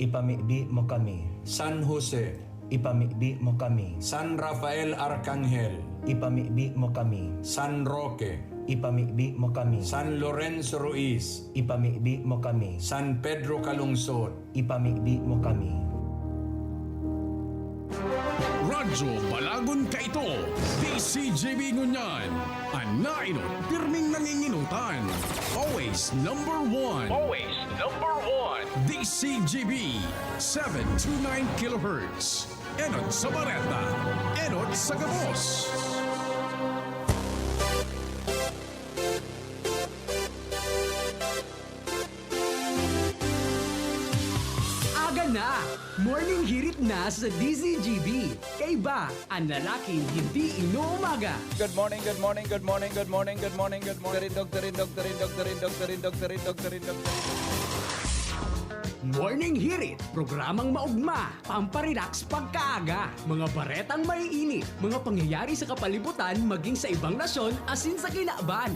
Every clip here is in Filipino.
ipamigdi mo kami. San Jose, Ipamigdi mo kami. San Rafael Arcangel, Ipamigdi mo kami. San Roque, Ipamigdi mo kami. San Lorenzo Ruiz, Ipamigdi mo kami. San Pedro Calungsod, Ipamigdi mo kami. Radyo Balagon Kaito, DZGB Ngunyan, Anainot, pirming nanginginutan. Always number one. Always number one. DZGB, 729 kHz. Enot sa Bareta, Enot sa Gabos. Aga na! Morning hirit na sa DZGB. Kaiba, ang lalaking hindi inuumaga. Good morning, good morning, good morning, good morning, good morning, good morning. Doktorindog. Morning hirit, programang maugma, pamparelax pagkaaga. Mga baretang maiinit, mga pangyayari sa kapalibutan maging sa ibang nasyon asin sa kinaaban.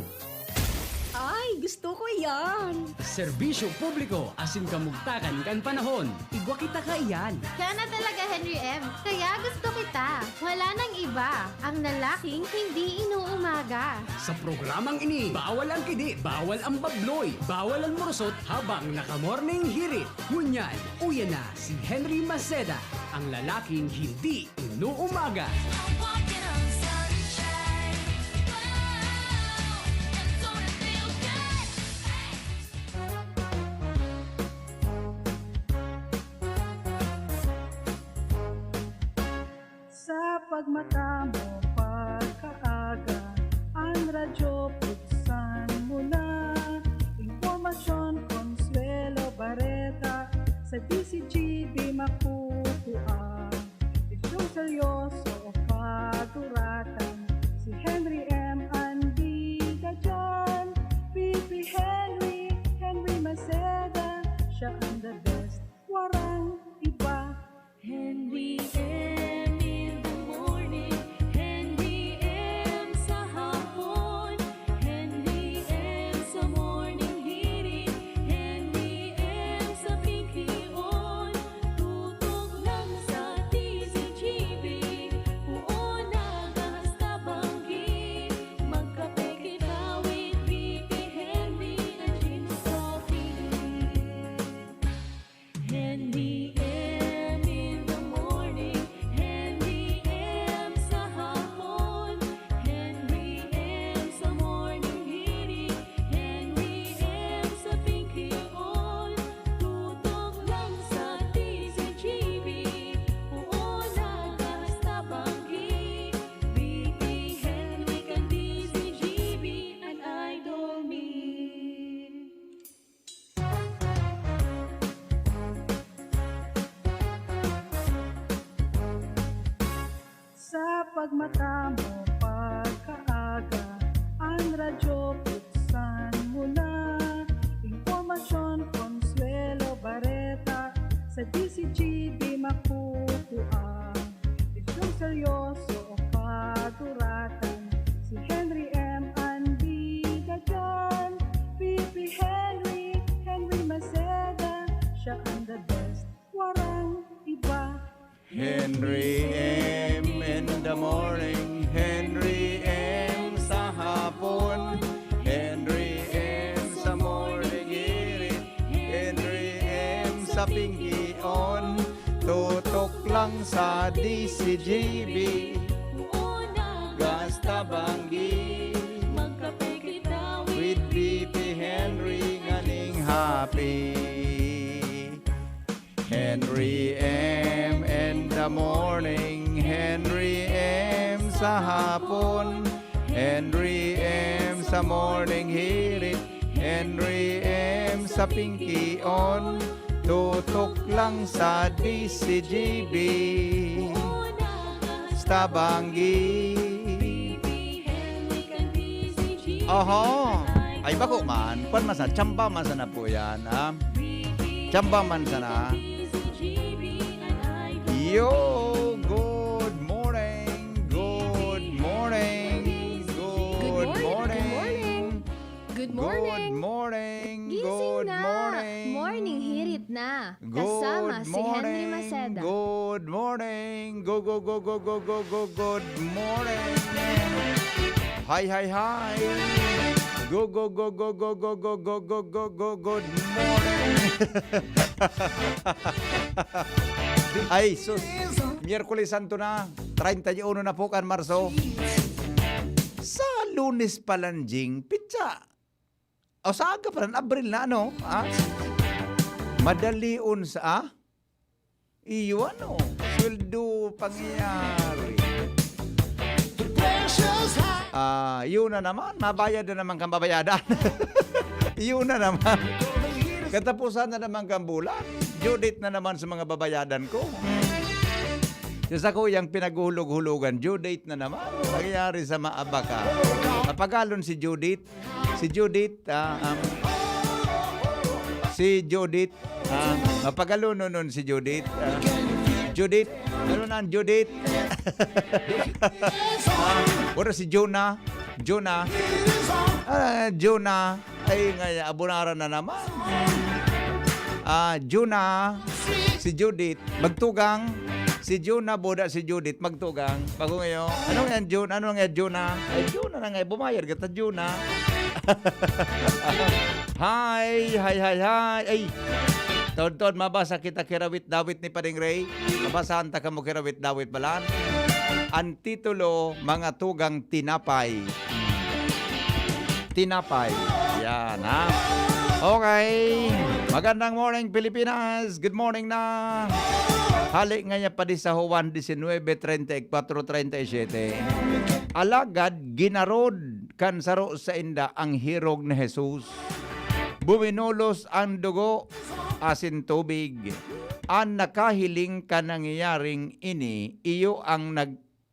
Ay, gusto ko yan! Serbisyo publiko asin kamugtakan kan panahon. Igwa kita ka iyan. Kaya na talaga, Henry M. Kaya gusto kita. Wala nang iba. Ang lalaking hindi inuumaga. Sa programang ini, bawal ang kidi, bawal ang babloy, bawal ang murusot habang naka-morning hirit. Ngunyan, uyan na si Henry Maceda, ang lalaking hindi inuumaga. Sa pagmata mo pagkaaga, ang radyo buksan mo na. Informasyon, Consuelo, Bareta, sa DZGB makukuha. Isyong seryoso o kaduratan, si Henry M. Andiga dyan. PP Henry, Henry Maceda, siya ang the best, warang iba. Henry M. in the morning, Henry M. sa hapon, Henry M. sa morning hirit, Henry M. sa pinky on, tutok lang sa DZGB, uon nagasta banggi, magkape kita with VP Henry na gin coffee. Henry M. in the morning, Henry M. sa hapon, Henry M. sa morning hirit, Henry M. sa pinky on, tutok lang sa DZGB, uon nagasta banggi, VP Henry kan DZGB, an idol me. Sa pagmata mo pagkaaga, ang radyo buksan mo na. Informasyon, Consuelo, Bareta, sa DZGB makukuha. Isyong seryoso o kaduratan, si Henry M. Andiga dyan. PP Henry, Henry Maceda, siya ang the best, warang iba. Henry M. in the morning, Henry M. sa hapon, Henry M. sa morning hirit, Henry M. sa pinky on, tutok lang sa DZGB, gasta banggi, Magkape kita with VP Henry nganing happy. Henry M. in the morning, Henry M. sa hapon, Henry M. sa morning hirit, Henry M. sa pinky on, tutok lang sa DZGB, stabanggi. Oho, ay bako man, kwan masa, chamba man sana po yan, ha? Chamba man sana. Yo, good morning, good morning, good morning, Good morning! good morning, Gising good na! morning. Morning hirit na. Kasama si Henry Maceda. Good morning. Go, go, go, go, go, go, go. Good morning. Hi, hi, hi. Go, go, go, go, go, go, go, go, go, go, go. Good morning. Ay, sus. Miyerkules Santo na. 31 na po kan Marso. Sa Lunes palanjing, pizza. O sa aga pa rin, Abril na, ano? Madalion sa, iyo ano, sweldo pangyayari. Yun na naman, mabayad na naman kang babayadan. Yun na naman. Katapusan na naman kang bulan. Due date na naman sa mga babayadan ko. Sa ko yung pinaghulog-hulugan, due date na naman. Nangyayari sa maabaka. Napagalon si Judith. Si Judith, mapagalon nun si Judith. Judith, ano na Judith? Wala si Jonah. Jonah. Ay, nga, abunara na naman. Jonah, si Judith, magtugang. Si Jonah, boda si Judith, magtugang. Bago ngayon, ano nga Jonah? Ano nga Jonah? Ay, Jonah na nga, bumayar kita Jonah. Hi. Ay, Tod, mabasa kita kirawit Dawit ni Pading Ray. Mabasahan ta ka mo kirawit Dawit balan. Ang titulo, mga tugang tinapay. Tinapay. Yan, ha? Okay. Magandang morning, Pilipinas. Good morning na. Halik nga niya pa di sa Juan 19:34-37. Alagad, ginarod kan saro sa inda ang hirog ni Jesus. Buminulos ang dugo, asin tubig. Ang nakahiling ka nangyayaring ini, iyo ang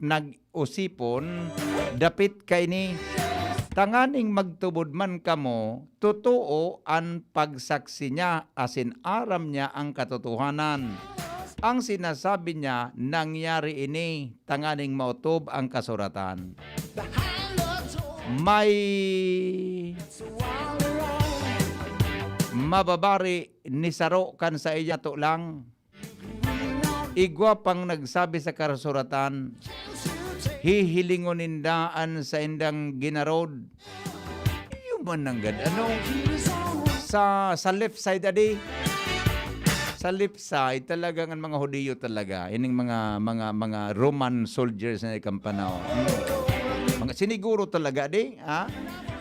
nag-usipon, dapit kay ni. Tanganing magtubod man kamo, totoo ang pagsaksi niya, asin aram niya ang katotohanan. Ang sinasabi niya, nangyari ini, tanganing mautob ang kasuratan. May mababari ni saro kan sa iya to lang. Igwa pang nagsabi sa kasuratan, hihilingon nindaan sa indang ginarod. Yung man nanggad, ano? Sa left side adi. Sa left side talagang ang mga Hudiyo talaga, ining mga Roman soldiers na ikampanao. Mga siniguro talaga di, ha?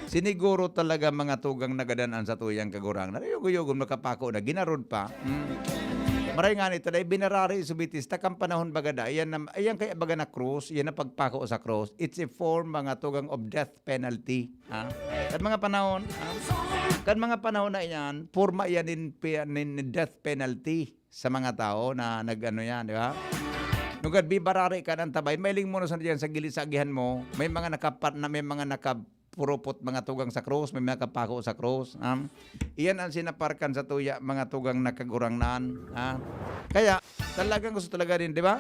Siniguro talaga mga tugang nagadanaan sa tuyang kagurang. Nariyog-yogong makapako na ginarod pa. Maray nga nito, dahil binarari subitis, takang panahon bagada, ayan kaya baga na cross, yan na pagpako sa cross. It's a form mga tugang of death penalty. Ha? Kan mga panahon, kan mga panahon na yan, forma yan in death penalty sa mga tao na nag-ano yan, di ba? Nugad bibarari ka ng tabay, mailing mo na sa diyan sa gilid sa agihan mo, may mga nakapurupot mga tugang sa cross, may mga kapako sa cross. Iyan ang sinaparkan sa tuya mga tugang nakagurangnan. Kaya talagang gusto talaga rin, di ba?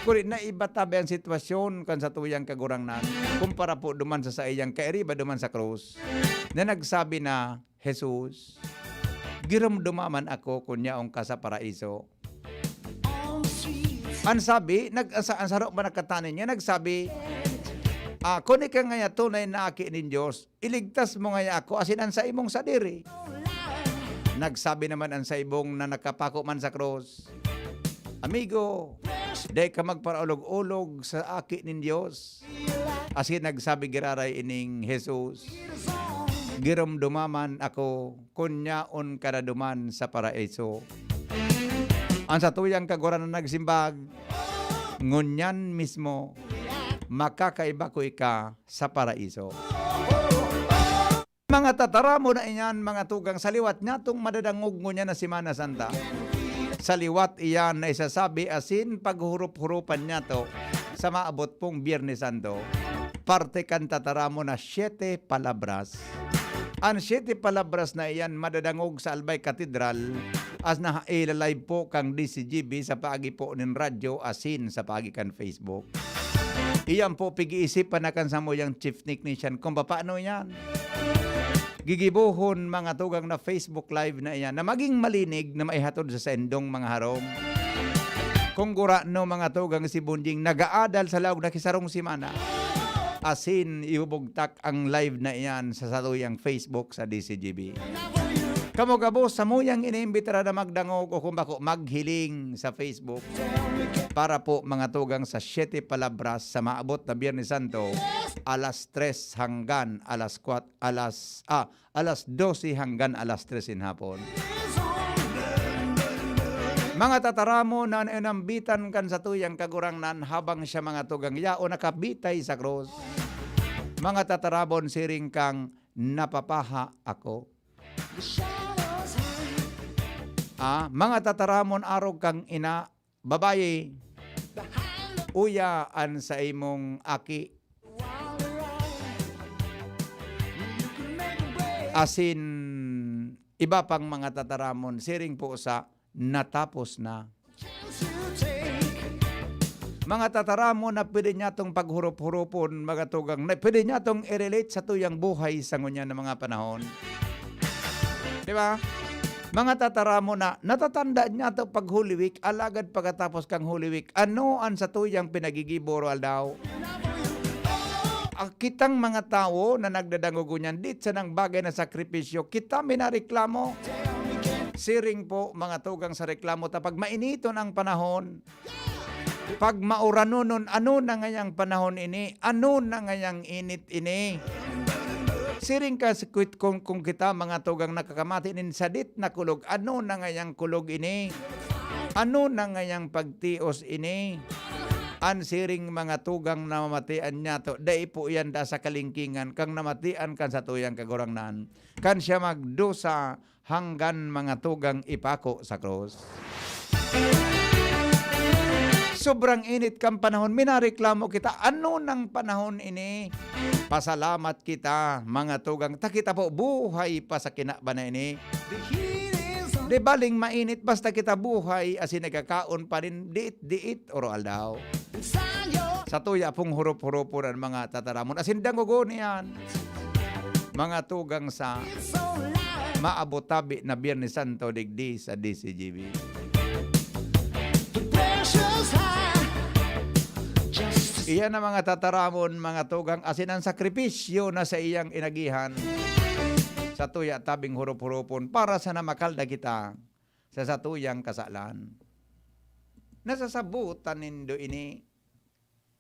Kuri na iba tabi ang sitwasyon kan sa tuyang kagurangnan. Kumpara po duman sa iyang kairiba duman sa cross. Na nagsabi na, Jesus, giramdumaman ako kunyaong ka sa paraiso. Ang sabi, ang sarap ba nakatanin niya, nagsabi, kung ika nga tunay na aki ni Diyos, iligtas mo nga ako asin ang sa imong sadiri. Nagsabi naman ang sa ibong na nakapako man sa cross, amigo, day ka magparaulog-ulog sa aki ni Diyos. Asin nagsabi giraray ining Jesus, giramdumaman ako kunyaon kadaduman sa paraiso. Ang sa tuyang kaguran na nagsimbag, ngunyan mismo, makakaiba ko ika sa paraiso. Mga tataramo na iyan, mga tugang saliwat niya itong madadangog niya na Semana Santa. Saliwat iyan na isasabi asin paghurup-hurupan niya to sa maabot pong Biyernes Santo. Parte kan tataramo na 7 palabras. Ang 7 palabras na iyan madadangog sa Albay Cathedral as na ilalive po kang DZGB sa paagi po ng radyo asin sa paagi kan Facebook. Iyan po pag-iisipan na kan sa mo yung chief technician kung paano yan. gigibuhon mga tugang na Facebook Live na iyan na maging malinig na maihatod sa sendong mga harong. Kung gura no mga tugang si Bunjing nagaadal sa laog na kisarong simana, asin ibubugtak ang live na iyan sa saluyang Facebook sa DZGB. Kamo-kabo sa muyang inimbitara na magdangog o kung bako maghiling sa Facebook para po mga tugang sa 7 palabras sa maabot na Biyernes Santo, alas 3 hanggang alas 12 hanggang alas 3 in hapon. Mga tataramo na inambitan kan sa tuyang kagurangnan habang siya mga tugang yao nakabitay sa krus. Mga tatarabon siring kang napapaha ako. Mga tataramon arog kang ina babaye uyaan sa imong aki asin iba pang mga tataramon siring po sa natapos na. Mga tataramon na pwede niya itong paghurup-hurupon mga tugang na pwede niya itong i-relate sa tuyang buhay sa ngunya ng mga panahon. Di ba? Mga tataramo na natatanda niya ito pag Holy Week, alagad pagkatapos kang Holy Week, ano ang sa tuyang pinagigiboro daw? Kitang mga tao na nagdadangugo niyan, dit sa nang bagay na sakripisyo, kita minareklamo. Siring po mga tugang sa reklamo, tapag mainiton ang panahon, pag mauranunon, ano na ngayang panahon ini, ano na ngayang init ini. Siring ka kung kita mga tugang nakakamati nin sadit na kulog, ano na ngayang kulog ini? Ano na ngayang pagtios ini? An siring mga tugang na mamatian niya to, dai po yan da sa kalingkingan, kang namatian kan sa tuyang kagurangnan, kan siya magdusa hanggan mga tugang ipako sa krus. Sobrang init kang panahon, minareklamo kita, ano nang panahon ini? Pasalamat kita, mga tugang, takita po, buhay pa sa kinaba na ini. Di baling mainit, basta kita buhay, asin nagkakaon pa rin, diit, oral daw. Sa tuya pong hurup-hurupo ng mga tataramon, asin dangugo niyan. Mga tugang sa maabotabi na Biyernes Santo digdi sa DZGB. Iyan na mga tataramon, mga tugang, asin ang sakripisyo na sa iyang inagihan sa tuya tabing hurup-hurupon para sa namakalda kita sa satuyang kasalan. Nasasabutan nindo ini.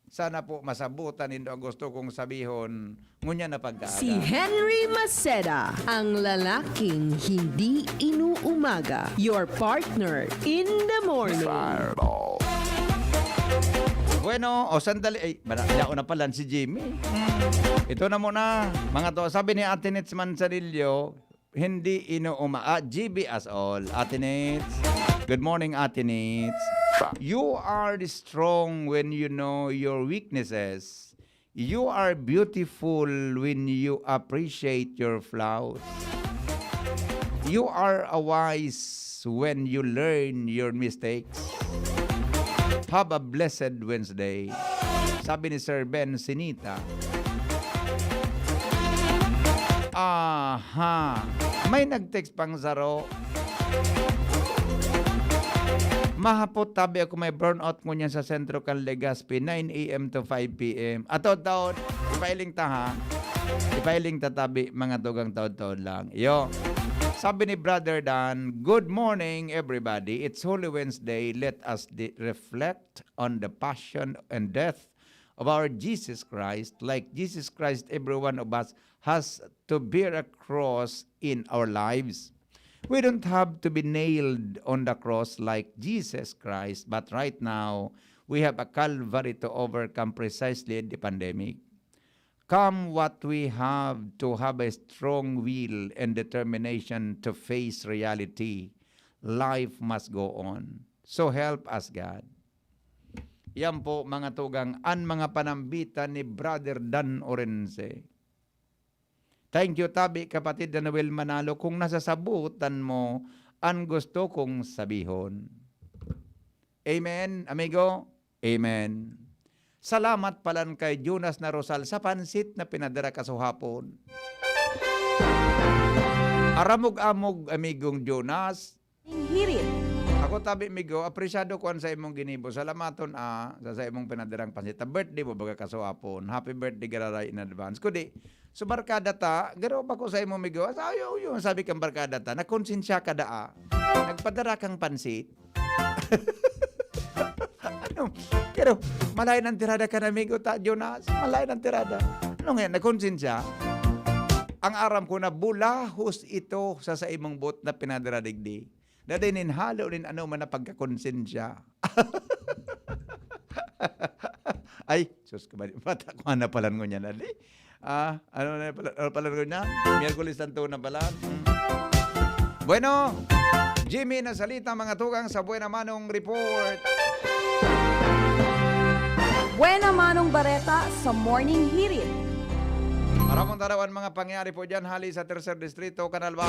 Sana po masabutan nindo ang gusto kong sabihon ngunya na pagkaaga. Si Henry Maceda, ang lalaking hindi inuumaga. Your partner in the morning. Bueno, sandali. Ay, yao na pala si Jimmy. Ito na muna. Mga to, sabi ni Ate Nits Manzanillo, hindi inuuma. GB as all. Ate Nits. Good morning, Ate Nits. You are strong when you know your weaknesses. You are beautiful when you appreciate your flaws. You are wise when you learn your mistakes. Have a blessed Wednesday. Sabi ni Sir Ben Sinita. May nag-text pang Zaro. Mahapot tabi ako may burnout ko niya sa Sentro Legazpi, 9 a.m. to 5 p.m. Taon, ipailing ta ha. Ipailing ta tabi, mga tugang taon lang. Yo. Sabi ni Brother Dan, good morning everybody. It's Holy Wednesday. Let us reflect on the passion and death of our Jesus Christ. Like Jesus Christ, every one of us has to bear a cross in our lives. We don't have to be nailed on the cross like Jesus Christ, but right now, we have a Calvary to overcome precisely the pandemic. Come what we have to have a strong will and determination to face reality. Life must go on. So help us, God. Yan po mga tugang, ang mga panambitan ni Brother Dan Orense. Thank you, tabi, kapatid na Noel Manalo, kung nasasabutan mo ang gusto kong sabihon. Amen, amigo? Amen. Salamat palan kay Jonas na Rosal sa pansit na pinadara kasuhapon. Aramog-amog amigong Jonas. Hirit. Ako tabi migo, apresyado ko sa imong ginibo. Salamaton sa imong pinadirang pansit. Birthday mo baga kasuapon. Happy birthday gararay in advance. Kudi, so barkada ta, garo ba ko sa imong migo? Ayaw yung sabi kang barkada ta, nakonsensya ka daa. Nagpadara kang pansit. Ano? Pero malay ng tirada ka na migo ta, Jonas. Malay ng tirada. Ano nga, nakonsensya? Ang aram ko na bulahos ito sa imong bot na pinadara digdi. Dadinin halo rin ano man na pagkakonsensya. Ay, sus, mata ko na palan ko niya nali. Ano na palan ko niya? Miyerkules Santo na pala. Bueno, Jimmy na salita mga tugang sa Buena Manong Report. Buena Manong Bareta sa Morning Hirit. Maraming tarawan mga pangyari po dyan, hali sa Tercer Distrito, Canalbay.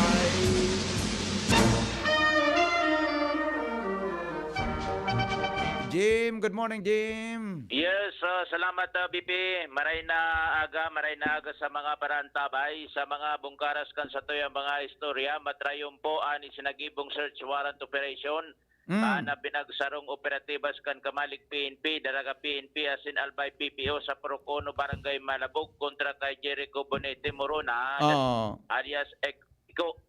Jim, good morning, Jim. Yes, salamat BP. Maray na aga sa mga barantabay, sa mga bungkaras kan sa toyang mga istorya, matrayon po ani sinagibong search warrant operation. Na pinagsarong operatibas kan Kamalig PNP, Daraga PNP asin Albay PPO sa Procono Barangay Malabog kontra kay Jericho Bonete Morona alias Eko.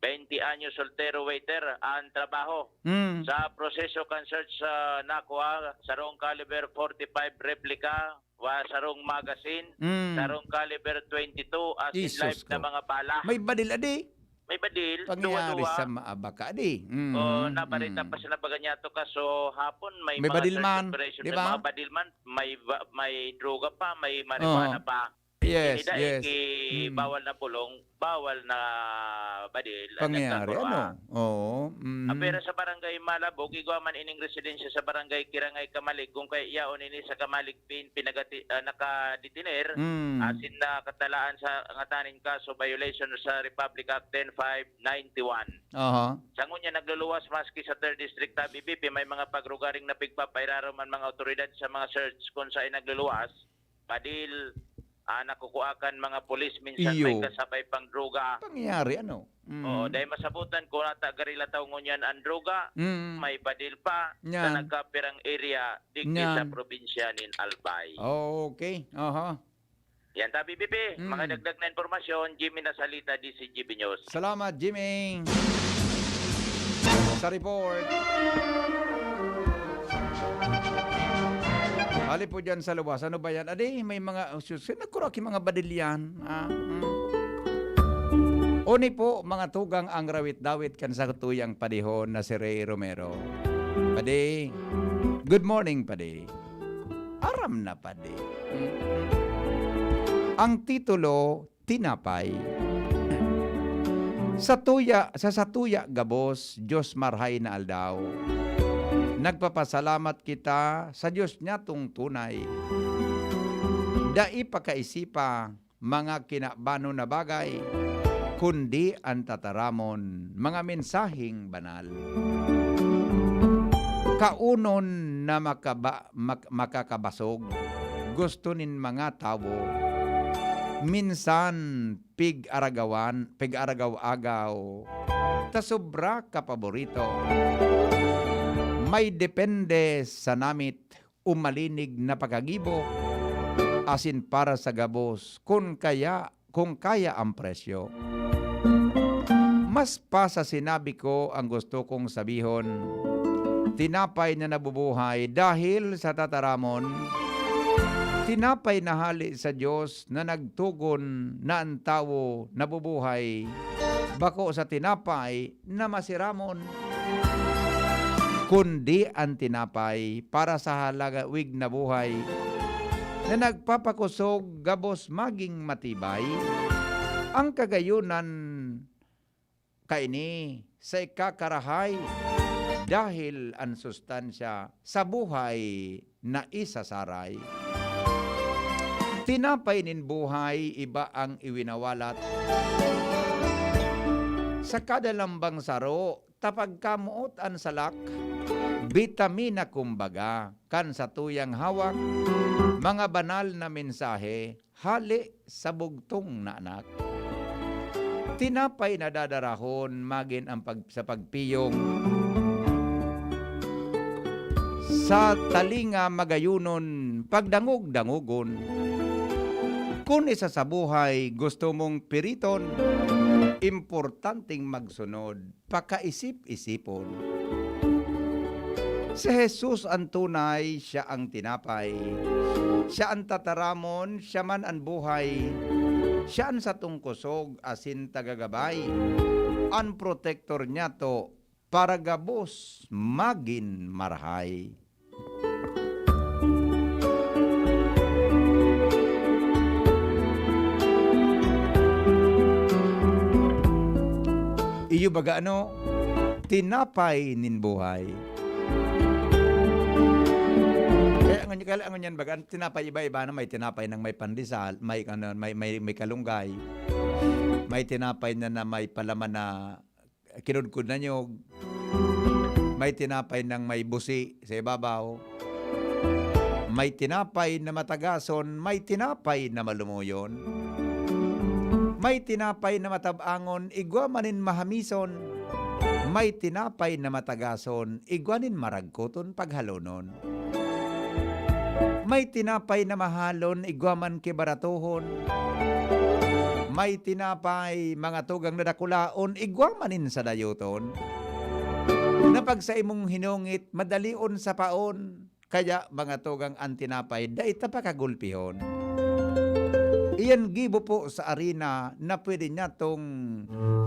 20 anyos soltero waiter ang trabaho. Sa proseso kan search sa nakuha, sarong caliber 45 replica, sarong magazine, sarong caliber 22 as in life na mga bala. May badil adi. May badil, Pangyari duwa-duwa. sa maabaka adi. Nabarita pa sila baganyato kaso hapon may mga badilman, search operation, di may ba? mga badilman, may droga pa, may marijuana pa. Yes, Hindi yes. bawal na pulong, bawal na badil. Pangyari, ano? Oo. Pero sa barangay Malabog, igwaman ining residensya sa barangay Kirangay Kamalig, kung kay yaon ini sa Kamalig nakadetiner, asin na katalaan sa ngatanin kaso violation sa Republic Act 10591. Sa ngunya nagluluwas maski sa 3rd District BBP, may mga pagrugaring na pigpapairaraman mga otoridad sa mga search kung saan nagluluwas, badil, nakukuakan mga polis minsan may kasabay pang droga. Pangyari, ano? Dahil masabutan ko nata garila taong ngunyan ang droga, may badil pa Yan. sa nagkapirang area digdi sa probinsya nin Albay. Okay. Yan tabi BB, mga dagdag na informasyon, Jimmy na salita DZGB News. Salamat, Jimmy. Sa report. Hali po dyan sa luwas. Ano ba yan? Adi, may mga, nagkuraki mga badilyan. Uni po, mga tugang ang rawit-dawit kan sa tuyang padihon na si Ray Romero. Padi, good morning, Padi. Aram na, Padi. Ang titulo, Tinapay. Sa satuya gabos, Diyos marhay na aldaw. Nagpapasalamat kita sa Diyos niya tung tunay. Dai pakaisipa mga kinabano na bagay, kundi ang tataramon mga mensaheng banal. Kaunon na makakabasog, gusto nin mga tao, minsan pig-aragaw-agaw, tasobra kapaborito. May depende sa namit umalinig na pagkagibo asin para sa gabos kung kaya ang presyo. Mas pa sa sinabi ko ang gusto kong sabihon, tinapay na nabubuhay dahil sa tataramon, tinapay na hali sa Diyos na nagtugon na ang tao nabubuhay, bako sa tinapay na masiramon. Kundi ang tinapay para sa halagawig na buhay na nagpapakusog gabos maging matibay. Ang kagayunan kaini sa ikakarahay dahil ang sustansya sa buhay na isasaray. Tinapay nin buhay, iba ang iwinawalat. Sa kada lambang saro, tapag kamuot ang salak, bitamina kumbaga, kan sa tuyang hawak, mga banal na mensahe, hali sa bugtong na anak. Tinapay na dadarahon, magin ang sa pagpiyong. Sa talinga magayunon, pagdangog-dangugon. Kung isa sa buhay gusto mong piriton, importanteng magsunod, pakaisip-isipon. Si Jesus ang tunay, siya ang tinapay. Siya ang tataramon, siya man ang buhay. Siya ang satong kusog, asin tagagabay. Ang protector niya to, para gabos, magin marahay. Iyo baga ano, tinapay nin buhay. Kaya ang yan baga, tinapay iba-iba na may tinapay ng may pandesal, may kalunggay, may tinapay na may palaman na kinudkud na nyog, may tinapay ng may busi sa ibabaw, may tinapay na matagason, may tinapay na malumuyon. May tinapay na matabangon, igwamanin mahamison. May tinapay na matagason, igwanin maragkoton paghalonon. May tinapay na mahalon, igwaman kibaratuhon. May tinapay mga tugang nadakulaon, igwamanin sa dayuton. Napag sa imong hinungit, madalion sa paon. Kaya mga tugang ang tinapay, daita pa kagulpihon. Iyan gibo po sa arena na pwede niya tong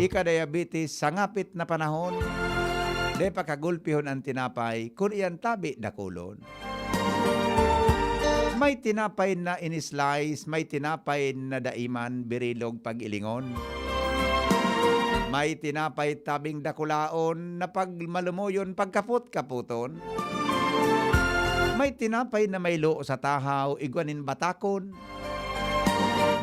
ikadiabetes sa ngapit na panahon. Di pa kagulpihon ang tinapay kung iyan tabi dakulon. May tinapay na in-slice, may tinapay na daiman, birilog pag-ilingon. May tinapay tabing dakulaon na pag malumuyon pagkaput-kaputon. May tinapay na may loo sa tahaw, igwanin batakon.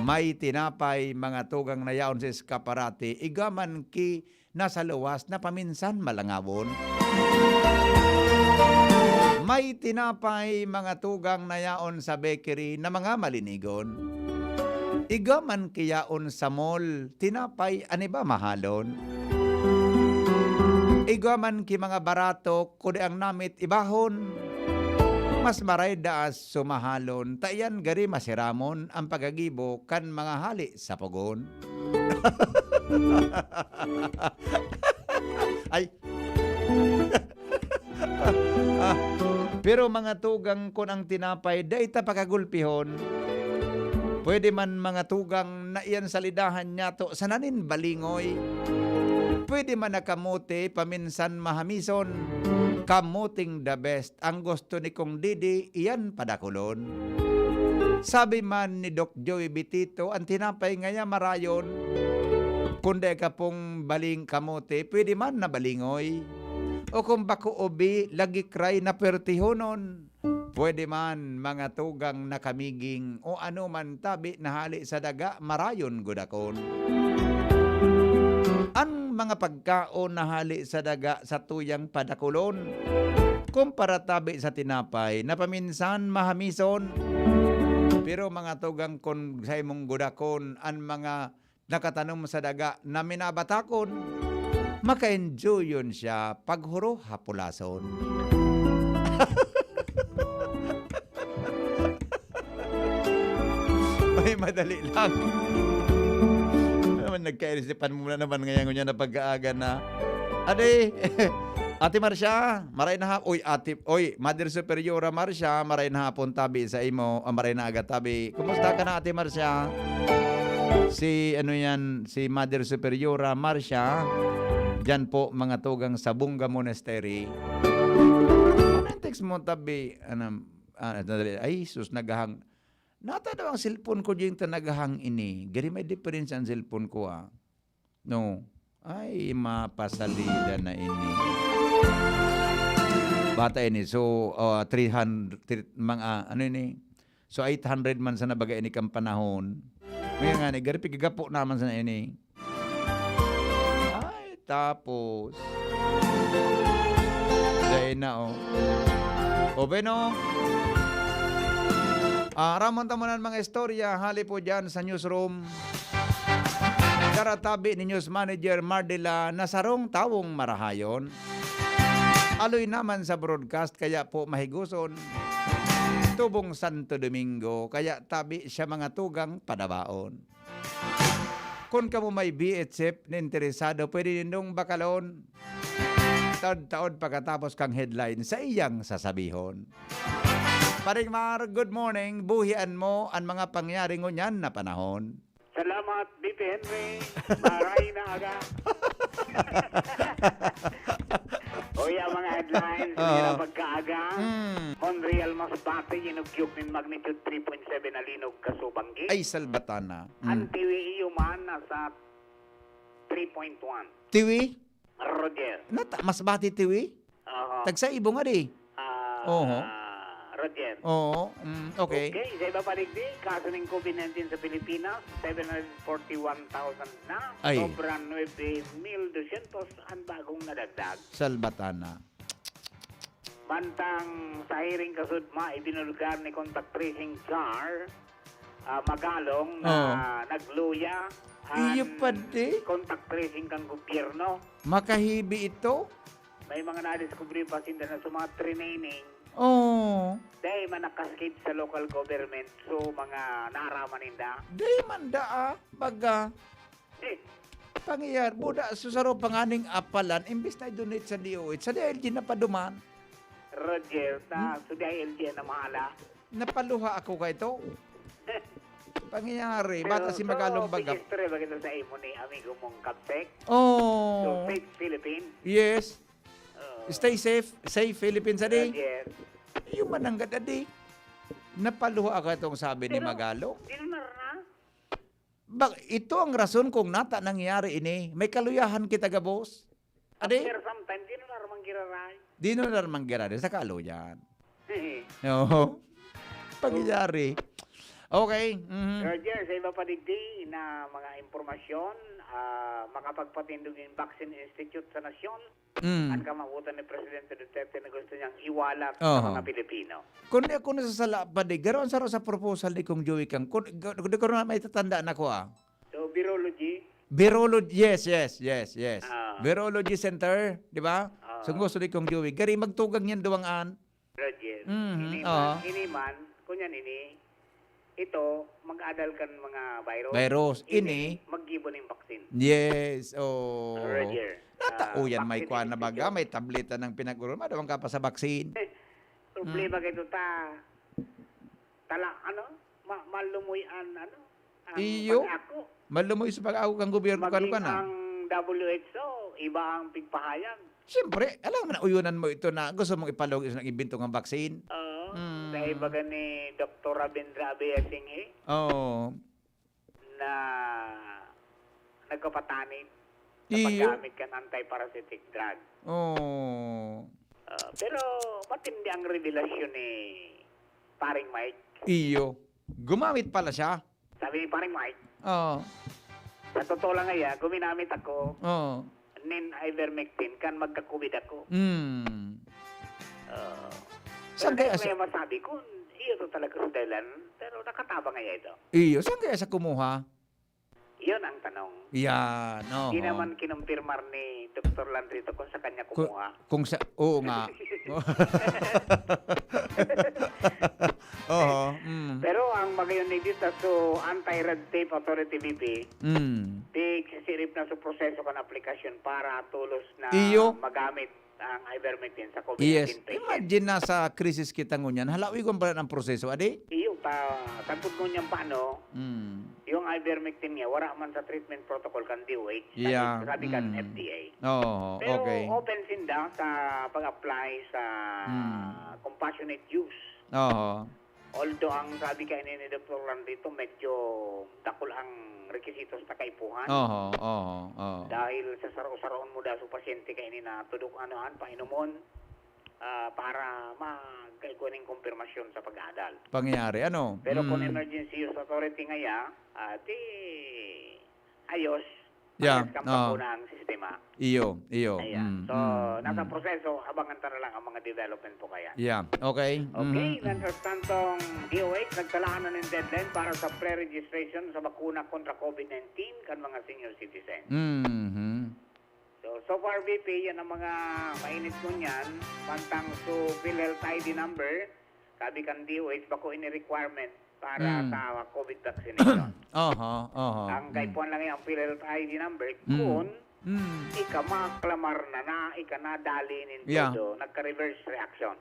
May tinapay mga tugang na yaon sa eskaparate, igaman ki nasa luwas na paminsan malangawon. May tinapay mga tugang na yaon sa bakery na mga malinigon. Igaman ki yaon sa mall, tinapay aniba mahalon. Igaman ki mga barato, kundi ang namit ibahon. Mas maray daas sumahalon, tayan gari masiramon ang pagagibo kan mga hali sa pugon. Ay. Pero mga tugang kun ang tinapay, daita pakagulpihon. Pwede man mga tugang na iyan salidahan niya to sananin balingoy. Pwede man na kamote paminsan mahamison. Kamuting the best. Ang gusto ni Kong Didi, iyan padakulon. Sabi man ni Doc Joey Bitito, ang tinapay ngaya marayon. Kundi ka pong baling kamote, pwede man na balingoy. O kung bako obi, lagi cry na pertihonon. Pwede man mga tugang na kamiging o ano man tabi na hali sa daga, marayon gudakon. Ang mga pagkaon na hali sa daga sa tuyang padakulon, kumpara tabi sa tinapay na paminsan mahamison. Pero mga tugang kon sa imong gudakon, ang mga nakatanom sa daga na minabatakon, maka-enjoy yun siya paghuro hapulason. May madali lang. Nagkairisipan muna naman ngayon niya na pag-aaga na ade, Ate Marcia, maray na hapon. Mother Superiora Marcia, maray na hapon tabi sa imo, maray na aga tabi. Kumusta ka na Ate Marcia? Si Mother Superiora Marcia, dyan po mga tugang sa Bunga Monastery. Anong text mo tabi? Ay, sus, nagahang. Nata daw ang cellphone ko yung tanagahang ini. Gari may difference ang cellphone ko No. Ay, mapasalida na ini. Bata ini. So, 300, mga, ano ini? So, 800 man sa nabagay ini kang panahon. Ngayon nga ni, gari pigigapo naman sa ini. Ay, tapos. Dahil na, O, beno. Ramon tamunan mga istorya, hali po dyan sa newsroom. Daratabi ni News Manager Mardela Nasarong tawong marahayon. Aloy naman sa broadcast kaya po mahiguson. Tubong Santo Domingo kaya tabi siya mga tugang padabaon. Kung kamo may BHF na interesado, pwede nindong bakalon. Taod-taod pagkatapos kang headline sa iyang sasabihon. Paring Mar, good morning. Buhian mo ang mga pangyari ngunyan na panahon. Salamat, BP Henry. Maray na aga. O yung mga headlines, nila pagkaaga. Monreal Masbate, yinugyog ng magnitude 3.7 na linog kasubanggi. Ay, Salbatana. Ang tiwi man nasa 3.1. Tiwi? Roger. Masbate tiwi? Tagsa ibo nga di. Roger. Oo. Okay. Okay, sa iba pa digdi, kaso ng COVID-19 sa Pilipinas, 741,000 na. Ay. Sobrang 9,200 ang bagong nadagdag. Salbatana. Bantang sa hiring kasudma, ibinulgar ni contact tracing jar, Magalong na nagluya. Iyo pa di. Contact tracing kang gobyerno. Makahibi ito? May mga na-discovery pa sinda na sa mga training. Oo. Dahil manakaskid sa local government, so mga naraman ninda. Di man daa. Baga. Pangyayar. Buda susaro panganing apalan. Imbis na i-donate sa DOH. Sa DLG na paduman. Roger, so dahil LG na mahala. Napaluha ako ka ito. Pangyayari. Bata si Magalong Baga. So, history ba kita sa imo ni amigo mong Kapsek? Oh. So, safe Philippines. Yes. Stay safe. Safe Philippines adi. Roger. Yung mananggad adi. Napaluha ako itong sabi ni Magalong. Sino na? Ito ang rason kung nata nangyari ini. May kaluyahan kita gabos. Adi? After some time, sino na ramang giraray? Di na naman girari sa kaluyan. Oo. Pangyayari. Okay. Roger, sa iba pa digdi na mga impormasyon, makapagpatindog yung Vaccine Institute sa Nasyon, ang kamabutan ni Presidente Duterte na gusto niyang iwalat sa mga Pilipino. Kung di ako nasasala pa di, garoon sa proposal di kong Joey Kang, kung di ko na may tatandaan ako So, virology. Virology, yes. Virology Center, di ba? So gusto di kong Joey. Gari magtugang yan duwangan. Roger. Iniman, kunyan ini, ito, mag-adal kan mga virus. Ini, mag-gibo ng vaccine. yes, Roger. Natauyan may kuha na baga, may tableta ng pinag-uron. Madawang ka pa sa vaccine. Problema kito malumuyan, ang Iyo. pag-ako. Malumoy sa pag-ako kang gobyerno ka Maging na. ang WHO, iba ang pigpahayag. Siyempre, alam mo na uyunan mo ito na gusto mong ipalugis ng ibinto ng vaccine. Dahil baga ni Dr. Rabindra Abeyasinghe na nagkapatanit sa paggamit ka ng anti-parasitic drug. Pero matindi ang revelasyon ni Paring Mike. Iyo. Gumamit pala siya. Sabi ni Paring Mike, sa totoo lang nga guminamit ako nin ivermectin kan magka-COVID ako. Saan kaya Kaya masabi ko, iyo to talaga sa dahilan, pero nakatabang nga ito. Iyo, saan kaya sa kumuha? Iyon ang tanong. Yan, Hindi naman kinumpirmar ni Dr. Landrito kung sa kanya kumuha. Kung sa, oo nga. Pero ang magayon ni dito, so Anti-Red Tape Authority BP, sisirip na sa proseso kan aplikasyon para tulos na magamit ang ivermectin sa COVID-19 Yes. patient. Imagine nasa krisis kita ngunyan. Halawi kung pala ang proseso, adi? Iyo, tagpod ngunyan paano, yung ivermectin niya, wala man sa treatment protocol kan DOH, sabi kan FDA. Pero open sinda sa pag-apply sa compassionate use. Although ang sabi ka ni Dr. Landrito, medyo takol ang requisitos na kaipuhan. Dahil sa saro-saroon mo daw sa pasyente kayo na tudok painumon para magkaikunin kumpirmasyon sa pag-aadal. Pangyayari, ano? Pero kung emergency use authority ngaya, ayos. Yeah, Parehas kang oo. pagkunang sistema. Iyo. Ayan. So, nasa proseso, abangan na lang ang mga development po kaya. Yeah, okay. Okay, mientras tantong DOH, nagtalaan na ng deadline para sa pre-registration sa bakuna kontra COVID-19 kan mga senior citizen. So far, VP, yan ang mga mainit ko niyan. Pantang so PhilHealth ID number, sabi kan DOH, bako ini requirement para sa COVID vaccination. Ang kaipuan lang yung PhilHealth ID number, kung ika maklamar na ika nadali nin todo, nagka-reverse reaction.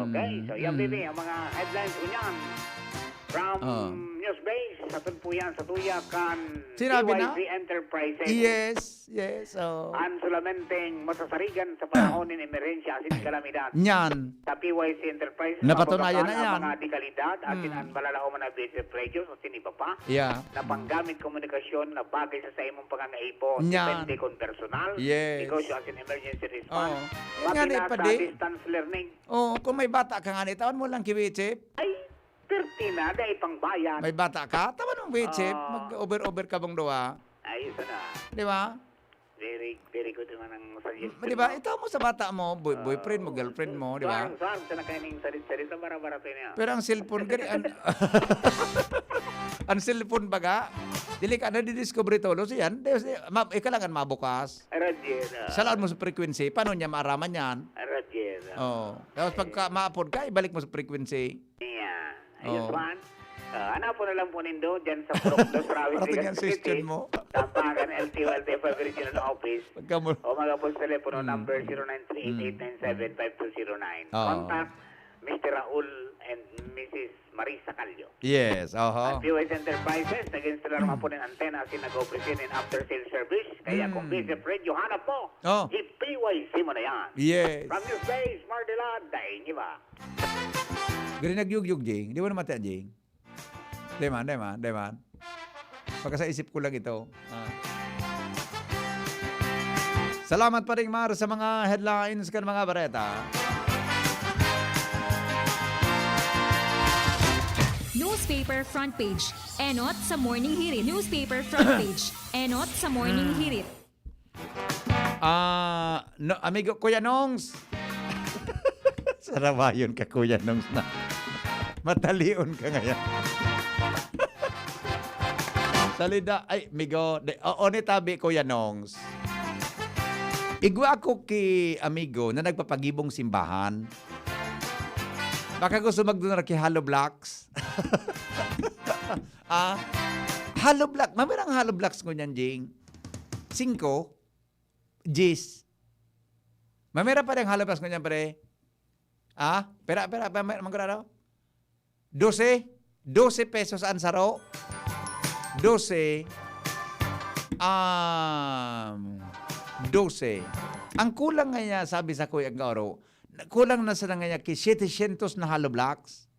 Okay, so yan, VP, ang mga headlines ko niyan. From Newsbase, sa po yan, sa tuyakan Sinabi na? PYC Enterprises. Yes. Oh. Ang sulamenteng masasarigan sa panahon ng emerensya asin kalamidad. Nyan. Sa PYC Enterprises, Napatunayan na yan. Mga dekalidad, asin ang malalaho man na basic prejudice o siniba pa. Yeah. Na panggamit komunikasyon na bagay sa imong pangangaipo. Nyan. Depende kung personal. Yes. Negosyo asin emergency response. Yan nga ni Mapina pa sa di. distance learning. Kung may bata ka nga ni, tawan mo lang kiwichip. Ay, 30 na, dahil pang bayan. May bata ka, tawan mong wichip. Mag-over ka bang duwa. Ayos na. Di ba? Very good naman ang suggestion. Di ba? Ito mo sa bata mo, boyfriend mo, girlfriend mo, di ba? Saan sa nakainin salit-salit sa bara-bara niya. Pero ang cellphone, ang cellphone baga, dili ka na didiscover ito, lo siyan, ikalangan mabukas. Roger. Salaan mo sa frequency, paano niya maaraman yan? Roger. Tapos pagka maapod ka, ibalik mo sa frequency. Yeah. Ayos man. Ano po na lang po nindo dyan sa Proctos, Rawis, Parating yan system mo. Tampakan LTO-LTF Regional Office. Pagka mo. O mga po sa telepono number 0938-897-5209. Contact Mr. Raul and Mrs. Marisa Calio. Yes, At POS Enterprises, nag-install naman po ng antena kasi nag-operate in after-sales service. Kaya kung busy friend, hanap po. I-PYC mo na yan. Yes. From your space, Mardela, dahil niyo ba? Gari nagyugyug, Jing. Di mo naman tayo, Jing. Di man. Pagka sa isip ko lang ito. Salamat pa rin, Mar, sa mga headlines kan mga bareta. Newspaper front page. Enot sa Morning Hirit. Newspaper front page. Enot sa Morning Hirit. Amigo, Kuya Nongs. Sarabayon ka, Kuya Nongs na. Matalion ka ngayon. Salida, ay, migo, ni tabi, Kuya Nongs. Igwa ako ki amigo na nagpapagibong simbahan. Baka gusto magdonar kay Hollow Blocks. Hollow Block. Mamirang Hollow Blocks ko niyan, Jing. 5. Gis. Mamira pa rin Hollow Blocks ko niyan, pare. Pera, magkano? 12 pesos ang saro. 12. Ang kulang nga niya, sabi sa Kuya Gauro, kulang na sa nga niya ki 700 na Hollow Blocks.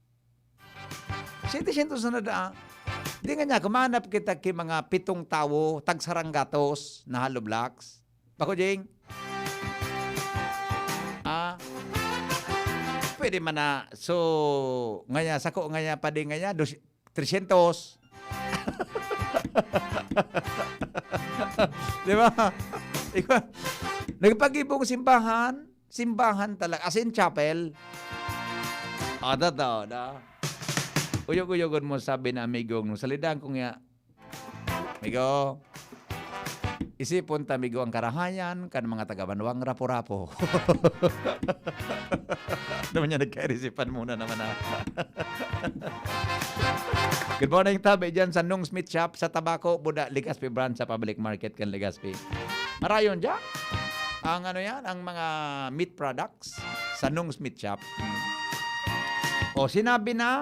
700 na da. Di nga niya, kumanap kita ki mga 7 tawo, tagsaranggatos na Hollow Blocks. Bako, Jing? Pwede man na. So, ngaya, sako ngaya pa din ngaya, 300. Di ba? Nagpag-ibong simbahan talaga. As in chapel. Da. Uyog-uyogon mo sabi na amigong, nung salidan ko nga, amigo, isipon ta, amigo, ang karahayan, kan mga taga-Banwang rapo-rapo. Naman niya nagkairisipan muna naman na. Good morning, tabi dyan sa Nung Smith Shop sa Tabaco, Buda, Legazpi branch sa public market kan Legazpi. Marayon dyan. Ang ang mga meat products sa Nung Smith Shop.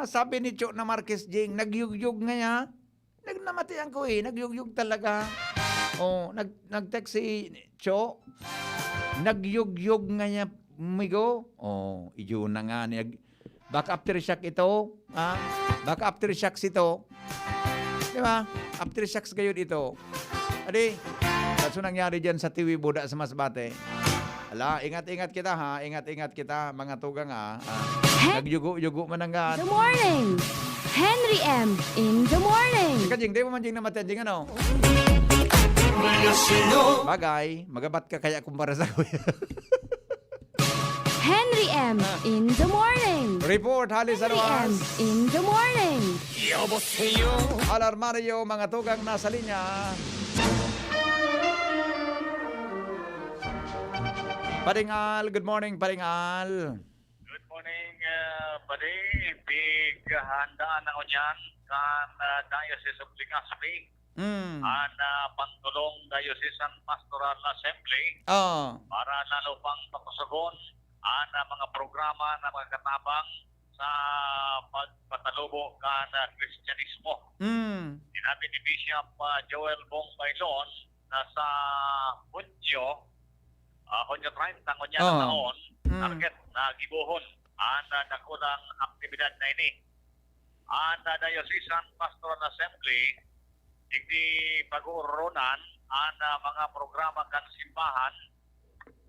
Sabi ni Cho na Marquez Jing, nagyugyug nga niya. Nagnamatian ko nagyugyug talaga. Nag-text si Cho, nagyugyug nga niya, migo. Iyo na nga niya. Baka aftershocks ito. Baka aftershocks ito. Di ba? Aftershocks kayo dito. Adi, kaso nangyari dyan sa Tiwi Buda sa Masbate. Ingat-ingat kita ha. Ingat-ingat kita, mga tugang ha. Nagyugo-yugo mananggan. The morning! Henry M. in the morning! Ika, Jing, di mo man Jing namatyan, Jing, ano? Bagay, magabat ka kaya kumpara sa kuya. Henry M. in the morning. Report, hali sa Henry M. luwas. in the morning. Alarmario, mga tugang nasa linya. Paringal, good morning, Paringal. Good morning, buddy. Big handaan na unyan kan Diocese of Legazpi. Pantulong Diocesan Pastoral Assembly para lalo pang pakusugon mga programa na mga katabang sa pagpatalubo kan Kristyanismo. Sinabi ni Bishop Joel Bong Bailon na sa Hunyo 30 ng taon, target na gibuhon nakulang aktibidad na ini. Ang Diocesan Pastoral Assembly hindi pag-urunan ang mga programa kan simbahan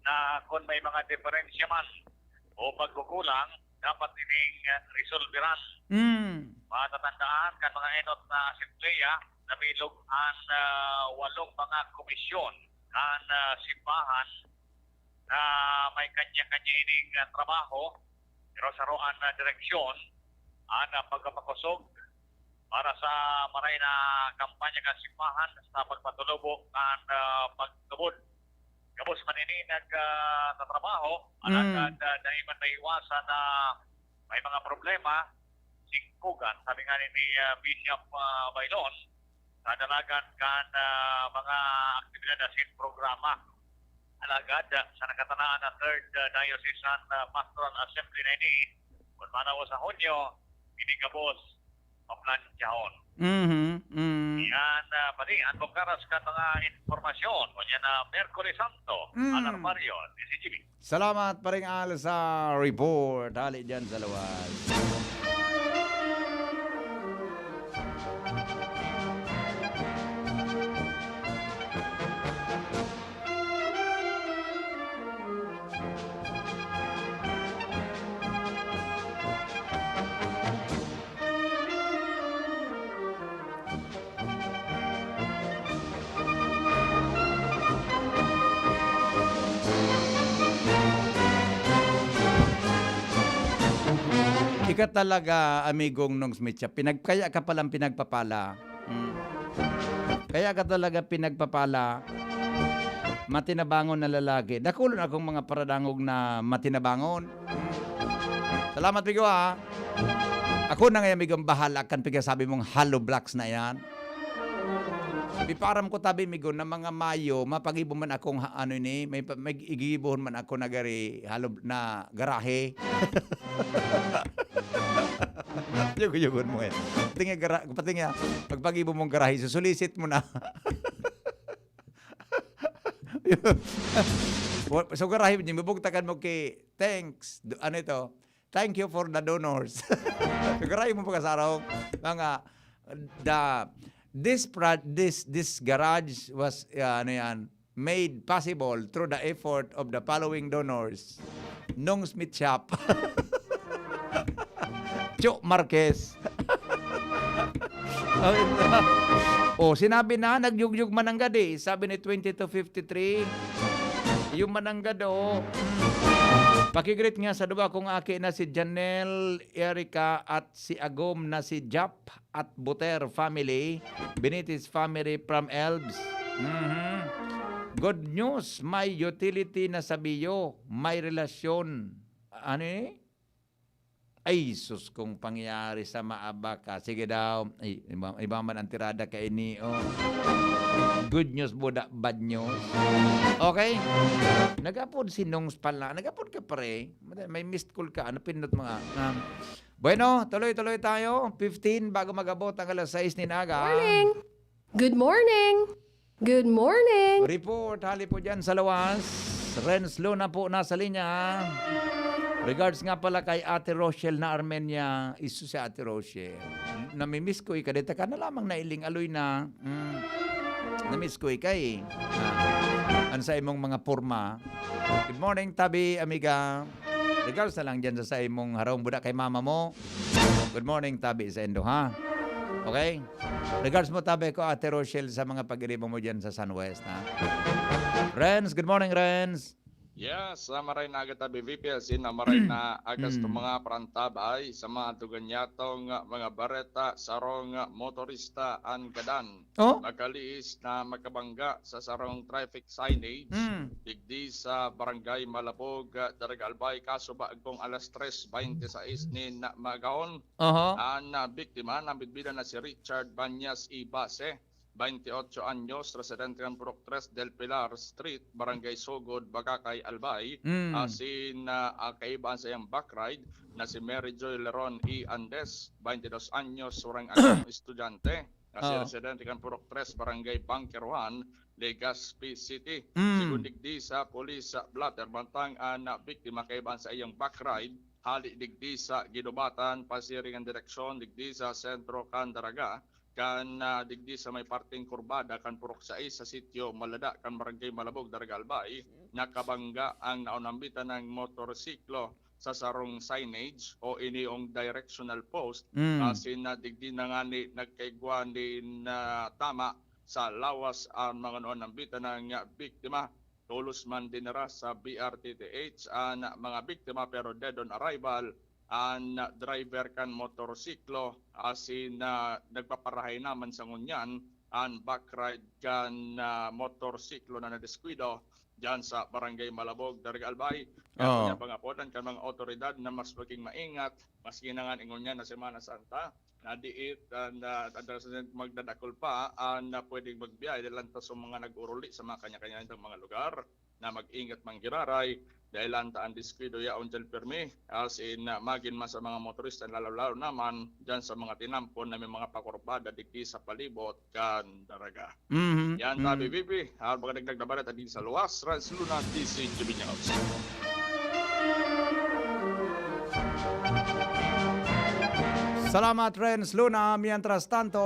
na kung may mga diferensya man o pagkukulang, dapat ining resolveran. Matatandaan kan mga enot na asembleya na bilog ang 8 mga komisyon kan simbahan na may kanya-kanya ining trabaho, pero sa roan na direksyon ang pagkapakusog para sa maray na kampanya kan simbahan sa pagpatulobo kan pagtubod. Kapos man ini nagtatrabaho, alagad daiman may iwasan na may mga problema, singkugan, sabi nga ni Bishop Bailon, kadalagan kan mga aktibidad na sin programa. Alagad sa nakatanaan na 3rd Diocesan Pastoral Assembly na ini, kung manaw sa Hunyo, hindi kapos maplansyaon. Yan, pati, ang bungkaras ka mga informasyon. O yan na Merkulis Santo, Alarmario, DZGB. Salamat Paringal sa report. Hali dyan sa luwas. Ika talaga, amigong nung Smith, kaya ka palang pinagpapala. Kaya ka talaga pinagpapala. Matinabangon na lalaki. Dakulon akong mga paradangog na matinabangon. Salamat, Bigo, ha. Ako na ngayon, amigong bahala kan sabi mong hollow blocks na yan. Piparam ko tabi, Migo, na mga Mayo, mapagibo man akong may igibuhon man ako na na garahe. Yugo-yugon mo yan. Pati nga, pagpagibo mong garahe, susulisit mo na. So garahe, mabugtakan mo thanks. Ano ito? Thank you for the donors. So garahe mo pagkasaraw. This garage was made possible through the effort of the following donors. Nung Smith Shop. Cho Marquez. Sinabi na, nagyugyug mananggad eh. Sabi ni 2253, yung mananggad Pakigreet nga sa duwa kong aki na si Janelle, Erica at si Agom na si Jap at Buter family, Benites family from Elbs. Good news, may utility na sa Biyo, may relasyon. Ano eh? Ay, sus, kung pangyari sa maabaka. Sige daw. Ay, iba man ang tirada kay ni. Good news, buda, bad news. Okay? Nag-upload si Nongs pala. Nag-upload ka pare. May missed call ka. Ano pinot mga... Bueno, tuloy-tuloy tayo. 15 bago mag-abot ang alas 6 ni Naga. Morning! Good morning! Good morning! Report, hali po dyan sa lawas. Renz Luna po nasa linya. Regards nga pala kay Ate Rochelle na Armenia. Isu si Ate Rochelle. Namimiss ko ikadita ka na lamang na iling aloy na. Namiss ko ikay. Ano sa imong mga porma. Good morning, Tabi, amiga. Regards na lang dyan sa imong harong budak kay mama mo. Good morning, Tabi, sa endo, ha? Okay? Regards mo tabi ko, Ate Rochelle, sa mga pag-iribo mo dyan sa Sunwest. Ha? Renz, good morning, Renz. Yes, maray na agad tabi VPLC na maray na agas to mga prantabay sa mga tuganyatong mga bareta sarong motorista an kadan. Magaliis na makabangga sa sarong traffic signage digdi sa barangay Malabog, Daragalbay, kaso baagpong alas 3:26 ni na magaon. Ang biktima na bidbida na si Richard Banyas Ibase, 28 anyos, residente ng Purok 3 del Pilar Street, Barangay Sogod, Bagakay, Albay. Asin kaibahan sa iyang backride na si Mary Joy Leron E. Andes, 22 anyos, surang anong estudyante. Kasi residente ng Purok 3, Barangay Bunker 1, Legazpi City. Sigundig di sa polis sa blatter, bantang na biktima kaibahan sa iyang backride, hali digdi sa Gidubatan, pasiring ang direksyon, digdi sa Sentro Candaraga, kan digdi sa may parting kurbada kan Purok 6 sa sitio Malada kan Barangay Malabog, Daragalbay, nakabangga ang naunambitan ng motorsiklo sa sarong signage o iniong directional post kasi na digdi na nga ni nagkaigwan din tama sa lawas ang mga naunambitan ng biktima. Tulos man dinara sa BRTTH ang mga biktima pero dead on arrival. Ang driver kan motorsiklo asin nagpaparahay naman sa ngunyan ang backride kan motorsiklo na nadiskuido dyan sa Barangay Malabog, Daragalbay. Kaya pangapotan kan mga otoridad na mas maging maingat, mas ginangan ingunyan na Semana Santa, na diit na magdadakol pa na pwedeng magbiyay dahil sa mga nag-uruli sa mga kanya-kanya mga lugar na mag-ingat manggiraray dahil ang diskwido yaon dyan permi as in magin man sa mga motorista lalo naman dyan sa mga tinampon na may mga pakurbada digdi sa palibot kan daraga. Yan tabi VP, baka nagdag na barat din sa luwas, Rans Luna, DZGB News. Salamat, Renz Luna. Mientras tanto,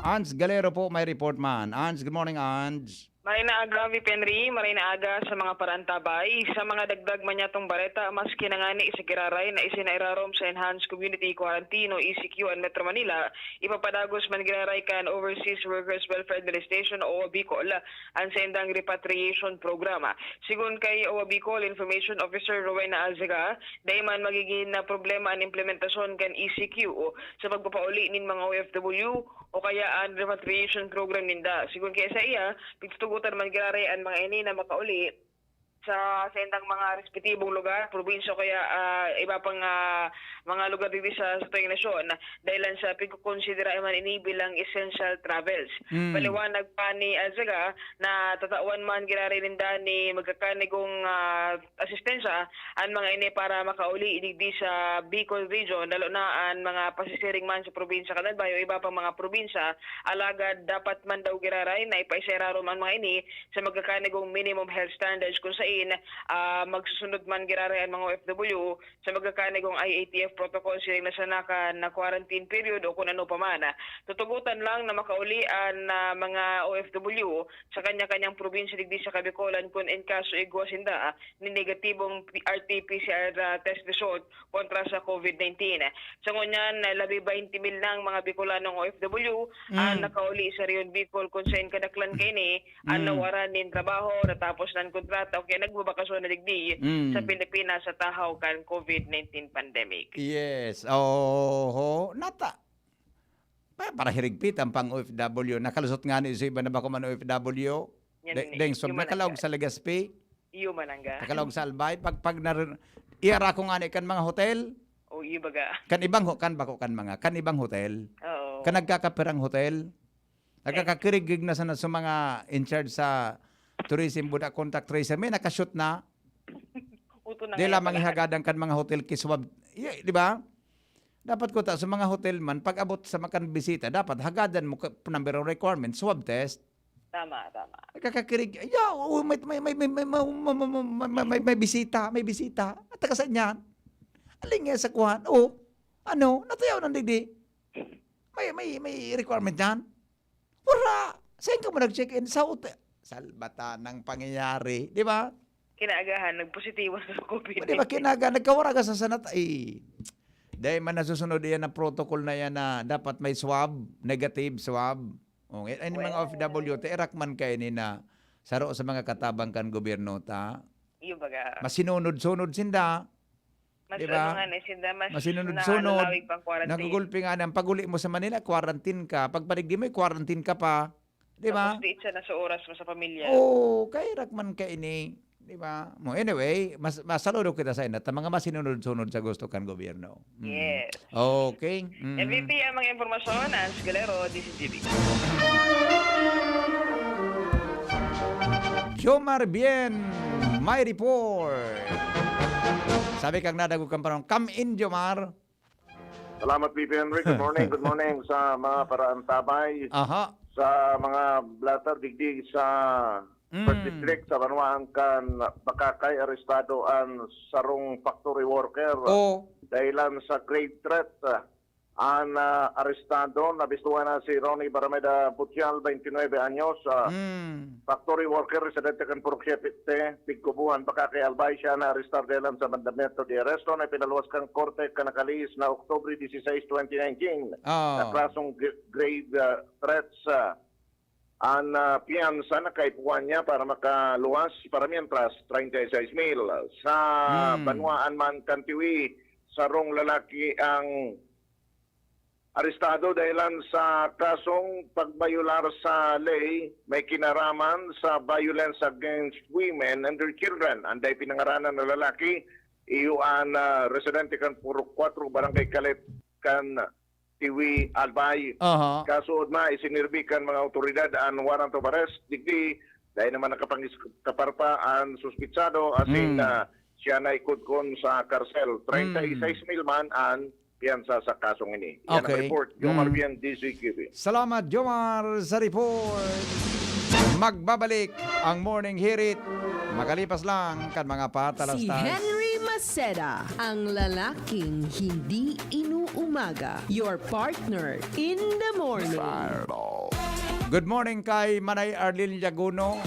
Ans Galero po may report man. Ans, good morning, Ans. Maray na aga, VP Henry, maray na aga sa mga parantabay. Sa mga dagdag man yatong bareta, mas kinangani isikiraray na isinairarom sa Enhanced Community Quarantine o ECQ ang Metro Manila, ipapadagos man giraray kan Overseas Workers Welfare Administration o Bicol ang sendang repatriation programa. Sigun kay OWA Bicol Information Officer Rowena Alzaga, dahil man magiging na problema ang implementasyon kan ECQ o sa pagpapauli nin mga OFW o kaya ang repatriation program ninda. Sigun kay sa iya, pitutugutan man giraray ang mga ini na makauli sa sendang mga respetibong lugar, probinsya kaya iba pang mga lugar dito sa tuyong nasyon dahilan sa pagkukonsidera man ini bilang essential travels. Paliwanag pa ni Alzaga na tatawan man ginari ninda ni magkakanigong asistensya ang mga ini para makauli digdi sa Bicol region, lalo na ang mga pasisiring man sa probinsya Kanalbay o iba pang mga probinsya, alagad dapat man daw giraray na ipaiseraron man mga ini sa magkakanigong minimum health standards kung sa magsusunod man girare ang mga OFW sa magkakanigong IATF protocol silang nasanakan na quarantine period o kung ano pa man. Tutugutan lang na makauli ang mga OFW sa kanya-kanyang probinsya digdi sa Kabikolan kung in kaso igwasinda ni negatibong RT-PCR test result kontra sa COVID-19. Sa ngunyan, 20,000 ng mga Bicolanong OFW ang nakauli sa Rion Bicol kung saan kadaklan kayo ni ang nawaran din trabaho, natapos ng kontrata o kaya nagbabakasyon na digdi sa Pilipinas sa tahaw kan COVID-19 pandemic. Yes. Nata. Para hirigpit ang pang OFW. Nakalusot nga ni iba na ba man OFW? Deng sob nakalawag sa Legazpi. Iyo manangga. Nakalawag sa Albay. Pag iara ko nga ni kan mga hotel. O iyo baga. Kan ibang hotel. Oo. Kan nagkakapirang hotel. Nagkakakirigig na sa mga in charge sa tourism buda contact tracer. May nakashoot na. Di lamang ihagadan kan mga hotel kiswab. Di ba? Dapat ko ta sa mga hotel man, pag abot sa makan bisita, dapat hagadan mo number of requirements, swab test. Tama. Nagkakakirig. May bisita. At takasan yan. Aling nga sa kuhan. Natayaw ng digdi. May requirement yan. Wala. Saan ka mo nag-check-in sa hotel? Salbata ng pangyayari. Di ba? Kinaagahan, nagpositibo sa COVID-19. Di ba nagkawara ka sa sanat? Dahil man nasusunod yan na protocol na yan na dapat may swab, negative swab. O, any mga OFW, tirak man kayo ni na saro sa mga katabang kan gobyerno ta. Iyo baga. Masinunod-sunod sinda. Mas diba? ano nga na, sinda, mas Masinunod-sunod. nakalalawig pang quarantine. Nagugulpi nga ng pag-uli mo sa Manila, quarantine ka. Pag paligdi mo, quarantine ka pa. Di ba? Tapos di siya na sa oras mo sa pamilya. Oo, kay rakman ka ini. Di ba? Anyway, masaludo kita sa inyo. Mga masinunod-sunod sa gusto kan gobyerno. Yes. Okay. MVP ang mga informasyon, Ans Galero, DZGB. Jomar Bien, my report. Sabi kang nadagog kang parang, come in, Jomar. Salamat, VP Henry. Good morning. Good morning sa mga paraan tabay. Aha. Sa mga blatter digdig sa First District sa Banwaan kan bakakay arestado ang sarong factory worker. Dahilan sa grave threat. Ang arestado, nabistuhan na si Ronnie Barameda Butial, 29 anyos. Factory worker, residente kan Puruksyepite, Pigkubuhan, bakakay Albay, siya na arestar dahilan sa mandamento de arresto na pinaluwas kang korte kanakalis na October 16, 2019. Na klasong grave threats. Ang piyansa na kaipuan niya para makaluwas para mientras 36,000. Sa Banwaan man Kantiwi, sarong lalaki ang arestado dahilan sa kasong pagbayular sa ley may kinaraman sa violence against women and their children. Anday pinangaranan na lalaki, iyuan residente kan Purok 4, Barangay Kalit kan Tiwi Albay. Kaso na isinirbikan mga otoridad ang warrant of arrest. Digdi, dahil naman nakapangiskaparpa ang suspitsado asin na siya na ikudkon sa karsel. 36,000 man ang piyansa sa kasong ini. Yan ang report. Jomar Bien, DZGB. Salamat, Jomar, sa report. Magbabalik ang Morning Hirit. Makalipas lang kan mga patalastas. Si Henry Maceda, ang lalaking hindi inuumaga. Your partner in the morning. Good morning kay Manay Arlene Llaguno,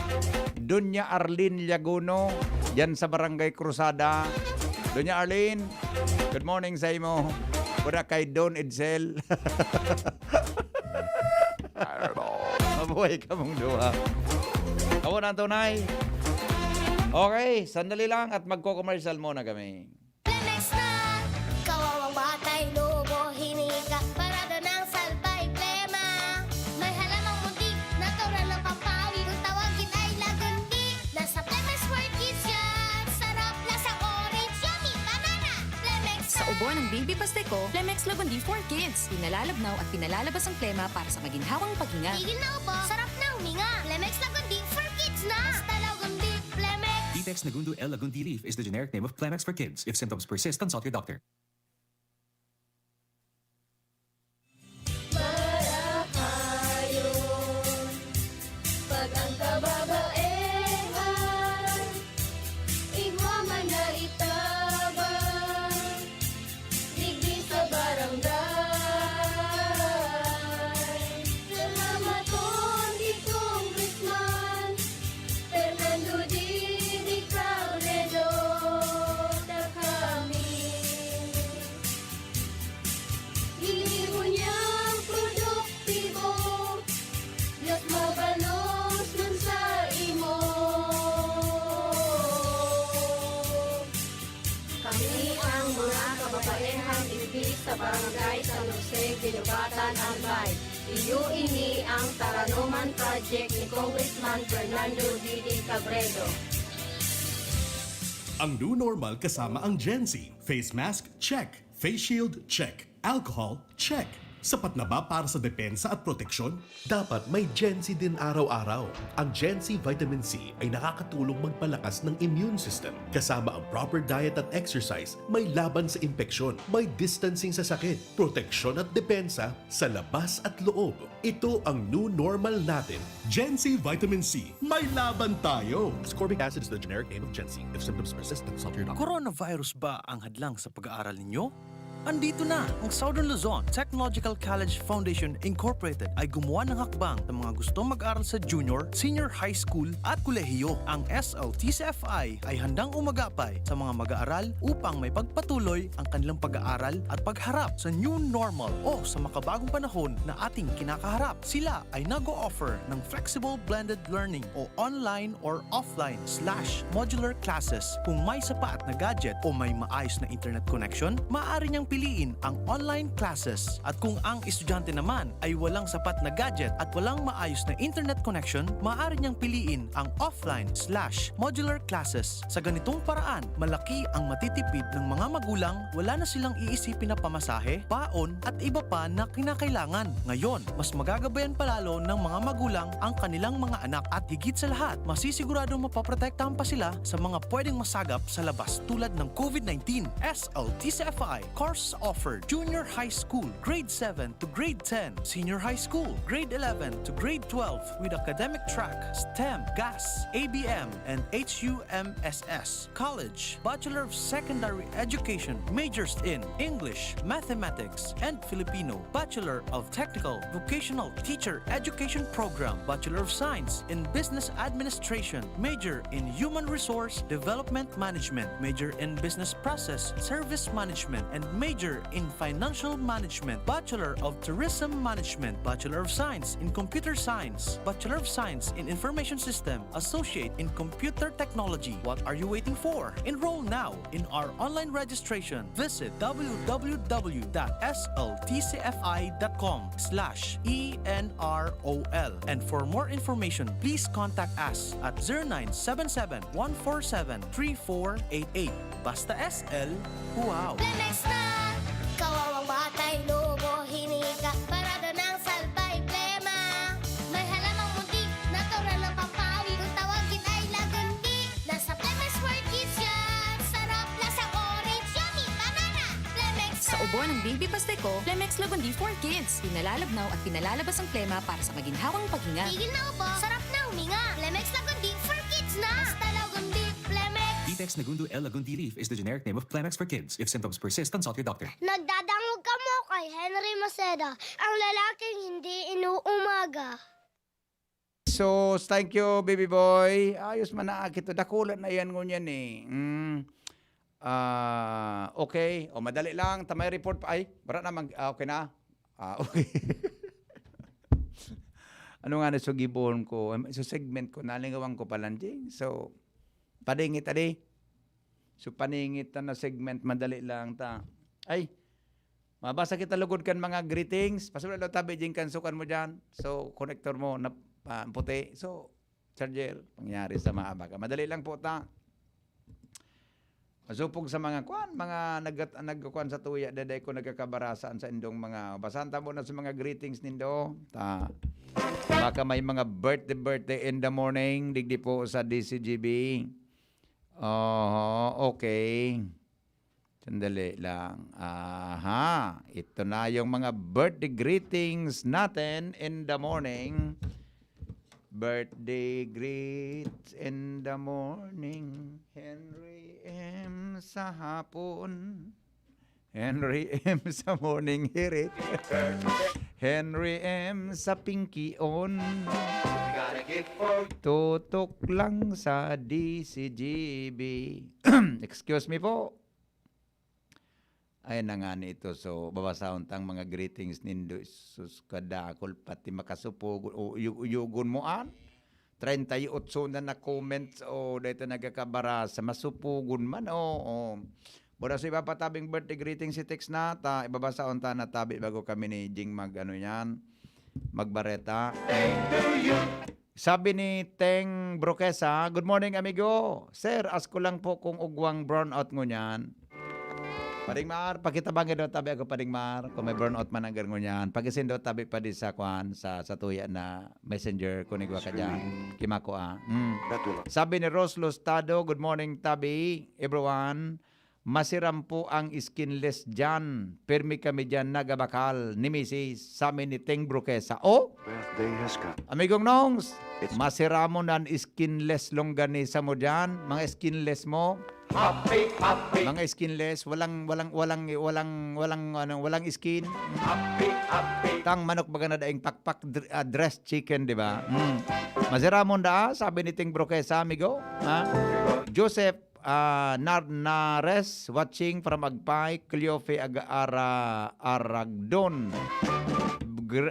Dunya Arlene Llaguno, yan sa Barangay Cruzada. Dunya Arlene, good morning sa imo. Pura kay Don Edsel. Mabuhay ka mong duha. Kawo na tunay. Okay, sandali lang at magko-commercial muna kami. Lemex na, kawawang batay, lobo, hinika, parada ng salbay, plema. May halamang muntik, natural ng pampawi, kung tawagin ay lagundi. Nasa Lemex for Kids yan, sarap lasang orange, yummy, banana. Lemex na. Sa ubo ng baby pasteko, Plemex Lagundi for Kids. Pinalalabnaw at pinalalabas ang plema para sa maginhawang paghinga. Tigil na ubo, sarap na huminga. Lemex Lagundi for Kids na. Basta Lagundi, Lemex. Depex Nagundu L. Lagundi Leaf is the generic name of Plemex for kids. If symptoms persist, consult your doctor. Pag ang kababaehan, igwaman na itabang, digdi sa barangay. Salamat Kondi Congressman Fernando Di Cabredo na kami. Hindi mo niyang produktibo, Diyos mabalos man sa imo. Kami ang mga kababaehang ibig sa barangay San Jose, Ginugatan, Albay. Iyo ini ang Taranuman Project ni Congressman Fernando D. Cabredo. Ang new normal kasama ang Gen Z. Face mask, check. Face shield, check. Alcohol, check. Sapat na ba para sa depensa at proteksyon? Dapat may Gen Z din araw-araw. Ang Gen Z Vitamin C ay nakakatulong magpalakas ng immune system. Kasama ang proper diet at exercise, may laban sa impeksyon, may distancing sa sakit, proteksyon at depensa sa labas at loob. Ito ang new normal natin. Gen Z Vitamin C. May laban tayo! Ascorbic acid is the generic name of Gen Z. If symptoms persist, consult your doctor. Coronavirus ba ang hadlang sa pag-aaral ninyo? Andito na ang Southern Luzon Technological College Foundation Incorporated ay gumawa ng hakbang sa mga gustong mag-aral sa junior, senior high school at kolehiyo. Ang SLTCFI ay handang umagapay sa mga mag-aaral upang may pagpatuloy ang kanilang pag-aaral at pagharap sa new normal o sa makabagong panahon na ating kinakaharap. Sila ay nag-o-offer ng flexible blended learning o online or offline/modular classes. Kung may sapat na gadget o may maayos na internet connection, maaari niyang piliin ang online classes. At kung ang estudyante naman ay walang sapat na gadget at walang maayos na internet connection, maaari niyang piliin ang offline/modular classes. Sa ganitong paraan, malaki ang matitipid ng mga magulang, wala na silang iisipin na pamasahe, baon at iba pa na kinakailangan. Ngayon, mas magagabayan palalo ng mga magulang ang kanilang mga anak at higit sa lahat, masisiguradong mapaprotektahan pa sila sa mga pwedeng masagap sa labas tulad ng COVID-19. SLTCFI courses offered junior high school, grade 7 to grade 10, senior high school, grade 11 to grade 12 with academic track, STEM, GAS, ABM, and HUMSS. College, Bachelor of Secondary Education, majors in English, Mathematics, and Filipino. Bachelor of Technical Vocational Teacher Education Program, Bachelor of Science in Business Administration, major in Human Resource Development Management, major in Business Process Service Management, and major in Financial Management, Bachelor of Tourism Management, Bachelor of Science in Computer Science, Bachelor of Science in Information System, Associate in Computer Technology. What are you waiting for? Enroll now in our online registration. Visit www.sltcfi.com/ENROL. And for more information, please contact us at 0977-147-3488. Basta SL, wow! Lemex na! Kawawang batay, lobo, hinika, parada ng salbay, plema. May halamang muntik, natural ng pampawi, kung tawagin ay lagundi. Nasa Plemex for Kids yan, sarap, lasang orange, yummy, banana. Plemex na! Sa ubo ng Baby Pasteco, Plemex Lagundi for Kids. Pinalalabnaw at pinalalabas ang plema para sa maginhawang paghinga. Tigil na ubo, sarap na huminga. Plemex Lagundi for Kids na! Basta Lagundi, Plemex. Detex Nagundo L. Lagundi Leaf is the generic name of Planex for kids. If symptoms persist, consult your doctor. Nagdadangog ka mo kay Henry Maceda, ang lalaking hindi inuumaga. So, thank you, baby boy. Ayos man na kito. Dakulan na yan ngunyan eh. Okay. O, madali lang. Tamay report pa. Ay, bara naman. Okay na. Okay. Ano nga na sugibon ko? So, segment ko. Nalingawang ko palanjing. So, paningit adi. So, paningit na segment. Madali lang ta. Ay, mabasa kita lugod kan mga greetings. Pasulad daw tabi ding kansukan mo dyan. So, connector mo na puti. So, charger. Pangyari sa mga abaka. Madali lang po ta. Masupog sa mga nagkukuan sa tuya. Daday ko nagkakabarasaan sa indong mga. Basahan ta mo na sa mga greetings nindo. Ta. Baka may mga birthday in the morning. Digdi po sa DZGB. Okay. Sandali lang. Aha. Ito na yung mga birthday greetings natin in the morning. Birthday greets in the morning. Henry M. sa hapon. Henry M. sa morning hirit. Henry M. sa pinkion. Tutok lang sa DZGB. Excuse me po. Ayun na nga nito. So, babasahon tang mga greetings nindo. Sus, kadakol pati makasupog. O, uyugon mo an. 38 na comments. O, dito nagkakabarasa. Masupugon man. O. Bura sa iba patabing birthday greetings si text na. Ibabasahon ta na tabi bago kami ni Jing magbareta. Sabi ni Teng Broquesa, good morning amigo. Sir, ask ko lang po kung ugwang burnout ngunyan. Pading Mar, pakitabangin daw tabi ako Pading Mar. Kung may burnout man ang ngunyan. Pagisin daw tabi pa di sa kwan, sa tuya na messenger. Kunigwa ka dyan. Kimako Sabi ni Rose Lustado, good morning tabi everyone. Masiram po ang skinless dyan. Permi kami dyan nagabakal ni Mrs. sa amin ni Teng Broquesa. O, amigong nongs, masiramo na ang skinless longganisa mo dyan. Mga skinless mo. Mga skinless, walang skin. Tang manok baga na daing pakpak dressed chicken, di ba? Masiramon da, sabi ni Teng Broquesa, amigo. Joseph Nares watching from Agpay, Cleofe Aragdon.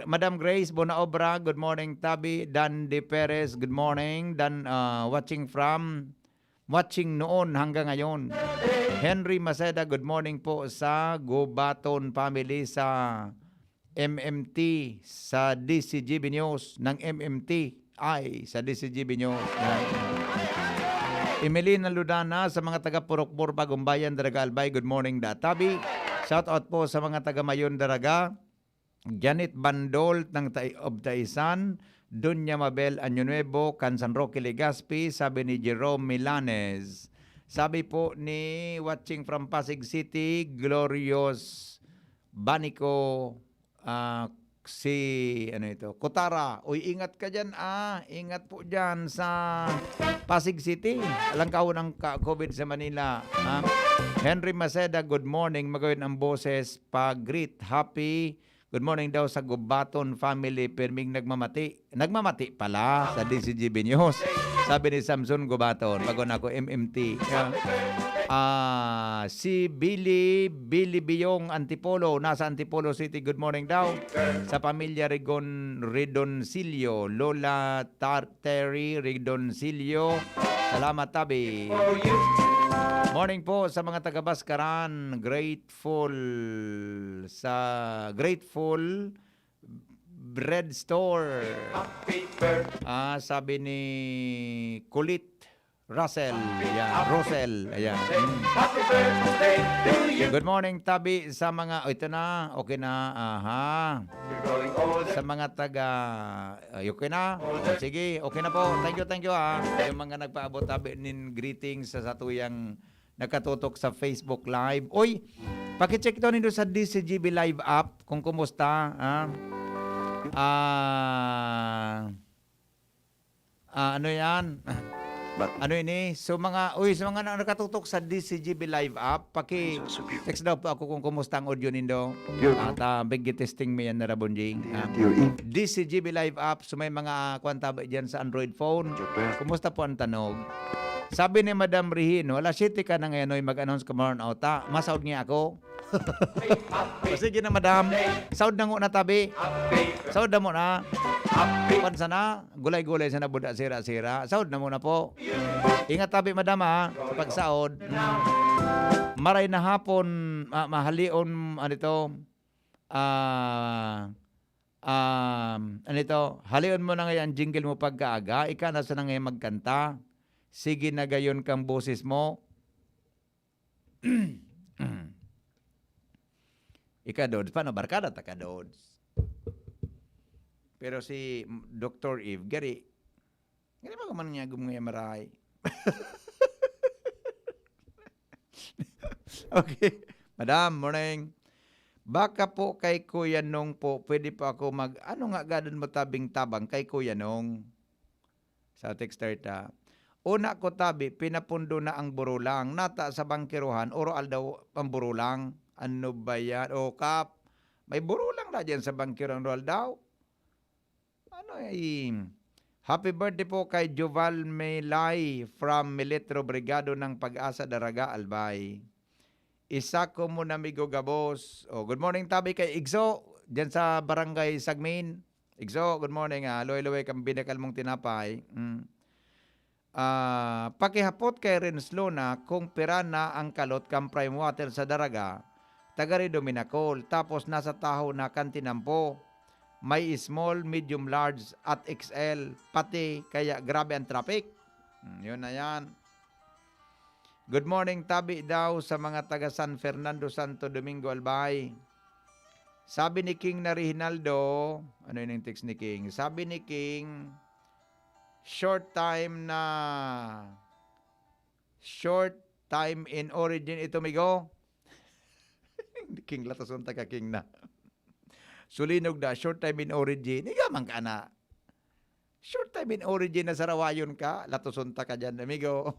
Madam Grace Bonaobra, good morning. Tabi Dan De Perez, good morning. Dan watching noon hanggang ngayon. Henry Maceda, good morning po sa Gubaton family sa MMT sa DZGB News ng MMT sa DZGB News. Emelina Ludana sa mga taga Purokpur Bagumbayan Daraga Albay, good morning Databi. Shout out po sa mga taga Mayon Daraga. Janet Bandol ng Taisan, Dunya Mabel Año Kansan Roque Legazpi, sabi ni Jerome Milanes. Sabi po ni watching from Pasig City, Glorious Banico, Kutara. Uy, ingat ka dyan, ingat po dyan sa Pasig City. Alang kaon ng COVID sa Manila. Henry Maceda, good morning. Magawin ang boses pag-greet. Happy good morning daw sa Gubaton family. Perming nagmamati. Nagmamati pala sa DZGB News. Sabi ni Samson Gubaton. Bago na ako MMT. Si Billy Biyong Antipolo. Nasa Antipolo City. Good morning daw. Sa pamilya Redoncillo. Lola Terry Redoncillo. Salamat tabi. Morning po sa mga taga-Baskaran. Grateful Bread Store. Sabi ni Kulit Russell. Rosel. Ayan. Good morning, tabi sa mga ito na. Okay na. Sa mga taga okay na. Sige, okay na po. Thank you Yung mga nagpaabot tabi nin greetings sa tuyang nakatutok sa Facebook Live. Oy, paki-check ito nindo sa DZGB Live app kung kumusta. Ano yan? Ano ini? So mga nakatutok sa DZGB Live app, paki-text daw po ako kung kumusta ang audio nindo. At big testing me yan na rabonjing. DZGB Live app, so may mga kwanta ba dyan sa Android phone. Kumusta po ang tanog? Sabi ni Madam Rihino, alas 7 ka na ngayon mag-announce ka maroon auta. Masaud niya ako. Sige na madam. Saud na na tabi. Saud na mo na. Pansa na. Gulay-gulay sa nabuda sira-sira. Saud na muna po. Ingat tabi madam pag saud. Maray na hapon. Mahalion. Halion mo na ngayon jingle mo pagkaaga. Ika na sa na ngayon magkanta. Sige na gayon kang boses mo. Ika Dods, paano barkada ta ka Dods? Pero si Dr. Eve, gari ba ka man niya gumungay maray? Okay. Madam, morning. Baka po kay Kuya Nong po, pwede pa ako ano nga gadon mo tabing tabang kay Kuya Nong? Sa texter ta. Una ko tabi, pinapundo na ang burulang. Nata sa bangkiruhan, oral daw ang burulang. Ano ba yan? O kap, may burulang na dyan sa bangkiruhan, oral daw. Happy birthday po kay Joval Melay from Militro Brigado ng Pag-asa Daraga, Albay. Isa ko mo na migo gabos. Good morning tabi kay Igso, dyan sa Barangay Sagmin. Igso, good morning. Loy-loy kang binakal mong tinapay. Pakihapot kay Renslo na kung pira na ang kalot kang prime water sa Daraga, tagari Dominacol, tapos nasa taho na kantinampo. May small, medium, large at XL, pati kaya grabe ang traffic. Yun na yan. Good morning tabi daw sa mga taga San Fernando, Santo Domingo, Albay. Sabi ni King na Rehinaldo, ano yun yung text ni King? Sabi ni King, short time in origin ito migo. King latason taga king na. Sulinog da short time in origin. Iga man ka na. Short time in origin na sarawayon ka, latason ta ka diyan amigo.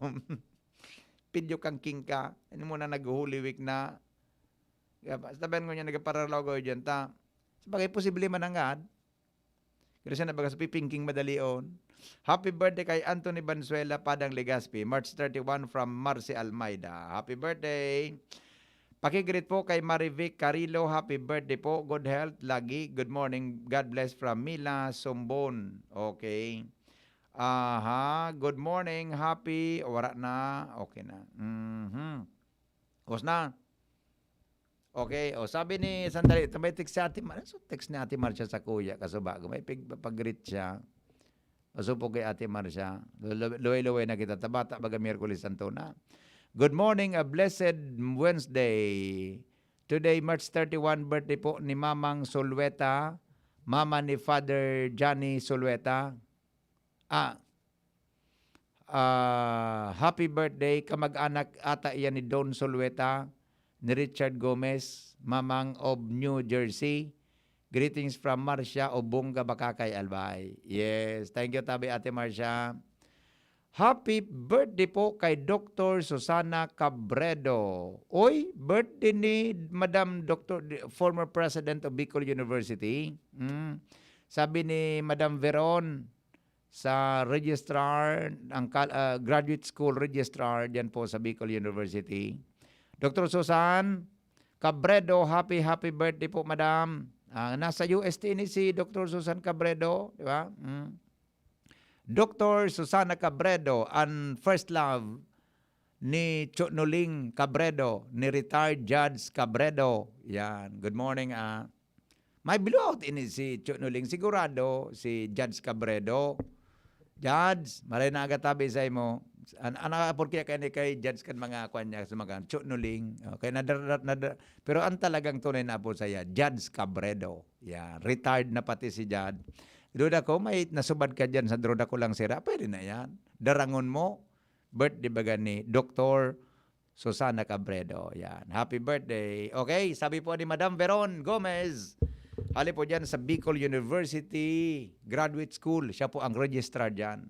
Pidyo kang king ka. Ano mo na nag-Holy Week na. Sabihan ko niya nagparalaw ko diyan ta. Sabagay posible man angad. Kasi na baga sa pipingking madalion. Happy birthday kay Anthony Banzuela Padang Legazpi, March 31 from Marcy Almeida. Happy birthday. Pakigreet po kay Marivic Carilo. Happy birthday po. Good health lagi. Good morning. God bless from Mila Sombon. Okay. Good morning. Happy. Wala na. Okay na. Os na. Okay, sabi ni sandali, may text si Ate Marcia. So, text ni Ate Marcia sa kuya, kaso bago may pag-greet siya. Kaso po kay Ate Marcia, luway-luway na kita, tabata baga Miyerkules Santo na. Good morning, a blessed Wednesday. Today, March 31, birthday po ni Mamang Solweta, mama ni Father Johnny Solweta. Happy birthday, kamag-anak ata iyan ni Don Solweta, ni Richard Gomez, mamang of New Jersey. Greetings from Marcia Obonga Bakakay Albay. Yes, thank you tabi Ate Marcia. Happy birthday po kay Dr. Susana Cabredo. Oy, birthday ni Madam Dr. former President of Bicol University. Sabi ni Madam Veron sa registrar, ang graduate school registrar diyan po sa Bicol University. Dr. Susan Cabredo, happy birthday po, Madam. Nasa UST ni si Dr. Susan Cabredo, di ba? Dr. Susana Cabredo, and first love ni Chotnoling Cabredo, ni retired Judge Cabredo. Yan, good morning. May blowout ini si Chotnoling, sigurado si Judge Cabredo. Judge, maray na agatabi sa imo. Porque kay Judge kan mga kwan niya sa mga Chotnoling. Okay, pero ang talagang tunay na po saya, Judge Cabredo. Yan, retired na pati si Judge. Duda ko, may nasubad ka dyan sa droda ko lang sira, pwede na yan. Darangon mo, birthday baga ni Dr. Susana Cabredo. Yan, happy birthday. Okay, sabi po ni Madam Veron Gomez, hali po dyan sa Bicol University Graduate School. Siya po ang registrar dyan.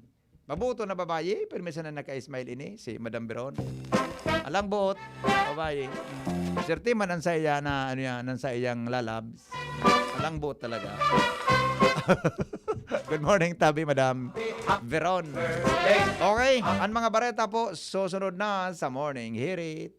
Mabuto na babae, permisa na naka-smile ini, si Madam Veron. Alang buot, babae. Serte man ang saya na, ang sayang lalabs. Alang buot talaga. Good morning, tabi, Madam Veron. Okay, ang mga bareta po, susunod na sa Morning Hirit.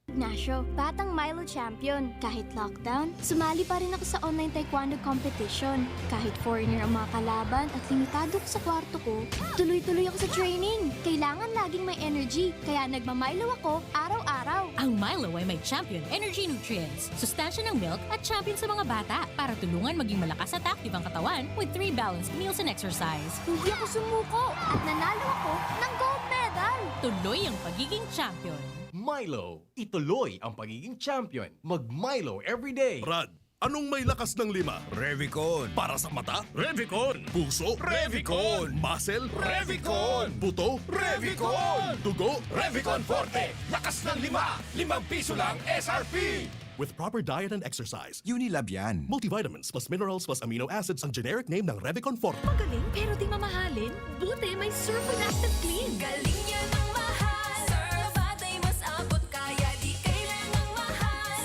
Ignacio, batang Milo champion. Kahit lockdown, sumali pa rin ako sa online taekwondo competition. Kahit foreigner ang mga kalaban at limitado ko sa kwarto ko, tuloy-tuloy ako sa training. Kailangan laging may energy, kaya nagmamilo ako araw-araw. Ang Milo ay may champion energy nutrients, sustansya ng milk at champion sa mga bata para tulungan maging malakas at active ang katawan with 3 balanced meals and exercise. Hindi ako sumuko at nanalo ako ng gold medal. Tuloy ang pagiging champion. Milo, ituloy ang pagiging champion. Mag-Milo everyday. Brad, anong may lakas ng 5? Revicon. Para sa mata? Revicon. Puso? Revicon. Muscle? Revicon. Buto? Revicon. Dugo? Revicon Forte. Lakas ng 5. 5 piso lang SRP. With proper diet and exercise, Unilab yan. multivitamins plus minerals plus amino acids ang generic name ng Revicon Forte. Magaling pero di mamahalin. Buti may Surf and Active Clean. Galing yan ang mahal. Surf, batay mas abot kaya di kailangang mahal.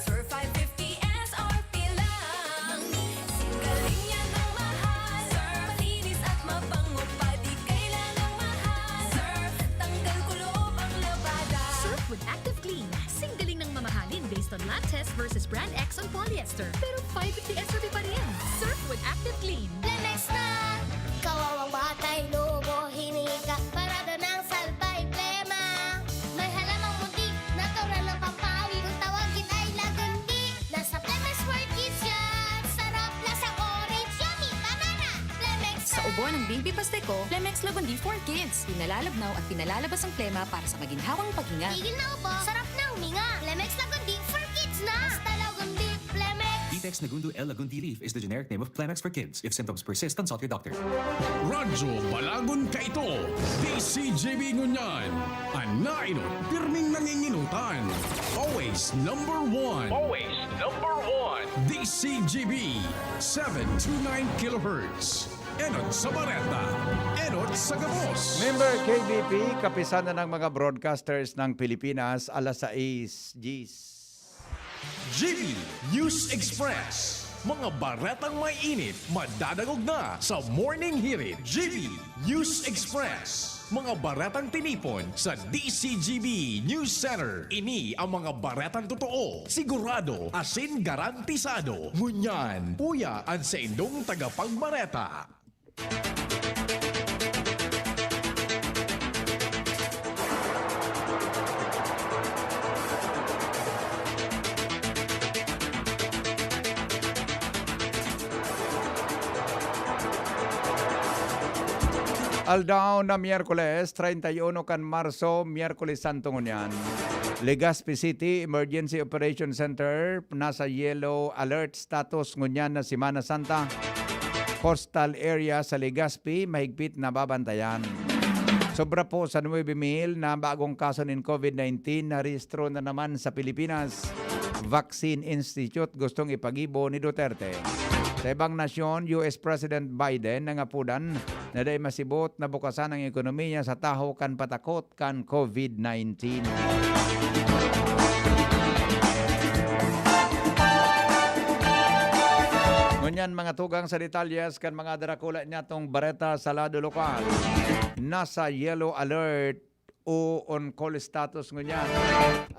Surf 550 SRP lang. Galing yan ang mahal. Surf, malinis at mabango pa di kailangang mahal. Surf, tanggal kulob ang labada. Surf with Active Clean. Singgaling ng mamahalin based on lab test versus brand X on polyester. Pero 550 SRP pa rin. Surf with Active Clean. Lemex na! Kawawang batay, lobo, hinika, parada ng salbay, plema. May halamang muntik, natural ng pampawi, kung tawagin ay lagundi. Nasa Lemex for Kids yan! Sarap, lasang orange, yummy, banana! Lemex na! Sa ubo ng baby pasteko, Lemex Lagundi for Kids. Pinalalabnaw at pinalalabas ang plema para sa maginhawang paghinga. Tigil na upo, sarap na huminga. Lemex Lagundi for Kids na! Basta Lagundi, Lemex! Titex Playlex Nagundu L. Lagundi Leaf is the generic name of Planex for kids. If symptoms persist, consult your doctor. Radyo Balagon ka ito. DZGB ngunyan. Anainot, pirming nanginginutan. Always number one. Always number one. DZGB 729 kilohertz. Enot sa Bareta. Enot sa Gabos. Member KBP, kapisan na ng mga broadcasters ng Pilipinas, alas 6 Gs. GB News Express. Mga baretang may init, madadagog na sa Morning Hirit. GB News Express. Mga baretang tinipon sa DZGB News Center. Ini ang mga baretang totoo, sigurado, asin garantisado. Ngunyan, puya ang sa indong tagapagbareta. Aldaw na Miyerkules, 31 kan Marso, Miyerkules Santo ngunyan. Legazpi City Emergency Operation Center, nasa yellow alert status ngunyan na Semana Santa. Coastal area sa Legazpi, mahigpit na babantayan. Sobra po sa 9,000 na bagong kaso ng COVID-19 na rehistro na naman sa Pilipinas. Vaccine Institute gustong ipagibo ni Duterte. Sa ibang nasyon, US President Biden nangapudan na day masibot na bukasan ang ekonomiya sa taho kan patakot kan COVID-19. Ngunyan mga tugang sa detalyes kan mga darakula niya tong bareta sa lado lokal. Nasa yellow alert o on call status ngunyan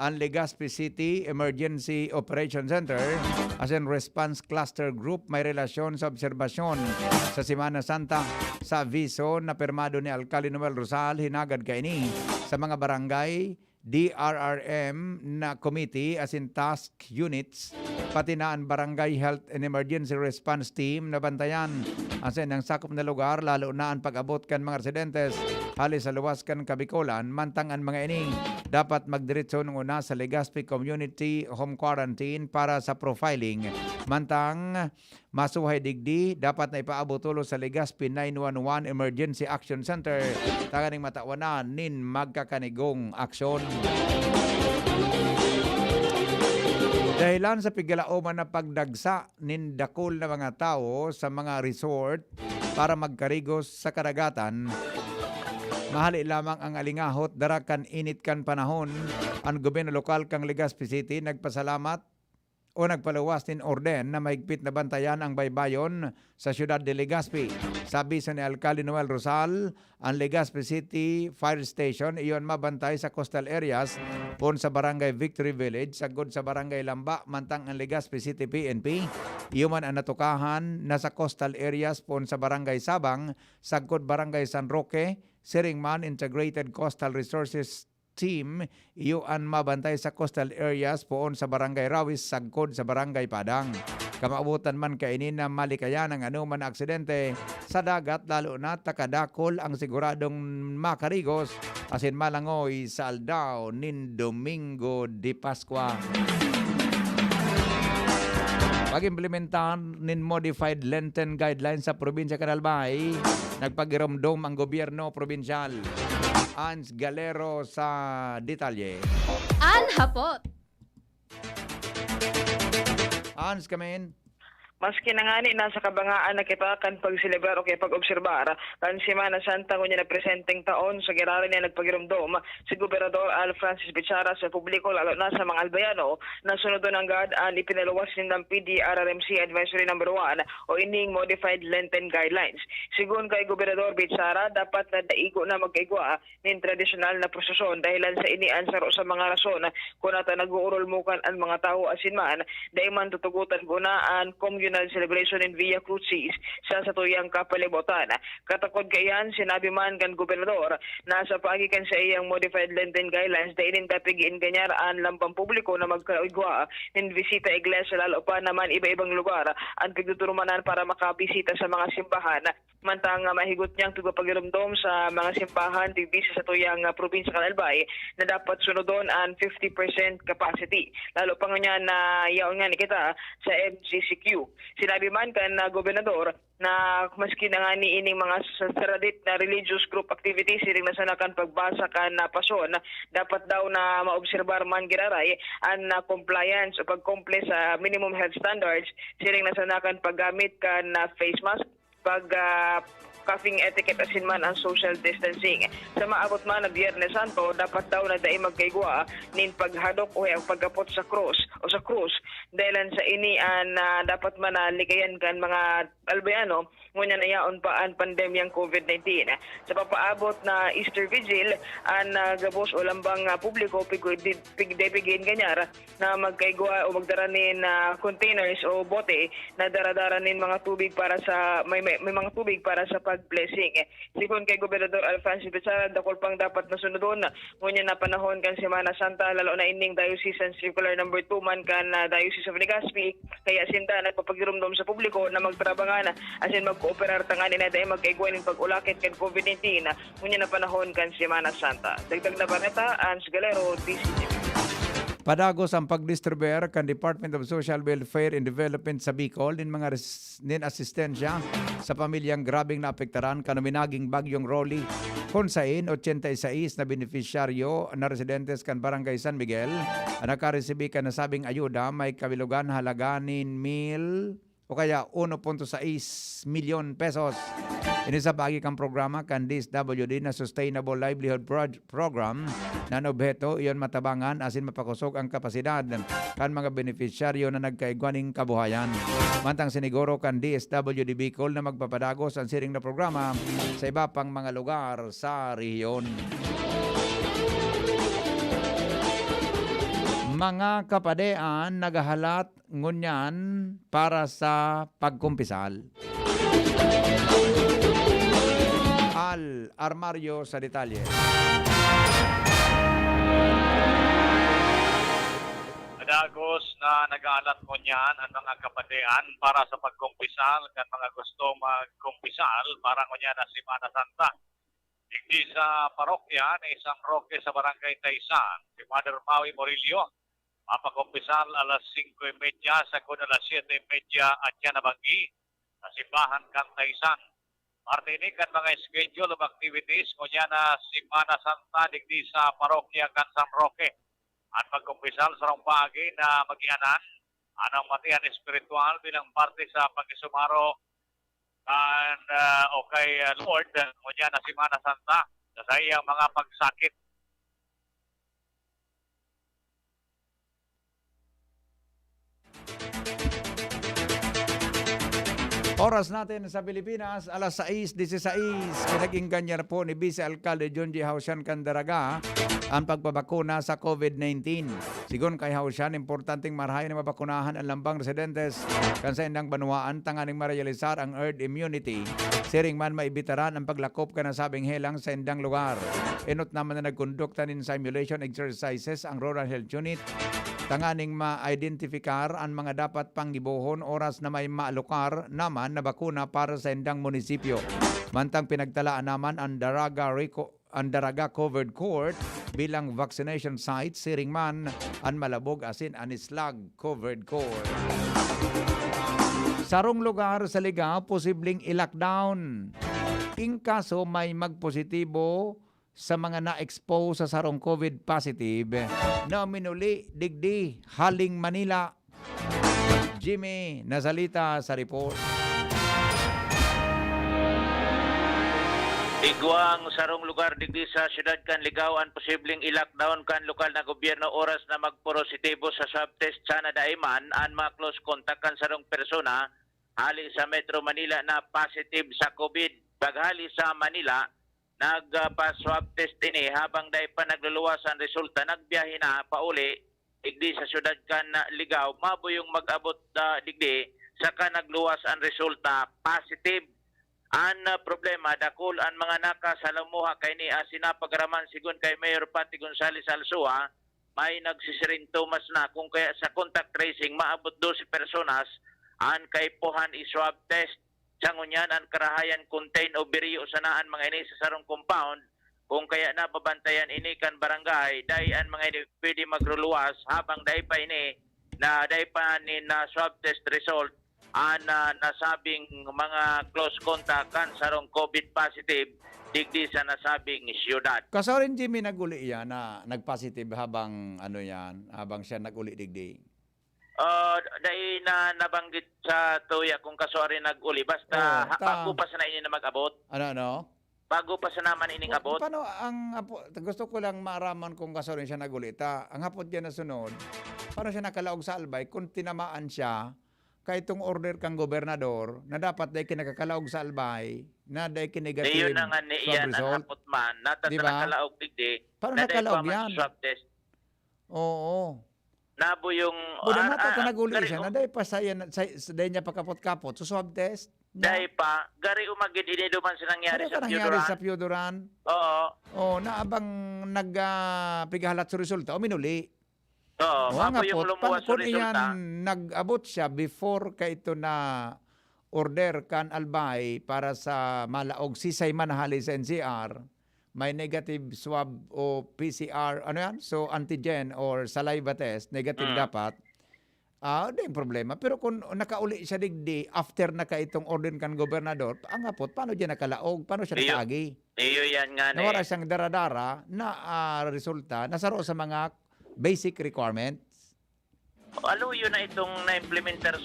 ang Legazpi City Emergency Operation Center as in response cluster group may relasyon sa obserbasyon sa Semana Santa. Sa aviso na pirmado ni Alcalde Noel Rosal, hinagad kaini sa mga barangay DRRM na committee as in task units pati na ang Barangay Health and Emergency Response Team na bantayan asin ang sakop na lugar lalo na ang pag-abot kan mga residentes halis sa luwas kan Kabikolan mantang ang mga ini dapat magdiretso nung una sa Legazpi Community Home Quarantine para sa profiling mantang masuhay digdi dapat na ipaabot tulo sa Legazpi 911 Emergency Action Center taganing matawanan nin magkakanigong aksyon. Dahilan sa pigalaoman na pagdagsa nin dakol na mga tao sa mga resort para magkarigos sa karagatan, mahali lamang ang alingahot darakan init kan panahon. Ang gobyerno lokal kang Legazpi City nagpasalamat o nagpaluwas din orden na mahigpit na bantayan ang baybayon sa siyudad de Legazpi. Sabi sa ni Alcalde Noel Rosal, ang Legazpi City Fire Station iyon mabantay sa coastal areas pon sa Barangay Victory Village, sagod sa Barangay Lamba, mantang ang Legazpi City PNP, iyon man ang natukahan na sa coastal areas pon sa Barangay Sabang, sagod Barangay San Roque, Siringman Integrated Coastal Resources Team, iyon mabantay sa coastal areas poon sa Barangay Rawis, sagkod sa Barangay Padang. Kamaabutan man kainin na malikayan ang anuman aksidente sa dagat, lalo na takadakol ang siguradong makarigos asin malangoy sa Aldao nin Domingo de Pascua. Pag-implementahan nin modified Lenten guidelines sa probinsya Canalbay, nagpagiromdom ang gobyerno probinsyal. Ans Galero sa detalye. Hapot. Ans, kamen. Maski nangani nasa kabangaan na kita kan pagselebrar o kaya pag-obserbar kan Semana Santa kunya na presenteng taon sa giraran niya nagpagirumdom si Gobernador Al Francis Bichara sa publiko lalo na sa mga albayano na sunod ng GAD ang ipinaluwas ng PDRRMC Advisory No. 1 o ining Modified Lenten Guidelines. Sigun kay Gobernador Bichara, dapat na daigo na magkaigwa ng tradisyonal na prosesyon dahilan sa iniansar o sa mga rason kung nata nag-uurol mukan ang mga tao asinman dahil man tutugutan gunaan communal celebration in Via Crucis sa satuyang kapalibutan. Katakod kayan, sinabi man kan Gobernador na sa pagikan sa iyang Modified Lenten Guidelines dahil kapigin kanyar ang lampang publiko na magkaigwa ng bisita iglesia lalo pa naman iba-ibang lugar ang pagtuturumanan para makabisita sa mga simbahan. mantang mahigot niyang pagpapagirumdom sa mga simbahan digdi sa tuyang probinsya Albay na dapat sunodon ang 50% capacity. Lalo pa nga na yaon nga ni kita sa MCCQ. Sinabi man kan gobernador na maski na nga ni ining mga saradit na religious group activities siring nasanakan pagbasa kan na pason, dapat daw na maobserbar man giraray ang compliance o pag-comply sa minimum health standards siring nasanakan paggamit kan na face mask, pag coughing etiquette asin man ang social distancing. Sa maabot man na Biyernes Santo, dapat daw na daig magkaigwa nin paghadok o ang pagkapot sa krus dahil sa ini dapat man ligayan kan mga albayano ngunya na yaon pa ang pandemyang COVID-19. Sa papaabot na Easter Vigil, ang gabos o lambang publiko pigdebigin ganyar na magkaigwa o magdaranin containers o bote na daradaranin mga tubig para sa may mga tubig para sa pag-blessing. Sigon kay Gobernador Alfonso Pizarro, dakol pang dapat nasunodon ngunya na panahon kan Semana Santa, lalo na ining Diocesan Circular number 2 man kan Diocese of Legazpi, kaya sinta nagpapagirumdom sa publiko na magtrabangan asin mag-cooperar tanganin na dahil magkaigwan ng pag-ulakit kan COVID-19 ngunya na panahon kan Semana Santa. Dagdag na Bareta, Ans Galero, DZGB. Padagos ang pagdistribuer kan Department of Social Welfare and Development sa Bicol din mga asistensya sa pamilyang grabing naapektaran kanuminaging bagyong Rolly. Kung sain 86 na beneficiaryo na residentes kan Barangay San Miguel nakaresibi kan nasabing ayuda may kabilugan halaganin o kaya 1.6 milyon pesos. Inisabagi kang programa kan DZGB na Sustainable Livelihood Program na objeto iyon matabangan asin mapakusog ang kapasidad kan mga beneficiaryo na nagkaigwaning kabuhayan. Mantang siniguro kan DZGB Bicol na magpapadagos ang siring na programa sa iba pang mga lugar sa rehiyon. Mga kapadean nagahalat ngunyan para sa pagkumpisal. Al Armario sa detalye. Dagos na nag-aalat ngunyan ang mga kapadean para sa pagkumpisal at mga gusto magkumpisal para ngunyan na Semana Santa. Hindi sa parokya na isang roke sa Barangay Taysan, si Mother Maui Morillo, mapakumpisal alas 5:30 sa kun alas 7:30 at yan nabanggi sa simbahan kan Taysan. Martinik at mga schedule of activities kunya na Semana Santa digdi sa parokya kan San Roque. At pagkumpisal sa pagi na magianan anong matian espiritual bilang parte sa pag-isumaro and kay Lord kunya na Semana Santa sa iyang mga pagsakit. Oras natin sa Pilipinas, alas 6:16. Kinaging ganyan po ni Vice Alcalde John G. Hausian Candaraga ang pagpabakuna sa COVID-19. Sigon kay Hausian, importanteng marhay na mabakunahan ang lambang residentes kan sa indang banwaan tanganing marealisar ang herd immunity. Siring man maibitaran ang paglakop ka nasabing helang sa indang lugar. Inot naman na nagkondukta nin simulation exercises ang Rural Health Unit tanganing ma-identifikar ang mga dapat panggibuhon oras na may maalokar naman na bakuna para sa indang munisipyo. Mantang pinagtalaan naman ang Daraga Covered Court bilang vaccination site, siring man ang Malabog asin Anislag Covered Court. Sarong lugar sa Liga posibleng i-lockdown. In kaso may magpositibo sa mga na-expose sa sarong COVID positive na minuli digdi Haling Manila. Jimmy Nazalita sa report. Igwang sarong lugar digdi sa siyudad kan Ligaw ang posibleng i-lockdown kan lokal na gobyerno oras na magpositibo sa swab test sana daiman ang mga close contact kan sarong persona hali sa Metro Manila na positive sa COVID. Paghali sa Manila nagpa-swab test ini habang dahil pa nagluluwas ang resulta, nagbiyahe na pauli digdi sa syudad kan Ligaw, mabuyong mag-abot digdi saka nagluwas ang resulta positive. Ang problema dakol ang mga nakasalamuha kay ni sinapagaraman sigon kay Mayor Pati Gonzales Alsua, may nagsisirintomas na kung kaya sa contact tracing maabot 12 personas ang kay puhan i-swab test. Sangunyan ang karahayan contain o biriyo sanaan mga ini sa sarong compound kung kaya napabantayan ini kan barangay dayan mga ini pwede magruluwas habang dahi pa ini na dahi pa ni na swab test result nasabing mga close contact kan sarong COVID positive digdi sa nasabing siyudad. Kaso rin Jimmy naguli yan na nagpositive habang habang siya naguli digdi. Dahil na nabanggit sa tuya kung kaswari nag-uli. Basta bago pa sana ini na mag-abot. Ano? Bago pa sana naman ining abot. Paano gusto ko lang maaraman kung kaswari siya nag-uli. Ang hapot yan na sunod, paano siya nakalaog sa albay kung tinamaan siya kay itong order kang gobernador na dapat dahil kinakakalaog sa albay na dahil kinigative na nga ni iyan ang hapot man. Diba? Nakalaog digdi. Paano nakalaog yan? Swab test. Oo. Nabo yung... Buda na pa nag-uli siya na dahil pa dahil niya pakapot-kapot. So swab test. Dahil pa, gari umagid iniduman sa nangyari sa Piodoran. Sa Piodoran? Oo. Oo, na abang nagpigahalat sa resulta, minuli. Oo, mabo yung lumuwas sa kung resulta. iyan nag-abot siya before ka ito na order kan albay para sa malaog sisay manahali sa NCR, may negative swab o PCR, so antigen or saliva test, negative dapat, yung problema. Pero kung nakauli siya digdi, after na ka itong order kan gobernador, ang hapot, paano dyan nakalaog? Paano siya nakaagi? Iyo yan nga Nawara siyang daradara na resulta, nasaro sa mga basic requirements. Ano yun na itong na-implementer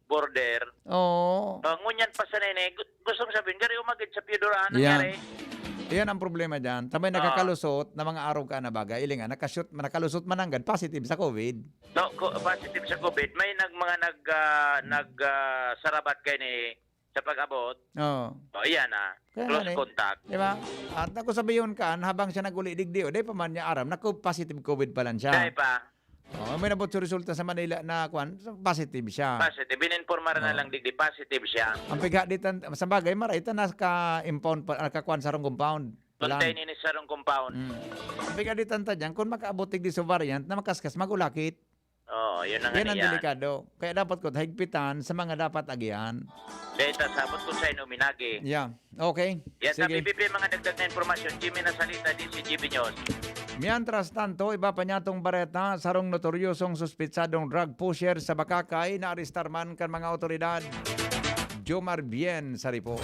border? Oo. Ngunyan pa sa nene, gusto mo sabihin, gari umagid sa Piodoran, nangyari? Iyan ang problema dyan. Tamay nakakalusot na mga araw ka na bagay. Ili nga, nakalusot mananggad, positive sa COVID. No, positive sa COVID. May nagsarabat kayo ni sa pag-abot. Oo. Iyan close contact. Diba? At ako sabihin ka, habang siya nag-uli digdi, di pa man niya aram, positive COVID pa lang siya. Dahil pa. May nabot sa resulta sa Manila na positive siya. Positive. Bininforma na lang digdi, positive siya. Ang pigaditan, sa bagay, marita naka-impound, nakakuan sa rong compound. Contain ini sa rong compound. Ang pigaditan ta dyan, kung makaabotig di sa variant, na makaskas, magulakit. Oo, yun ang yan. Yan ang delikado. Kaya dapat ko higpitan sa mga dapat agihan. Data sabot ko sa inuminagi. Yeah, okay. Yan, sige. PBB mga dagdag na informasyon. Jimmy na salita, DZGB News. Mientras tanto, iba pa niya tong bareta, sarong notoryosong suspitsadong drug pusher sa Bakakay na arestar man kan mga otoridad. Jomar Bien sa report.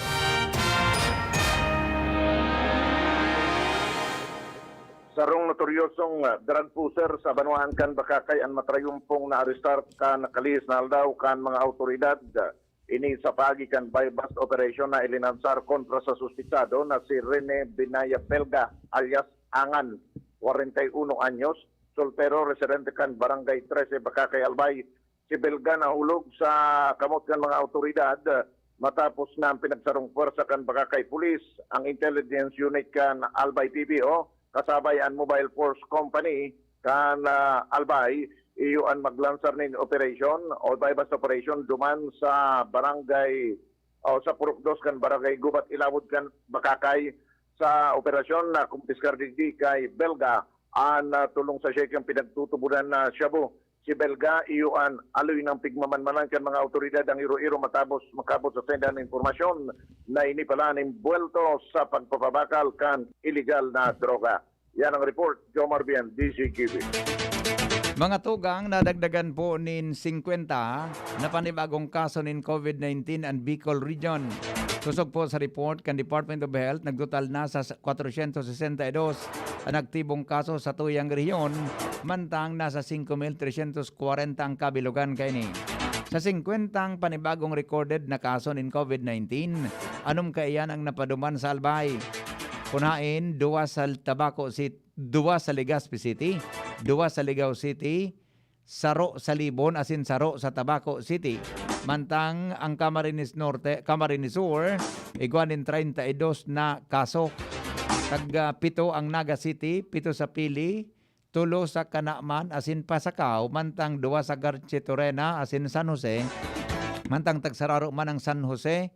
Sarong notoryosong drug pusher sa Banuan kan Bakakay ang matrayumpong na arestar kan nakalis na aldaw kan mga otoridad. Ini sa pagi kan bypass operation na ilinansar kontra sa suspitsado na si Rene Binaya Pelga alias Angan, 41 anyos, soltero, residente kan Barangay 13, Bakakay, Albay. Si Belga nahulog sa kamot kan mga otoridad matapos na ang pinagsarong puwersa kan Bakakay Police, ang intelligence unit kan Albay PBO, kasabay ang Mobile Force Company kan Albay, iyo ang maglansar nin operation o bypass operation duman sa barangay o sa Purok 2 kan Barangay Gubat Ilawod kan Bakakay. Sa operasyon na kumpiskar digdi kay Belga ang tulong sa siya ang pinagtutubunan na Shabu. Si Belga iyuan aloy ng pigmamanmanan kan mga otoridad ang iro-iro matapos makabot sa sendan informasyon na ini pala nimbuelto sa pagpapabakal kan illegal na droga. Yan ang report, Jomar Bien, DZGB. Mga tugang, nadagdagan po nin 50 na panibagong kaso nin COVID-19 and Bicol Region. Tusok po sa report kan Department of Health, nagtotal na sa 462 ang aktibong kaso sa tuyang rehiyon, mantang nasa 5,340 ang kabilugan kaini. Sa 50 panibagong recorded na kaso nin COVID-19, anong kaiyan ang napaduman sa Albay? Punain, 2 sa Tabaco City, 2 sa Legazpi City, 2 sa Ligao City, saro sa Libon, asin saro sa Tabaco City. Mantang ang Camarines Norte, Camarines Sur, iguanin 32 na kaso. Tag-7 ang Naga City, 7 sa Pili, 3 sa Kanakman, asin Pasakaw, mantang 2 sa Garchitorena, asin San Jose, mantang tagsararo man ang San Jose,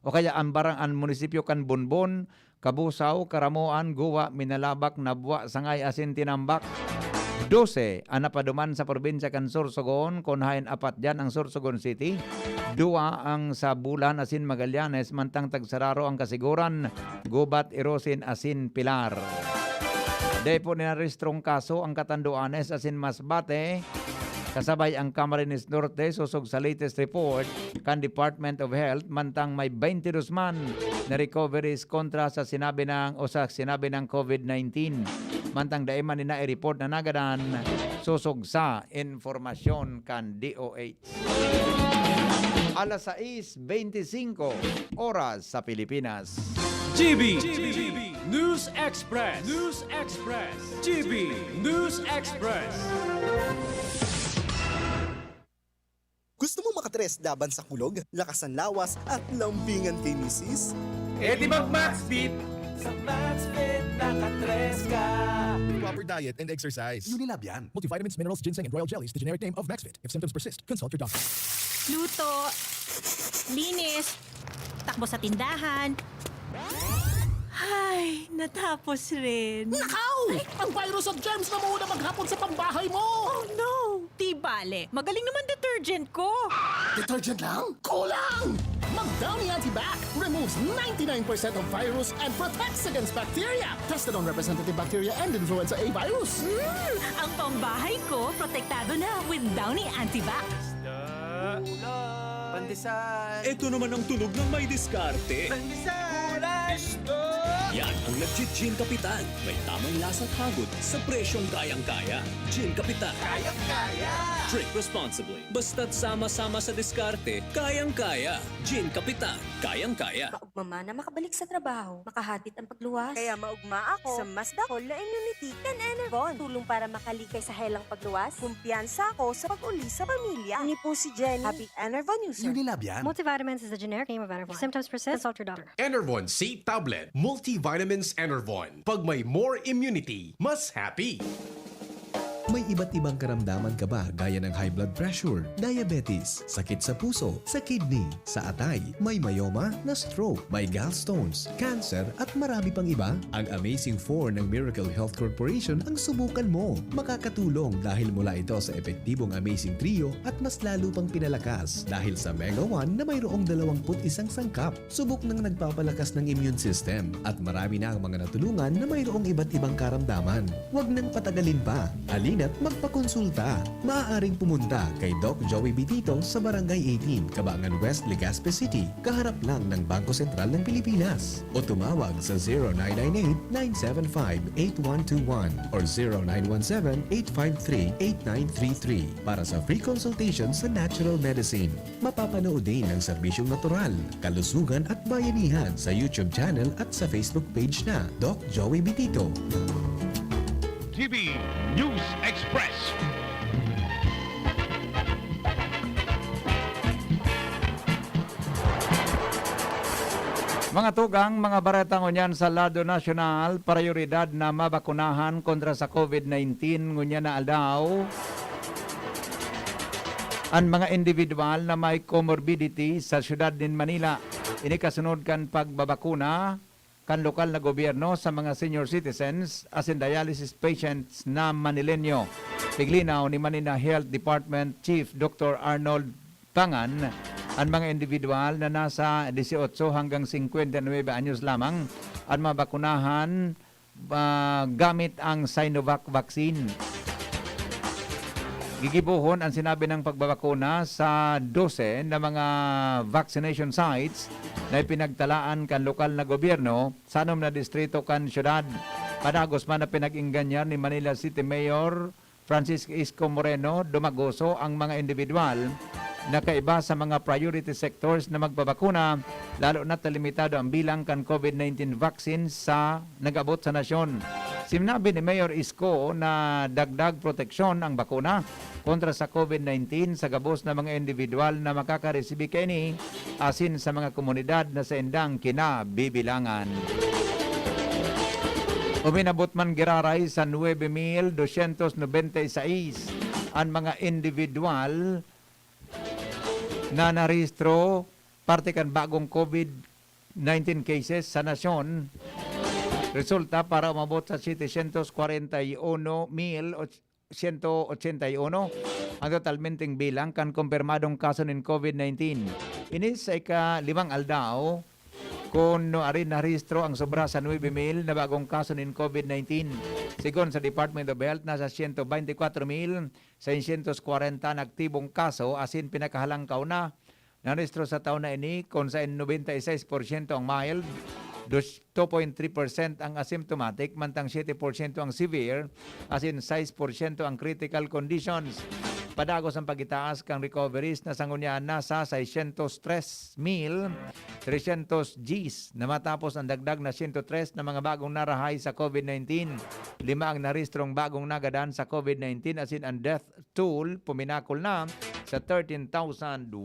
o kaya ang munisipyo kan Bunbon, Kabusaw, Karamuan, Guwa, Minalabak, Nabwa, Sangay, asin Tinambak. 12 ang napaduman sa probinsya kan Sorsogon, kunhain 4 dyan ang Sorsogon City. 2 ang sa Bulan asin Magallanes, mantang Tagsararo ang Kasiguran, Gubat, Irosin asin Pilar. Depo na restrong kaso ang Catanduanes asin Masbate, kasabay ang Camarines Norte susog sa latest report kan Department of Health, mantang may 22 man na recoveries kontra sa sinabi ng COVID-19. Mantang daiman nina i-report na nagadan susog sa informasyon kan DOH. Alas 6:25 oras sa Pilipinas. GB News Express. GB News Express. Gusto mo makatres laban sa kulog, lakas ng lawas at lambingan kay misis? Di mag-Maxfit! Sa Maxfit, nakatres ka! Proper diet and exercise. Unilab yan. Multivitamins, minerals, ginseng, and royal jellies, the generic name of Maxfit. If symptoms persist, consult your doctor. Luto, linis, takbo sa tindahan. Ay, natapos rin. Nakaw! Ang virus at germs na muna maghapon sa pambahay mo! Oh no! Di bale, magaling naman detergent ko. Detergent lang? Kulang! Mag-Downy Antibac removes 99% of virus and protects against bacteria. Tested on representative bacteria and influenza A virus. Ang pambahay ko, protektado na with Downy Antibac. Pandesal. Ito naman ang tunog ng may diskarte. Pandesal! Yan ang nag-Gin Kapitan. May tamang lasa't hagod sa presyong kayang-kaya. Gin Kapitan. Kayang-kaya! Drink responsibly. Basta't sama-sama sa diskarte, kayang-kaya. Gin Kapitan. Kayang-kaya. Maugma na makabalik sa trabaho, makahatid ang pagluwas. Kaya maugma ako sa mas dakol na immunity kan Enervon. Tulong para makalikay sa helang pagluwas. Kumpiyansa ako sa pag-uli sa pamilya. Ni po si Jenny, happy Enervon user. Unilab yan. Multivitamins is the generic name of Enervon. If symptoms persist, consult your doctor. Enervon C Tablet. Multivitamins Enervon. Pag may more immunity, mas happy. May iba't ibang karamdaman ka ba gaya ng high blood pressure, diabetes, sakit sa puso, sa kidney, sa atay, may myoma, na stroke, may gallstones, cancer at marami pang iba? Ang Amazing 4 ng Miracle Health Corporation ang subukan mo. Makakatulong dahil mula ito sa epektibong Amazing Trio at mas lalo pang pinalakas dahil sa Mega 1 na mayroong 21 sangkap. Subok ng nagpapalakas ng immune system at marami na ang mga natulungan na mayroong iba't ibang karamdaman. Huwag nang patagalin pa. At magpakonsulta. Maaaring pumunta kay Doc Joey Bitito sa Barangay 18, Cabangan West, Legazpi City, kaharap lang ng Bangko Sentral ng Pilipinas. O tumawag sa 0998-975-8121 or 0917-853-8933 para sa free consultation sa natural medicine. Mapapanood din ang serbisyong natural, kalusugan at bayanihan sa YouTube channel at sa Facebook page na Doc Joey Bitito. GB News Express. Mga tugang, mga baretang unyan sa lado nasyonal, prioridad na mabakunahan kontra sa COVID-19 ngunya na aldaw ang mga individual na may comorbidity sa syudad din Manila. Ini kasunod kan pagbabakuna kan lokal na gobyerno sa mga senior citizens as in dialysis patients na Manileño. Piglinaw ni Manila Health Department Chief Dr. Arnold Pangan, ang mga individual na nasa 18 hanggang 59 anyos lamang at mabakunahan gamit ang Sinovac vaccine. Gigibuhon ang sinabi ng pagbabakuna sa 12 na mga vaccination sites na ipinagtalaan kan lokal na gobyerno sa anom na distrito kan syudad. Padagos man na pinag-ingganyan ni Manila City Mayor Francisco Isko Moreno Dumagoso ang mga individual na kaiba sa mga priority sectors na magbabakuna, lalo na limitado ang bilang kan COVID-19 vaccine sa nag-abot sa nasyon. Sinabi ni Mayor Isko na dagdag proteksyon ang bakuna kontra sa COVID-19 sa gabos na mga individual na makakaresibi kini asin sa mga komunidad na sa indang kinabibilangan. Uminabot man giraray sa 9,296 ang mga individual na narehistro parte kan bagong COVID-19 cases sa nasyon. Resulta para umabot sa 741,888 181 ang totalmenteng bilang kan kumpirmadong kaso ng COVID-19. Inis sa ika-5 aldao kung arin narehistro ang sobra sa 9,000 na bagong kaso ng COVID-19. Sigon sa Department of Health, nasa 124,640 na aktibong kaso asin pinakahalang kauna. Narehistro sa taon na ini kung saan 96% ang mild, 2.3% ang asymptomatic, mantang 7% ang severe, asin 6% ang critical conditions. Padagos ang pagitaas kang recoveries na sangunya nasa 603,300 Gs na matapos ang dagdag na 103 na mga bagong narahay sa COVID-19. 5 ang naristrong bagong nagadan sa COVID-19 asin ang death toll puminakol na sa 13,191.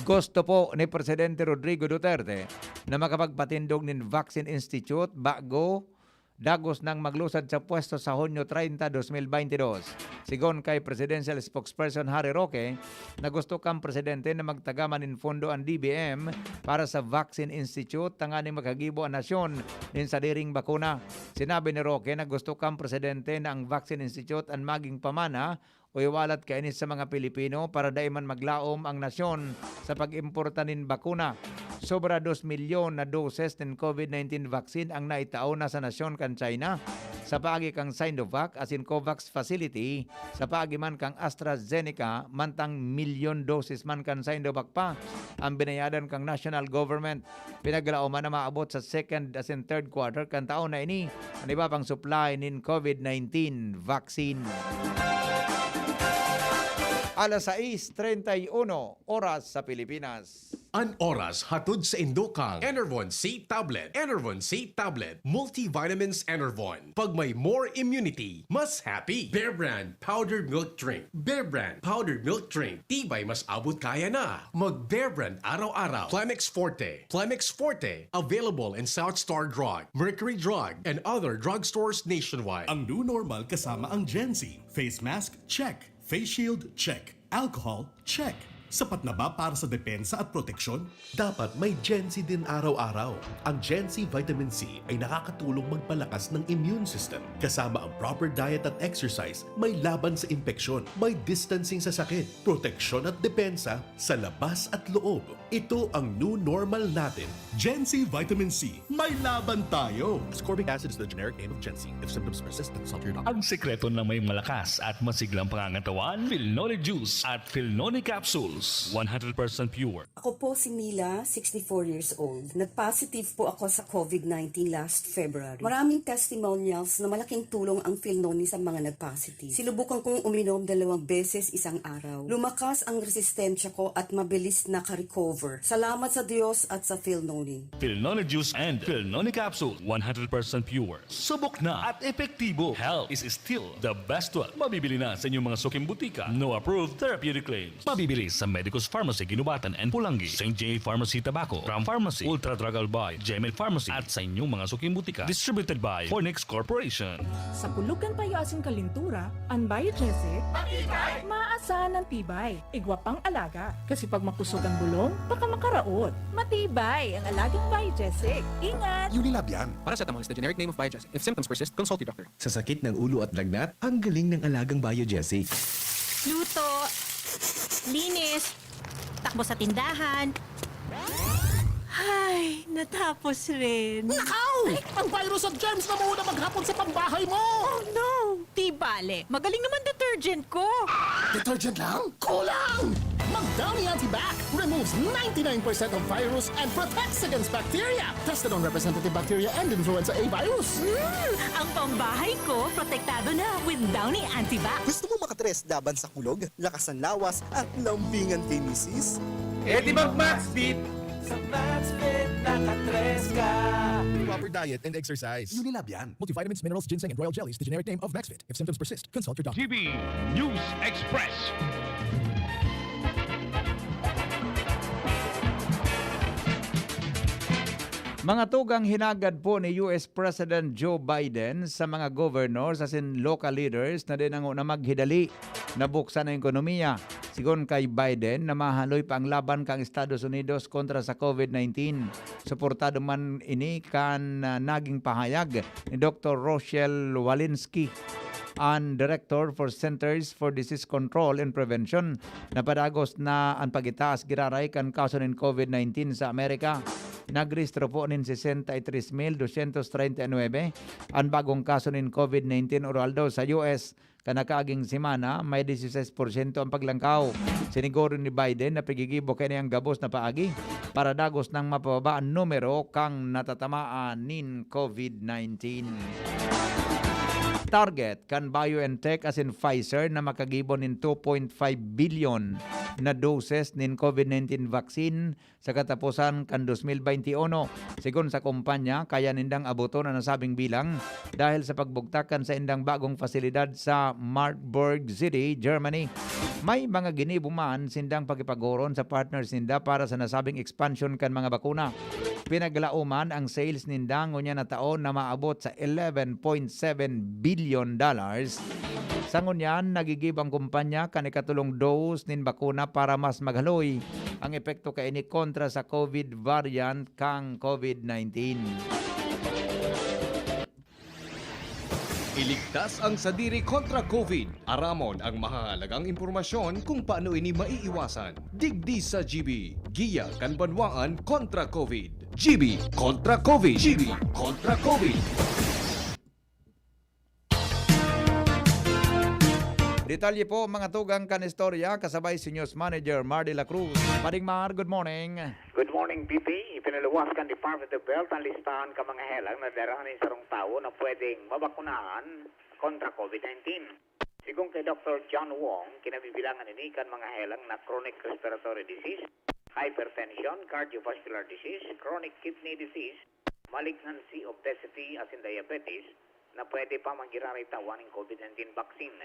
Gusto po ni Presidente Rodrigo Duterte na makapagpatindog ng Vaccine Institute bago dagos nang maglusad sa pwesto sa Hunyo 30, 2022. Sigon kay Presidential Spokesperson Harry Roque na gusto kang Presidente na magtagaman ng fondo ang DBM para sa Vaccine Institute tanganing makagibo ang nasyon din sa diring bakuna. Sinabi ni Roque na gusto kang Presidente na ang Vaccine Institute ang maging pamana o iwalat kainis sa mga Pilipino para daiman maglaom ang nasyon sa pag-importa ng bakuna. Sobra 2 milyon na doses ng COVID-19 vaccine ang naitao na sa nasyon kan China. Sa paagi kang Sinovac asin COVAX facility, sa paagi man kang AstraZeneca, mantang milyon doses man kan Sinovac pa ang binayadan kang national government. Pinaglaoman na maabot sa second asin third quarter kan taon na ini ang iba pang supply ng COVID-19 vaccine. Alas 6:31 oras sa Pilipinas. An oras hatod sa Indokang Enervon C Tablet. Enervon C Tablet. Multivitamins Enervon. Pag may more immunity, mas happy. Bear Brand Powdered Milk Drink. Bear Brand Powdered Milk Drink. Tibay mas abot kaya na. Mag Bear Brand araw-araw. Plemex Forte. Plemex Forte. Available in South Star Drug, Mercury Drug, and other drugstores nationwide. Ang new normal kasama ang Gen Z. Face mask, check. Face shield, check. Alcohol, check. Sapat na ba para sa depensa at proteksyon? Dapat may Gen Z din araw-araw. Ang Gen Z Vitamin C ay nakakatulong magpalakas ng immune system. Kasama ang proper diet at exercise, may laban sa impeksyon, may distancing sa sakit, proteksyon at depensa sa labas at loob. Ito ang new normal natin. Gen Z Vitamin C. May laban tayo! Ascorbic acid is the generic name of Gen Z. If symptoms persist, consult your doctor. Ang sekreto na may malakas at masiglang pangangatawan, Philnoni Juice at Philnoni Capsules. 100% pure. Ako po si Mila, 64 years old. Nag-positive po ako sa COVID-19 last February. Maraming testimonials na malaking tulong ang Philnoni sa mga nag-positive. Sinubukan kong uminom 2 beses isang araw. Lumakas ang resistensya ko at mabilis naka-recover. Salamat sa Diyos at sa Philnoni. Philnoni Juice and Philnoni Capsule. 100% pure. Subok na at epektibo. Health is still the best one. Mabibili na sa inyong mga suking butika. No approved therapeutic claims. Mabibili sa Medicus Pharmacy, Ginubatan and Pulangi, St. J. Pharmacy Tabaco, Ram Pharmacy, Ultra Drug Albay, Gemel Pharmacy at sa inyong mga suking butika. Distributed by Fornix Corporation. Sa pulugan payo asin kalintura, ang Biogesic, maaasahan ng tibay, igwapang alaga. Kasi pag makusog ang bulong, baka makaraot. Matibay ang alagang Biogesic. Ingat! Unilab yan. Paracetamol is the generic name of Biogesic. If symptoms persist, consult your doctor. Sa sakit ng ulo at lagnat, ang galing ng alagang Biogesic. Luto, linis, takbo sa tindahan. Ay, natapos rin. Nakaw! Ang virus at germs na muna maghapon sa pambahay mo! Oh no! Di bale, magaling naman detergent ko. Detergent lang? Kulang! Mag-Downy Antibac removes 99% of virus and protects against bacteria. Tested on representative bacteria and influenza A virus. Ang pambahay ko, protektado na with Downy Antibac. Gusto mo makatres laban sa kulog, lakas ng lawas at lambingan kay misis? Eh di mag-Maxfit! Sa Maxfit, nakatres ka! Proper diet and exercise. Unilab yan. Multivitamins, minerals, ginseng, and royal jellies, the generic name of Maxfit. If symptoms persist, consult your doctor. GB News Express. Mga tugang hinagad po ni US President Joe Biden sa mga governors as in local leaders na din ang una maghidali na buksan ang ekonomiya. Sigon kay Biden na mahaloy pa ang laban kang Estados Unidos kontra sa COVID-19. Suportado man ini kan naging pahayag ni Dr. Rochelle Walensky, ang Director for Centers for Disease Control and Prevention, na padagos na ang pagitaas giraray kan kaso ng COVID-19 sa Amerika. Nagrehistro po nin 63,239 ang bagong kaso ng COVID-19 oral daw sa US. Kanakaaging simana, may 16% ang paglangkaw. Siniguro ni Biden na pigigibo kaya niyang gabos na paagi para dagos ng mapababa ang numero kang natatamaan nin COVID-19. Target kan BioNTech as in Pfizer na makagibon nin 2.5 billion na doses nin COVID-19 vaccine sa katapusan kan 2021. Sigon sa kumpanya, kaya nindang abuto na nasabing bilang dahil sa pagbugtakan sa indang bagong fasilidad sa Marburg City, Germany. May mga ginibuman sindang pagipagoron sa partners ninda para sa nasabing expansion kan mga bakuna. Pinaglauman ang sales ninda ngunya na taon na maabot sa $11.7 billion. Sa ngunyan, nagigib ang kumpanya kanikatulong dose nin bakuna para mas maghaloy ang epekto kay ini kontra sa COVID variant kang COVID-19. Iligtas ang sadiri kontra COVID. Aramon ang mahalagang impormasyon kung paano ini maiiwasan. Digdi sa GB. Giya kan banwaan kontra COVID. GB kontra COVID. GB kontra COVID. Detalye po mga tugang kanistorya kasabay si News Manager Mar de la Cruz. Paring Mar, good morning. Good morning, BP. Ipinalawasan Department of Health ang listahan ka mga helang na darahanin sa rong tao na pwedeng mabakunahan kontra COVID-19. Sigong kay Dr. John Wong, kinabibilangan ini kan mga helang na chronic respiratory disease, hypertension, cardiovascular disease, chronic kidney disease, malignancy, obesity, as in diabetes, na pwede pa magiraray tawan ng COVID-19 vaccine.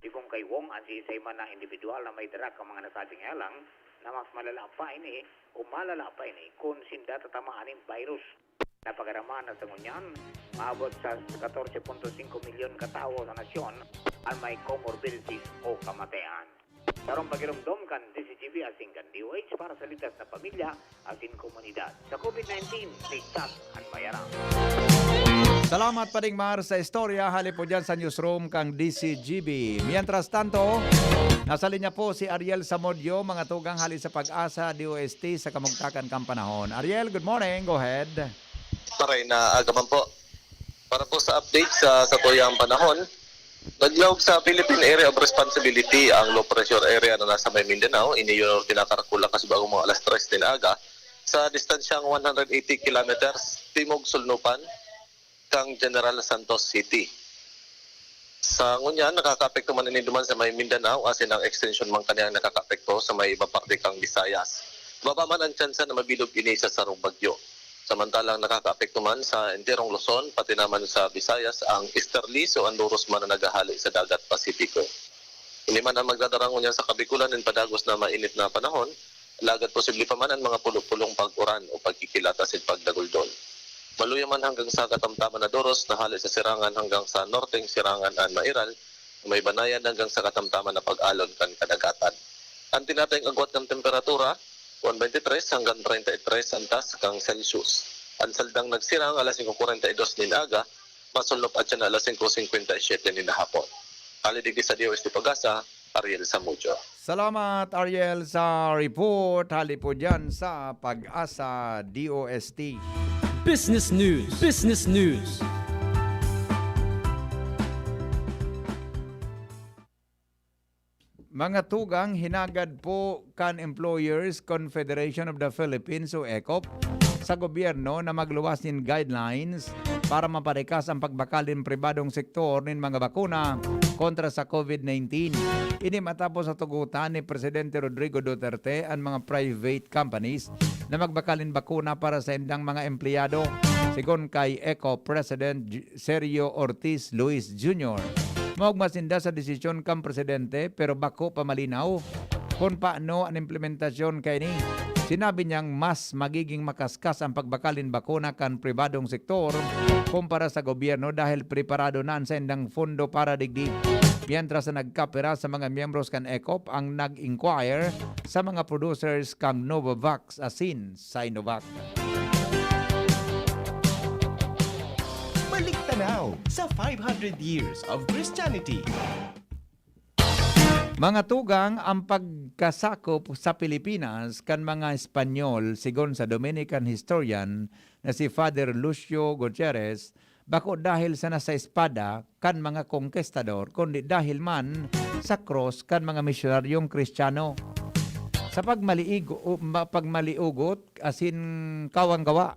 Sigong kay Wong, ang siisay man na individual na may dara ka mga nasabing helang, na mas malala pa ini o malala pa ini kung sinda tatamaan ng virus. Napagaraman na sa ngunyan, maabot sa 14.5 milyon katao sa nasyon ang may comorbidities o kamatayan. Karong pagirumdom kan DZGB asing kan DOH para sa litas na pamilya asin komunidad. Sa COVID-19, ligtas ang bayaran. Salamat pa rin Mar sa istorya. Hali po dyan sa newsroom kang DZGB. Mientras tanto, nasa linya po si Ariel Samodyo, mga tugang hali sa pag-asa DOST sa kamugtakan kang panahon. Ariel, good morning. Go ahead. Maray na agaman po. Para po sa update sa katuyang panahon, naglawag sa Philippine Area of Responsibility ang low pressure area na nasa may Mindanao. Ini yun kinakarakula kasi bagong mga alas 3 din aga. Sa distansyang 180 kilometers, timog sulnupan, kang General Santos City. Sa ngunyan, nakaka-apekto man ini duman sa may Mindanao asin ang extension man kaniyang nakaka-apekto sa may ibang parte kang Visayas. Baba man ang tsansa na mabilog ini sa sarong bagyo. Samantalang nakaka-apekto man sa enterong Luzon, pati naman sa Visayas ang easterlies o anduros man na naghahali sa dagat Pasipiko. Hindi man ang magdadarang ngunyan sa Kabikulan ng padagos na mainit na panahon, lagad posible pa man ang mga pulong-pulong pag-uran o pagkikilata sa pagdaguldon. Maluya man hanggang sa katamtaman na Doros na hali sa Sirangan hanggang sa norteng Sirangan at Mairal, may banayan hanggang sa katamtaman na pag-alon kan kadagatan. Ang tinatayang agwat ng temperatura, 123 hanggang 33 antas kang Celsius. Ang saldang nagsirang alas 5:42 nin aga, masulnop at siya na alas 5:57 nin hapon. Halidig sa DOST Pag-asa, Ariel Samudyo. Salamat Ariel sa report. Hali po dyan sa Pag-asa DOST. Business News. Business News. Mga tugang, hinagad po kan Employers Confederation of the Philippines o ECOP sa gobyerno na magluwas ng guidelines para maparikas ang pagbakalin pribadong sektor ng mga bakuna kontra sa COVID-19. Ini matapos sa tugutan ni Presidente Rodrigo Duterte ang mga private companies na magbakalin bakuna para sa indang mga empleyado, sigon kay ECO President Sergio Ortiz Luis Jr. Maugmasinda sa desisyon kang presidente pero bako pamalinaw kung paano ang implementasyon kay ni. Sinabi niyang mas magiging makaskas ang pagbakalin bakuna kan pribadong sektor kumpara sa gobyerno dahil preparado na sa indang fondo para digdig. Mientras na nagkapera sa mga miyembros kan ECOP ang nag-inquire sa mga producers kang Novavax asin Sinovac. tanaw sa 500 years of Christianity. Mga tugang, ang pagkasakop sa Pilipinas kan mga Espanyol sigon sa Dominican historian na si Father Lucio Gutierrez, bako dahil sa nasa espada kan mga konkistador, kundi dahil man sa cross kan mga misyonaryong Kristiyano. Sa pagmaliugot asin kawang-gawa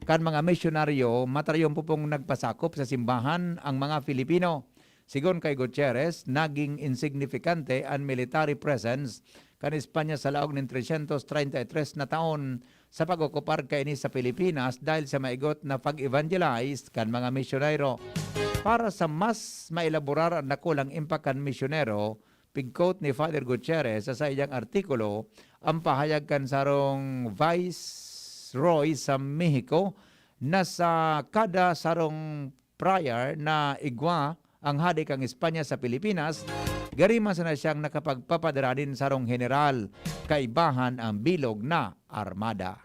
kan mga misyonaryo, matarayong pupong nagpasakop sa simbahan ang mga Filipino. Sigon kay Gutierrez, naging insignifikante ang military presence kan Espanya sa laog ng 333 na taon sa pag-okupar kay ini sa Pilipinas dahil sa maigot na pag-evangelize kan mga misyonero. Para sa mas mailaborar ang nakulang impact kan misyonero, pig-quote ni Father Gutierrez sa iyang artikulo, ang pahayag kan sarong Viceroy sa Mexico na sa kada sarong prior na igwa ang hadik ang Espanya sa Pilipinas, garima na siyang nakapagpapadara din sarong general, kaibahan ang bilog na armada.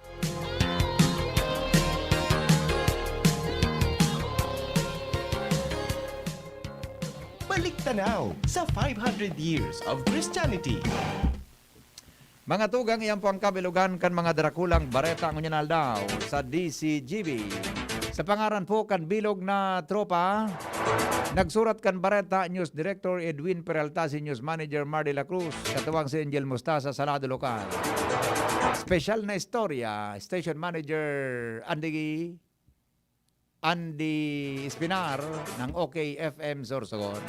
Balik tanaw sa 500 years of Christianity. Mga tugang, iyan po ang kabilugan kan mga darakulang bareta ang unyanal daw sa DZGB. Sa pangaran po kan bilog na tropa, nagsurat kan bareta News Director Edwin Peralta, si News Manager Mar de la Cruz, katuwang si Angel Mustasa sa lado lokal. Special na istorya, Station Manager Andy Espinar ng OKFM Sorsogon.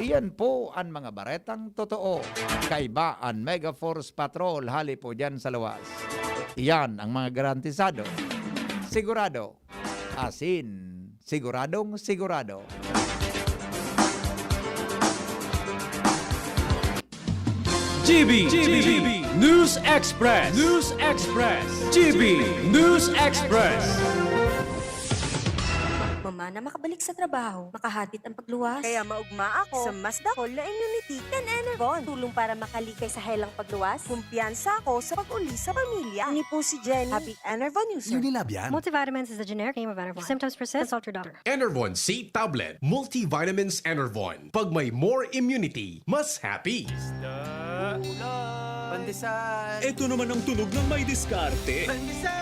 Iyan po ang mga baretang totoo. Kaiba ang Mega Force Patrol, hali po dyan sa lawas. Iyan ang mga garantisado. Sigurado. Asin. Siguradong sigurado. GB News Express. GB News Express. Mama na makabalik sa trabaho, makahatid ang pagluwas. Kaya maugma ako sa mas dakol na immunity kan Enervon. Tulong para makalikay sa helang pagluwas. Kumpiyansa ako sa pag-uli sa pamilya. Ni po si Jenny, happy Enervon user. Unilab yan. Multivitamins is the generic name of Enervon. If symptoms persist, consult your doctor. Enervon C Tablet. Multivitamins Enervon. Pag may more immunity, mas happy. Pandesal. Ito naman ang tunog ng may diskarte. Pandesal.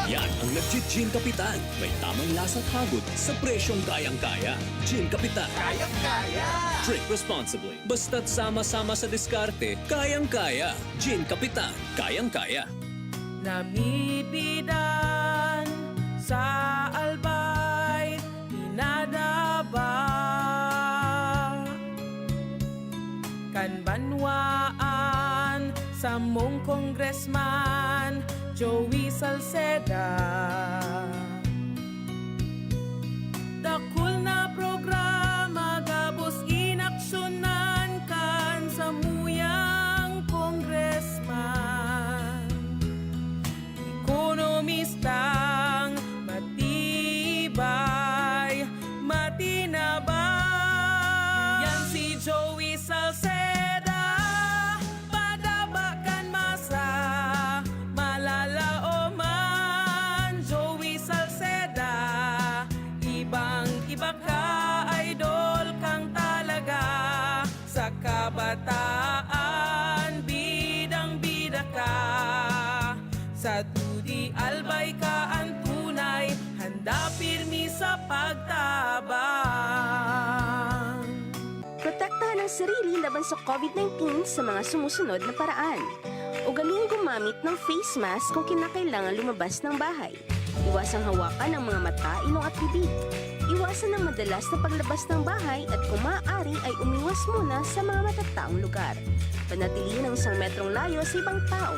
Yan ang legit Gin Kapitan. May tamang lasang hagod sa presyong kayang-kaya. Gin Kapitan. Kayang-kaya. Drink responsibly. Basta't sama-sama sa diskarte, kayang-kaya. Gin Kapitan. Kayang-kaya. Namipidan sa albay, inadaba kanbanwaan sa mong congressman Joey Salceda. Dakul na programa gabos inaksyonan kan sa muyang congressman. Ekonomistang matibay, matinabay. Yan si Joey Salceda. Kabataan, bidang-bida ka. Sa tudi albay ka ang tunay, handa pirmi sa pagtabang. Protektahan ang sarili laban sa COVID-19 sa mga sumusunod na paraan. Ugaling gumamit ng face mask kung kinakailangan lumabas ng bahay. Iwasang hawakan ang mga mata, ilong at bibig. Iwasan ang madalas na paglabas ng bahay at kung maaari ay umiwas muna sa mga matataong lugar. Panatilihin ang 1 metrong layo sa ibang tao.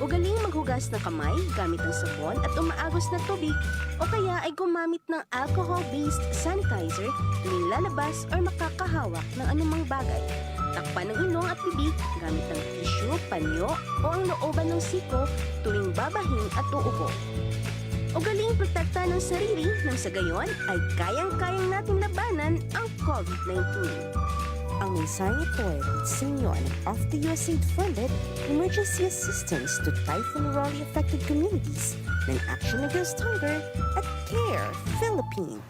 Ugaling maghugas ng kamay gamit ang sabon at umaagos na tubig o kaya ay gumamit ng alcohol-based sanitizer tuwing lalabas o makakahawak ng anumang bagay. Takpan ng ilong at bibig gamit ang tissue, panyo o ang looban ng siko tuwing babahin at uubo. Ugaling protektahan ng sarili nang sa gayon ay kayang-kayang nating labanan ang COVID-19. Ang mensaheng ito ay sa inyo ng of the USAID-funded emergency assistance to typhoon-affected communities ng Action Against Hunger at CARE Philippines.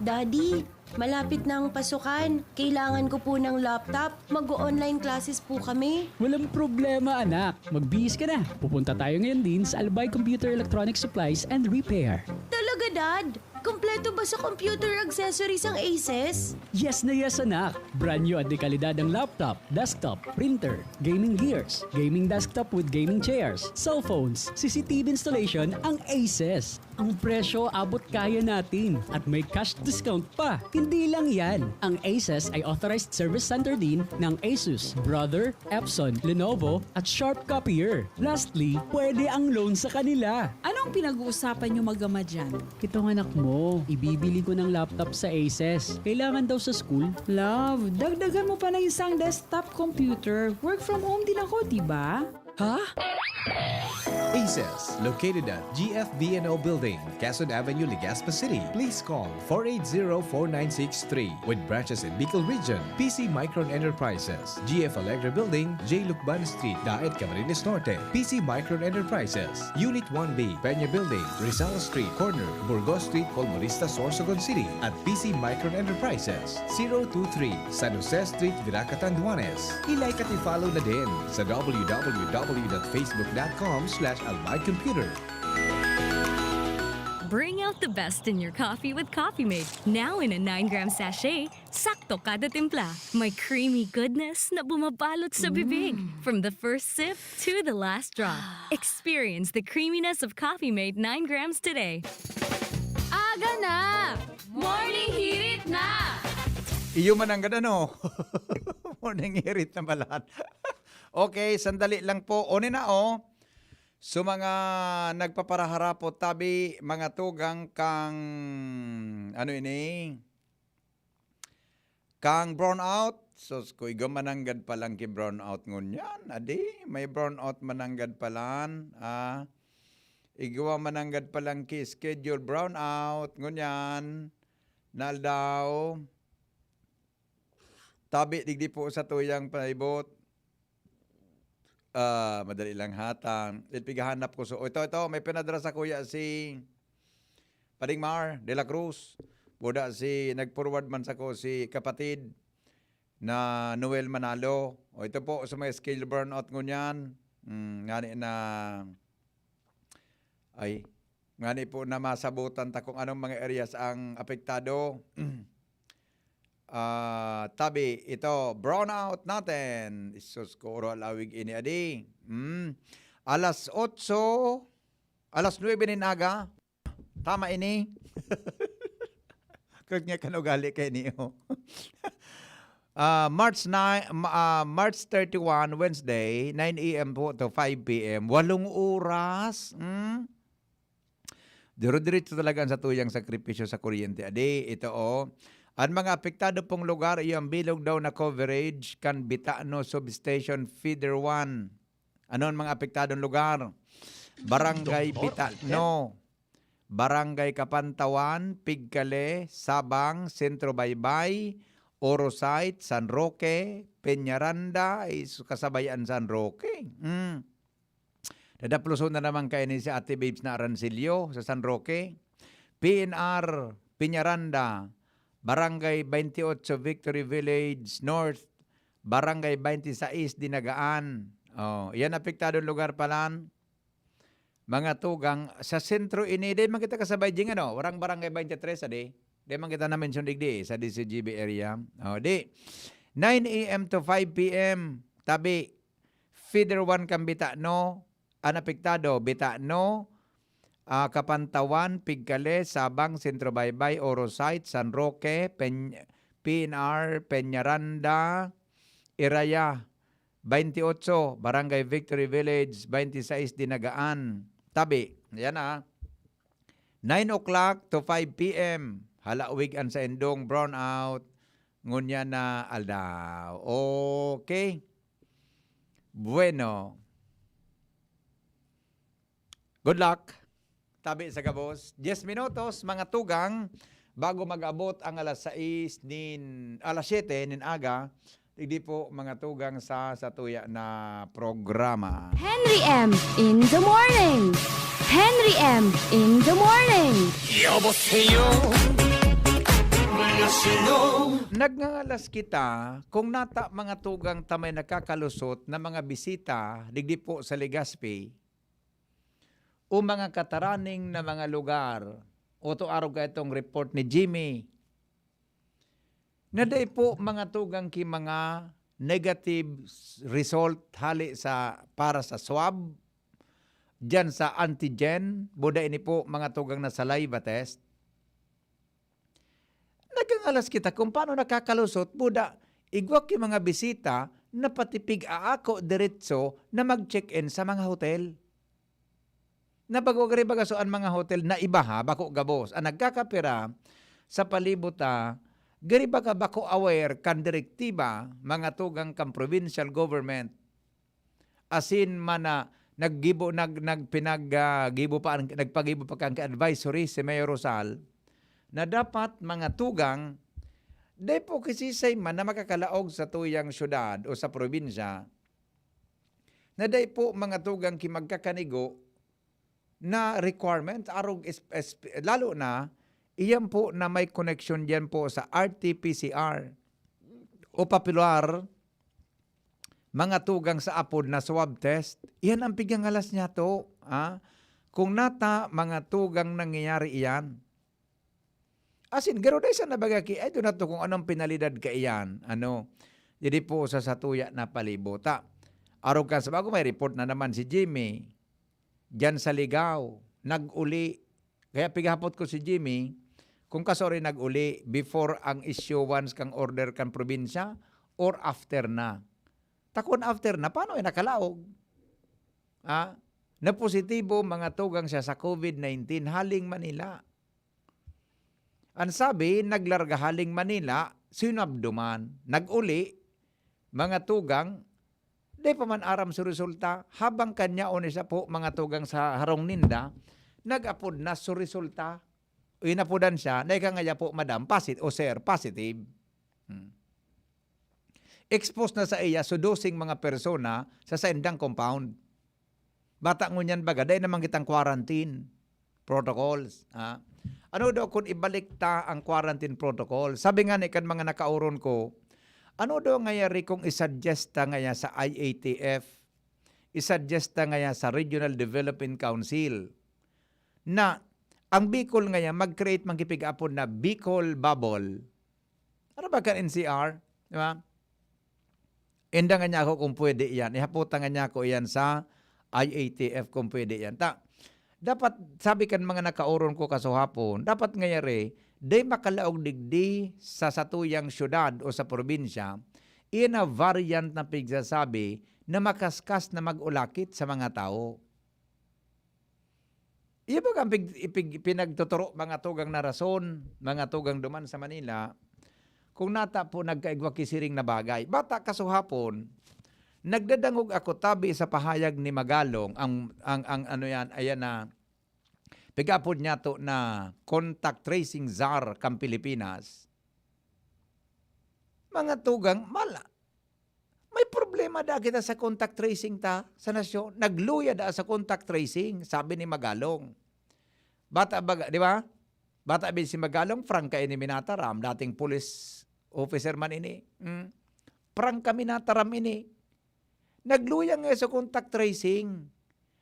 Daddy, malapit na ang pasukan. Kailangan ko po ng laptop. Mag-online classes po kami. Walang problema, anak. Magbihis ka na. Pupunta tayo ngayon din sa Albay Computer Electronic Supplies and Repair. Talaga, Dad? Kompleto ba sa computer accessories ang Aces? Yes na yes, anak. Brand new at dekalidad ang laptop, desktop, printer, gaming gears, gaming desktop with gaming chairs, cellphones, CCTV installation ang Aces. Ang presyo abot kaya natin at may cash discount pa. Hindi lang yan. Ang Aces ay authorized service center din ng Asus, Brother, Epson, Lenovo at Sharp Copier. Lastly, pwede ang loan sa kanila. Anong pinag-uusapan nyo mag-ama dyan? Itong anak mo, ibibili ko ng laptop sa Aces. Kailangan daw sa school. Love, dagdagan mo pa ng isang desktop computer. Work from home din ako, diba? Ha? Aces, located at GFB&O Building, Quezon Avenue, Legazpi City. Please call 480-4963 with branches in Bicol Region, PC Micron Enterprises, GF Allegra Building, J. Lucban Street, Daet, Camarines Norte, PC Micron Enterprises, Unit 1B, Peña Building, Rizal Street, Corner, Burgos Street, Colmonista, Sorsogon City, at PC Micron Enterprises, 023, San Jose Street, Viraca, Tanduanes. I-like at i-follow na din sa www.facebook.com/albaycomputer. Bring out the best in your coffee with Coffee Mate. Now in a 9-gram sachet, sakto kada timpla. May creamy goodness na bumabalot sa bibig. From the first sip to the last drop. Experience the creaminess of Coffee Mate 9 grams today. Aga na! Morning Hirit na! Iyo man ang ano. Morning Hirit na balat. Okay, sandali lang po. One na So mga nagpaparahara po tabi mga tugang kang kang brownout. So kuy mananggad pa lang ki brownout ngunyan. Adi, may brownout mananggad palan. Igawa mananggad pa lang ki schedule brownout ngunyan. Naldaw. Tabi digdi po sa tuyang paibot. Madali lang hatang. Pigahanap ko. So, ito, may pinadala sa kuya si Pading Mar de la Cruz. Buda nag-forward man sa ko si kapatid na Noel Manalo. O ito po, sa may skill burnout ngunyan. Ngani po na masabutan ta kung anong mga areas ang apektado. Tabi, ito, brownout natin. Isus ko, alawig ini adi. Alas 8, alas 9 ninaga. Tama ini. Kag niya kanugali kay niyo. March 31, Wednesday, 9 a.m. po to 5 p.m. 8 oras. Diro-diretso talaga sa tuyang sakripisyo sa kuryente. Adi, ito ang mga apektado pong lugar, iyang bilog daw na coverage kan Bitano Substation Feeder 1. Ano ang mga apektadong lugar? Barangay Bitano, Barangay Kapantawan, Pigkale, Sabang, Sentro Baybay, Orosite, San Roque, Peñaranda, kasabayan San Roque. Dadapluso na naman kayo ni si Ate Babes na Arancilio sa San Roque. PNR, Peñaranda, Barangay 28 Victory Village North, Barangay 26 Dinagaan. Yan apektadong lugar palan. Mga tugang sa sentro ini din man kita kasabay jing warang Barangay 23 adi. Di man kita na mention digdi sa DZGB area. Di 9 a.m. to 5 p.m. tabi Feeder 1 kang Bitano, ang apektado Bitano, Kapantawan, Pigkale, Sabang, Sentro Baybay, Orosite, San Roque, PNR, Peñaranda, Iraya, 28, Barangay Victory Village, 26, Dinagaan. Tabi, yan 9 o'clock to 5 p.m. Halawig an sa endong brownout, ngunya na aldaw. Okay. Bueno. Good luck. Tabi sa gabos, 10 minutos, mga tugang, bago mag-abot ang alas 7 nin aga, hindi po mga tugang sa tuya na programa. Henry M. in the morning. Henry M. in the morning. Nagngangalas kita kung nata mga tugang tamay nakakalusot na mga bisita digdi po sa Legazpi o mga kataraning na mga lugar. O to araw ka itong report ni Jimmy. Naday po mga tugang ki mga negative result hali para sa swab dyan sa antigen. Buda ini po mga tugang na saliva test. Nagangalas kita kung paano nakakalusot. Buda, igwak yung mga bisita na patipig aako diretso na mag-check-in sa mga hotel. Na bago gari bagasoan mga hotel na ibaha, bako gabos. Ang nagkakapira sa palibuta, gari baga bako aware kan direktiba mga tugang kang provincial government. Asin mana nagpagibo pa kang advisory si Mayor Rosal na dapat mga tugang day po kisisay man na makakalaog sa tuyang syudad o sa probinsya na day po mga tugang ki magkakanigo na requirement arog lalo na iyan po na may connection diyan po sa RT-PCR o popular mga tugang sa apod na swab test. Iyan ang pigangalas niya to. Kung nata mga tugang nangyayari iyan. Asin, garo day sa nabagaki, ay doon na to kung anong pinalidad ka iyan. Jadi po sa satuya na palibota. Araw ka sa bago may report na naman si Jimmy. Diyan sa Ligaw, nag-uli. Kaya pigapot ko si Jimmy, kung kasori nag-uli before ang issuance kang order kang probinsya or after na. Takon after na, paano ay nakalaog? Na positibo mga tugang siya sa COVID-19 haling Manila. Ang sabi, naglarga haling Manila, sinabduman, nag-uli, mga tugang, di pa man aram sa resulta, habang kanya o siya po, mga tugang sa harong ninda, nag-apod na sa resulta, inapodan siya, na ikangaya po, madam, positive. Exposed na sa iya, sudosing mga persona sa saindang compound. Bata ngunyan baga, dahil naman kitang quarantine protocols. Ano daw kung ibalik ta ang quarantine protocol? Sabi nga ni kan mga nakauron ko, ano daw ngayari kung isuggest ta ngaya sa IATF, isuggest ta ngaya sa Regional Development Council, na ang Bicol ngaya mag-create magkipig-apon na Bicol Bubble. Ano ba kan NCR? Di ba? Enda nga niya ako kung pwede iyan. Ihaputan nga niya ako iyan sa IATF kung pwede iyan. Dapat, sabi kan mga nakauron ko kasuhapon, dapat ngayari, day makalaog digdi sa satuyang syudad o sa probinsya, iyan na variant na pigsasabi na makaskas na mag-ulakit sa mga tao. Iyan ba ang pinagtuturo mga tugang na rason, mga tugang duman sa Manila, kung nata po nagkaigwa kisiring na bagay. Bata kasuhapon, nagdadangog ako tabi sa pahayag ni Magalong ang ano yan, ayan na pigapod niya to na contact tracing czar kang Pilipinas. Mga tugang, may problema da kita sa contact tracing ta sa nasyon. Nagluya da sa contact tracing, sabi ni Magalong. Bata baga, di ba? Bata bin si Magalong, frank ka ini minataram, dating police officer man ini. Frank kami nataram ini. Nagluyang nga sa contact tracing.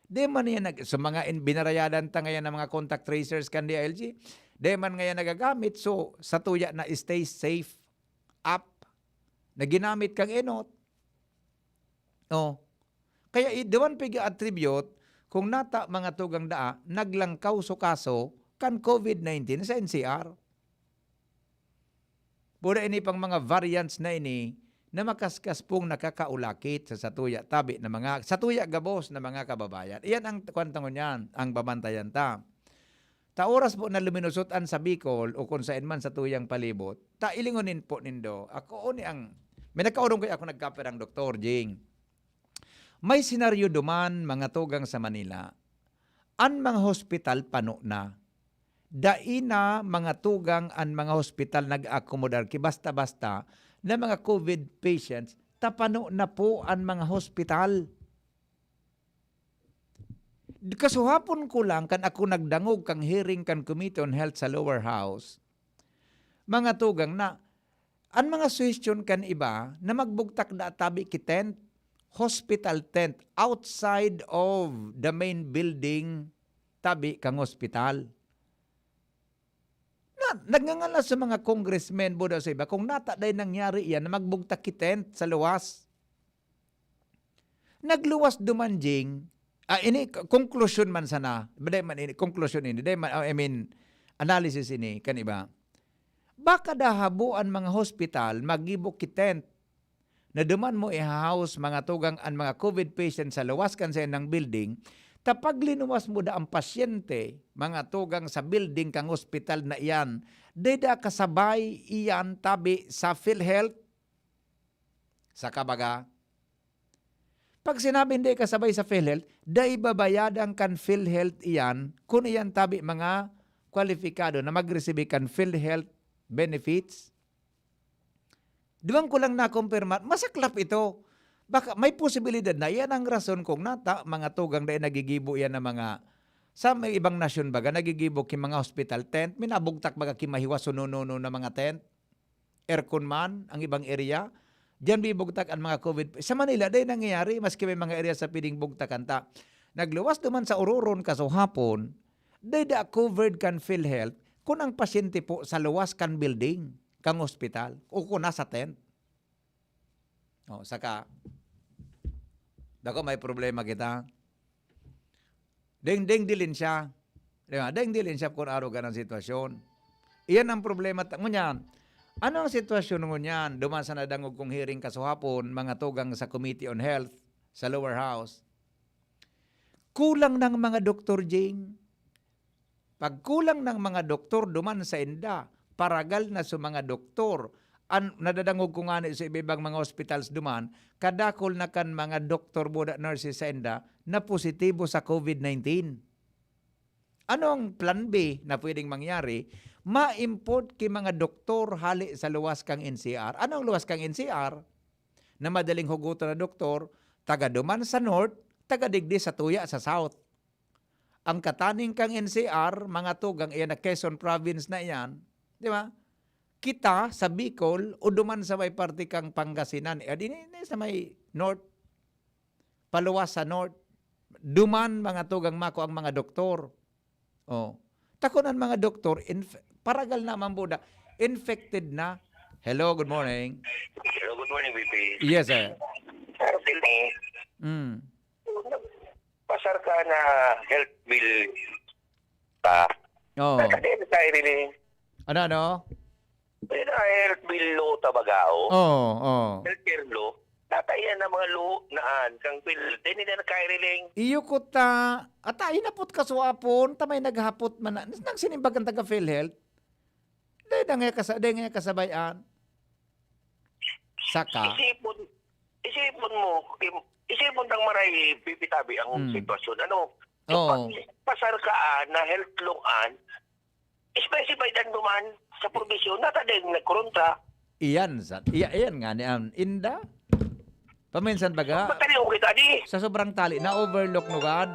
Di man yan, sa mga binarayadan ta ngayon ng mga contact tracers kan DLG, di man ngayon nagagamit. So, sa tuya na stay safe app na ginamit kang enot. Kaya diwan pig-attribute kung nata mga tugang daa, naglangkaw so kaso kan COVID-19 sa NCR. Buda ini pang mga variants na ini, na makaskas pong nakakaulakit sa satuya tabi na mga satuya gabos na mga kababayan. Iyan ang kwantangon niyan, ang babantayan ta. Ta oras po na luminusutan sa Bicol o kung saan man sa tuyang palibot, ta ilingonin po nindo. Ako ni ang may nakaurong ko ako nagkaperang Dr. Jing. May senaryo duman mga tugang sa Manila. Ang mga hospital pano na. daina mga tugang ang mga hospital nag-akomodar ki basta-basta na mga COVID patients, tapano na po ang mga hospital. Kasuhapon ko lang kan ako nagdangog kang hearing kan Committee on Health sa lower house, mga tugang na, ang mga suggestion kan iba na magbugtak na tabi ki tent, hospital tent, outside of the main building, tabi kang hospital. Nagngangalas sa mga congressmen buda sa iba, kung nata day nangyari yan na magbugtak ki tent sa luwas. Nagluwas dumanjing, ini conclusion man sana, conclusion ini, analysis ini, kan iba. Baka dahabuan mga hospital, magibok ki tent, na duman mo i-house mga tugang ang mga COVID patients sa luwas kan sa ng building, tapag linuwas mo da ang pasyente, mga tugang sa building kang hospital na iyan, deda kasabay iyan tabi sa PhilHealth, sa kabaga. Pag sinabi hindi kasabay sa PhilHealth, day babayadang kan PhilHealth iyan, kung iyan tabi mga kwalifikado na mag-receive kan PhilHealth benefits. Diwan ko lang na-confirm, masaklap ito. Baka may posibilidad na yan ang rason kung nata, mga tugang dahil nagigibo yan ng mga, sa may ibang nasyon baga, nagigibo ki mga hospital tent, minabugtak baga ki mahiwas sunununo na mga tent, aircon man, ang ibang area, diyan bibugtak ang mga COVID. Sa Manila, dahil nangyayari, maski may mga area sa piling bugtakan ta. Nagluwas naman sa ururon kaso hapon, dahil da covered kan PhilHealth, kung ang pasyente po sa luwas kan building, kang hospital, o kung nasa tent. O, saka, dako may problema kita. Deng dilin siya. Diba? Deng dilin siya kung araw ka ng sitwasyon. Iyan ang problema. Ngunyan, ano ang sitwasyon ngunyan? Duman sa nadangog kong hearing kasuhapon, mga tugang sa Committee on Health, sa lower house. Kulang ng mga doktor, Jing. Pag kulang ng mga doktor, duman sa inda, paragal na sa mga doktor, nadadangog ko nga sa ibang mga hospitals duman, kadakol na kan mga doktor buda nurses sa inda na positibo sa COVID-19. Ano ang plan B na pwedeng mangyari? Ma-import ki mga doktor hali sa luwas kang NCR. Ano ang luwas kang NCR? Na madaling huguto na doktor, taga duman sa north, taga digdi sa tuya sa south. Ang kataning kang NCR, mga tugang iyan na Quezon province na iyan, di ba? Kita sa Bicol o duman sa may parte kang Pangasinan, din sa may north, paluwas sa north, duman mga tugang mako ang mga doktor. Oh. Takunan mga doktor, paragal naman buda, infected na. Hello, good morning. Hello, good morning, VP. Yes, sir. Pasar ka na health bill pa. Oo. Nakadin tayo rin Ano? May na health bill law tabagao. Oo. Healthcare law. Tatayan na mga law naan kang bill. Hindi na nakaireling. Iyo ko ta, hinapot ka suwapon, tamay naghapot man na. Nang sinimbagan taga PhilHealth. Dahil nga kasabayan. Saka. Isipon tang maray pipitabi ang sitwasyon. Ano? Oo. Pasar ka na health law specified ang duman sa provision natadeng nagkurunta. Iyan nga ni Inda. Paminsan baga. Mataliw kita di. Sa sobrang tali na overlook no God.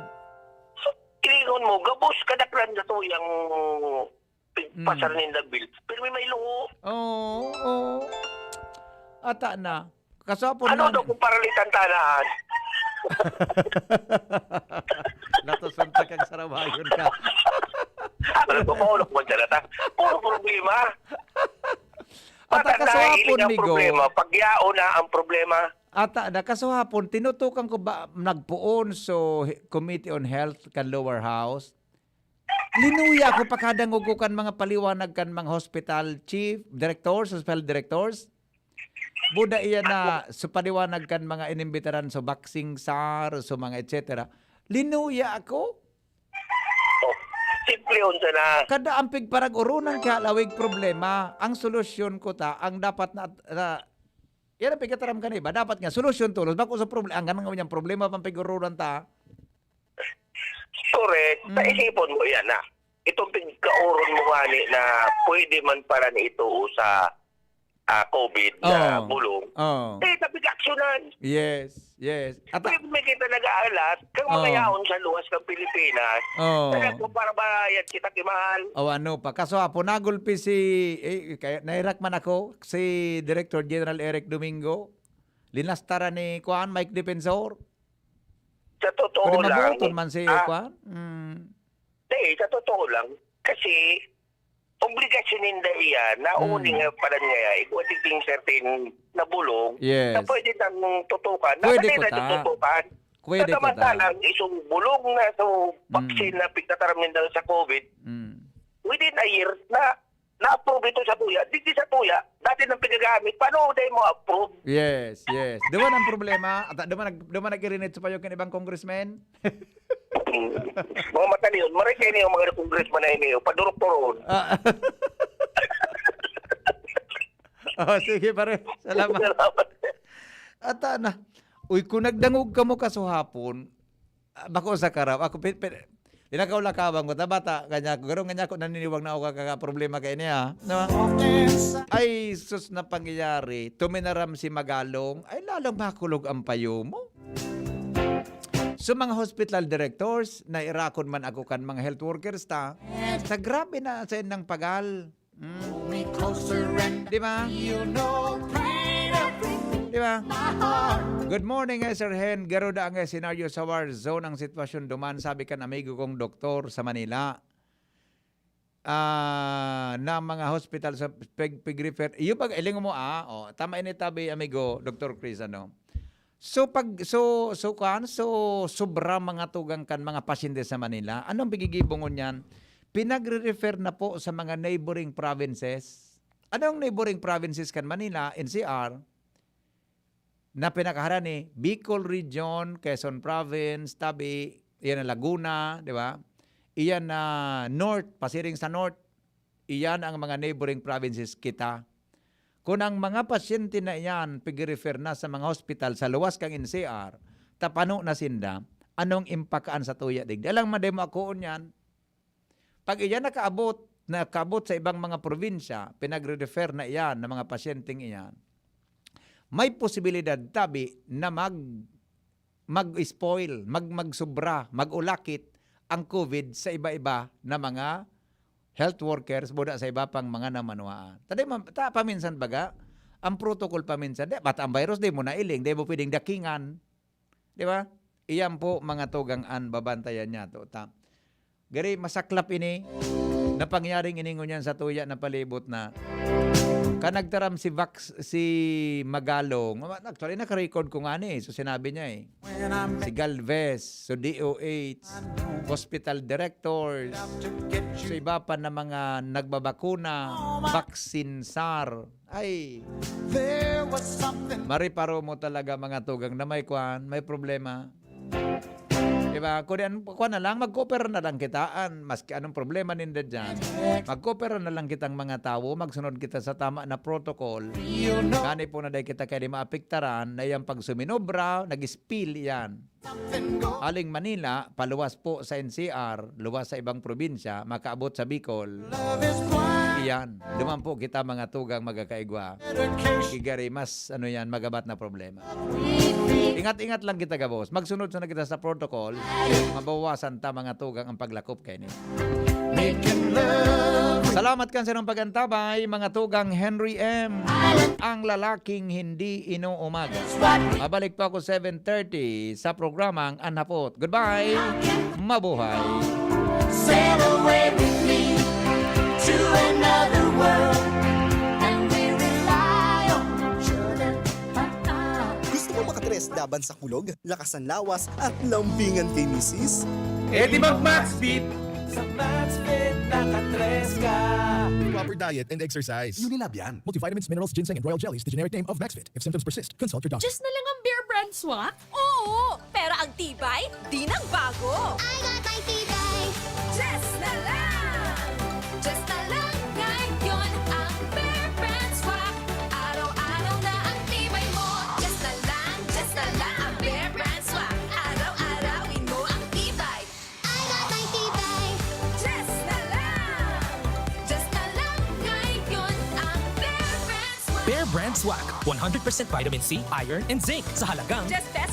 So, kilingon mo gabos kadakran na to yung pasar ninda bill. Pero may luho. Oo. Ata na. Kasapon ano daw kung paralitan tanaan? Natusunta kang sarabayon ka. Ano ko maulok mo dyan ata? Puro problema. Ata kasapon ni Go. Pagyao na ang problema. Ata na kasapon, tinutukan ko ba nagpuon so Committee on Health kan lower house. Linuya ko pagkadangugukan mga paliwanag kan mga hospital chief, directors, hospital directors. Buda iya na so paliwanag kan mga inimbitaran so boxing sar, so mga etc. Linuya ako. Simple yun sana. Kada ampig parag urunan kaya lawig problema. Ang solusyon ko ta, ang dapat na yan ang pigataram ka ba? Dapat nga, solusyon tulos. Bako sa problema, ang ganang gawin problema pampig urunan ta. Correct. Naisipon mo yan na. itong pagkauron mo nga ni na pwede man para ni ito sa COVID na bulong, sabi aksyonan. Yes. At may kita nag-aalat, kang mga yaon sa luwas ng Pilipinas, para bayad kita kimahal. Ano pa. Kaso nagulpi si, nairak man ako, si Director General Eric Domingo, linastara ni Mike Defensor. Sa totoo lang. Kung man si sa totoo lang. Kasi, obligasyon ninda iyan na uning pala niya ikuating certain na bulong na pwede nang tutukan. Pwede ko ta. Tutukan. Pwede ko ta. Samantalang isang bulong na vaccine na pigtataram ninda sa COVID, within a year na-approve ito sa tuya. Dito sa tuya, dati nang pinagamit, paano dahil mo approve? Yes. Doon ang problema. At doon nag-irinit sa payo kin ibang congressmen. Mga mata niyon, maray kayo niyo mga congressman na iniyo, padurok-turon. Sige pare, salamat. At kung nagdangog ka mo kasuhapon, bako sa karap, ako Linakaw-lakawang ko, bata, gano'n ko naniniwag na ako problema kayo niya. No? Ay, sus na pangyayari, tuminaram si Magalong, ay lalong makulog ang payo mo. So mga hospital directors, na irakon man ako kan mga health workers sa grabe na sa ng pagal. Di ba? Di ba? Good morning, Sir Hen. Garuda ang senaryo sa war zone ang sitwasyon duman. Sabi kan amigo kong doktor sa Manila. Na mga hospital sa pag-refer. Yung pag-iling mo tama ini tabi amigo, Dr. Chris, ano? So sobra mga tugang kan mga pasyente sa Manila. Anong pagigibongon niyan? Pinagre-refer na po sa mga neighboring provinces. Anong neighboring provinces kan Manila, NCR? Na pinakaharan Bicol Region, Quezon Province, Tabi, iyan na Laguna, di ba? Iyan na North, pasiring sa North. Iyan ang mga neighboring provinces kita. Kung ang mga pasyente na iyan pag-refer na sa mga hospital sa luwas kang NCR, tapano na sinda, anong impakaan sa tuya digdi? Alang mademo ako yan. Pag iyan nakaabot sa ibang mga probinsya, pinagre-refer na iyan ng mga pasyenteng iyan, may posibilidad tabi na mag-spoil, mag-sobra, mag-ulakit ang COVID sa iba-iba na mga health workers buda sa iba pang mga namanuaan. Paminsan baga, ang protocol paminsan, bata ang virus, di mo nailing, di mo pwedeng dakingan. Di ba? Iyan po mga tugang-an, babantayan niya to. Gari, masaklap ini, na pangyaring iningon yan sa tuya na palibot na kanagtaram si Magalong. Actually, naka-record ko nga so sinabi niya si Galvez, so DOH, hospital directors, so iba pa na mga nagbabakuna, vaccine SAR. Ay, mariparo mo talaga mga tugang na may problema. Diba? Kung na lang, mag-cooper na lang kitaan. Maski anong problema ninda dyan. Mag-cooper na lang kitang mga tao. Magsunod kita sa tama na protocol. Kani po na dahil kita kaya di maapiktaran na yung pag suminobra, nag-spill yan. Aling Manila, paluwas po sa NCR, luwas sa ibang probinsya, makaabot sa Bicol. Iyan. Duman po kita mga tugang magkakaigwa. Igari, mas magabat na problema. Ingat-ingat lang kita gabos. Magsunod-sunod kita sa protocol. Mabawasan ta mga tugang ang paglakop kayo niyo. Salamat kan sa inyong pagantabay, mga tugang Henry M. Ang lalaking hindi inuumaga. Mabalik pa ako 7:30 sa programang Anhapot. Goodbye. Mabuhay. Sail away with me to another world. Makatres laban sa kulog, lakasan lawas at lambingan kay misis? Di mag-Maxfit! Sa Maxfit, nakatres ka! Proper diet and exercise. Unilab yan. Multivitamins, minerals, ginseng, and royal jellies, the generic name of Maxfit. If symptoms persist, consult your doctor. Just na lang ang beer brand swak? Oo! Pero ang tibay, di nagbago! I got my tibay! Just na lang! Just na lang ngayon ang beer brand swak! Araw-araw na ang tibay mo! Just na lang ang beer brand swak! Araw-arawin mo ang tibay! I got my tibay! Just na lang! Bear Brand Swak, 100% vitamin C, iron, and zinc sa halagang Just pesos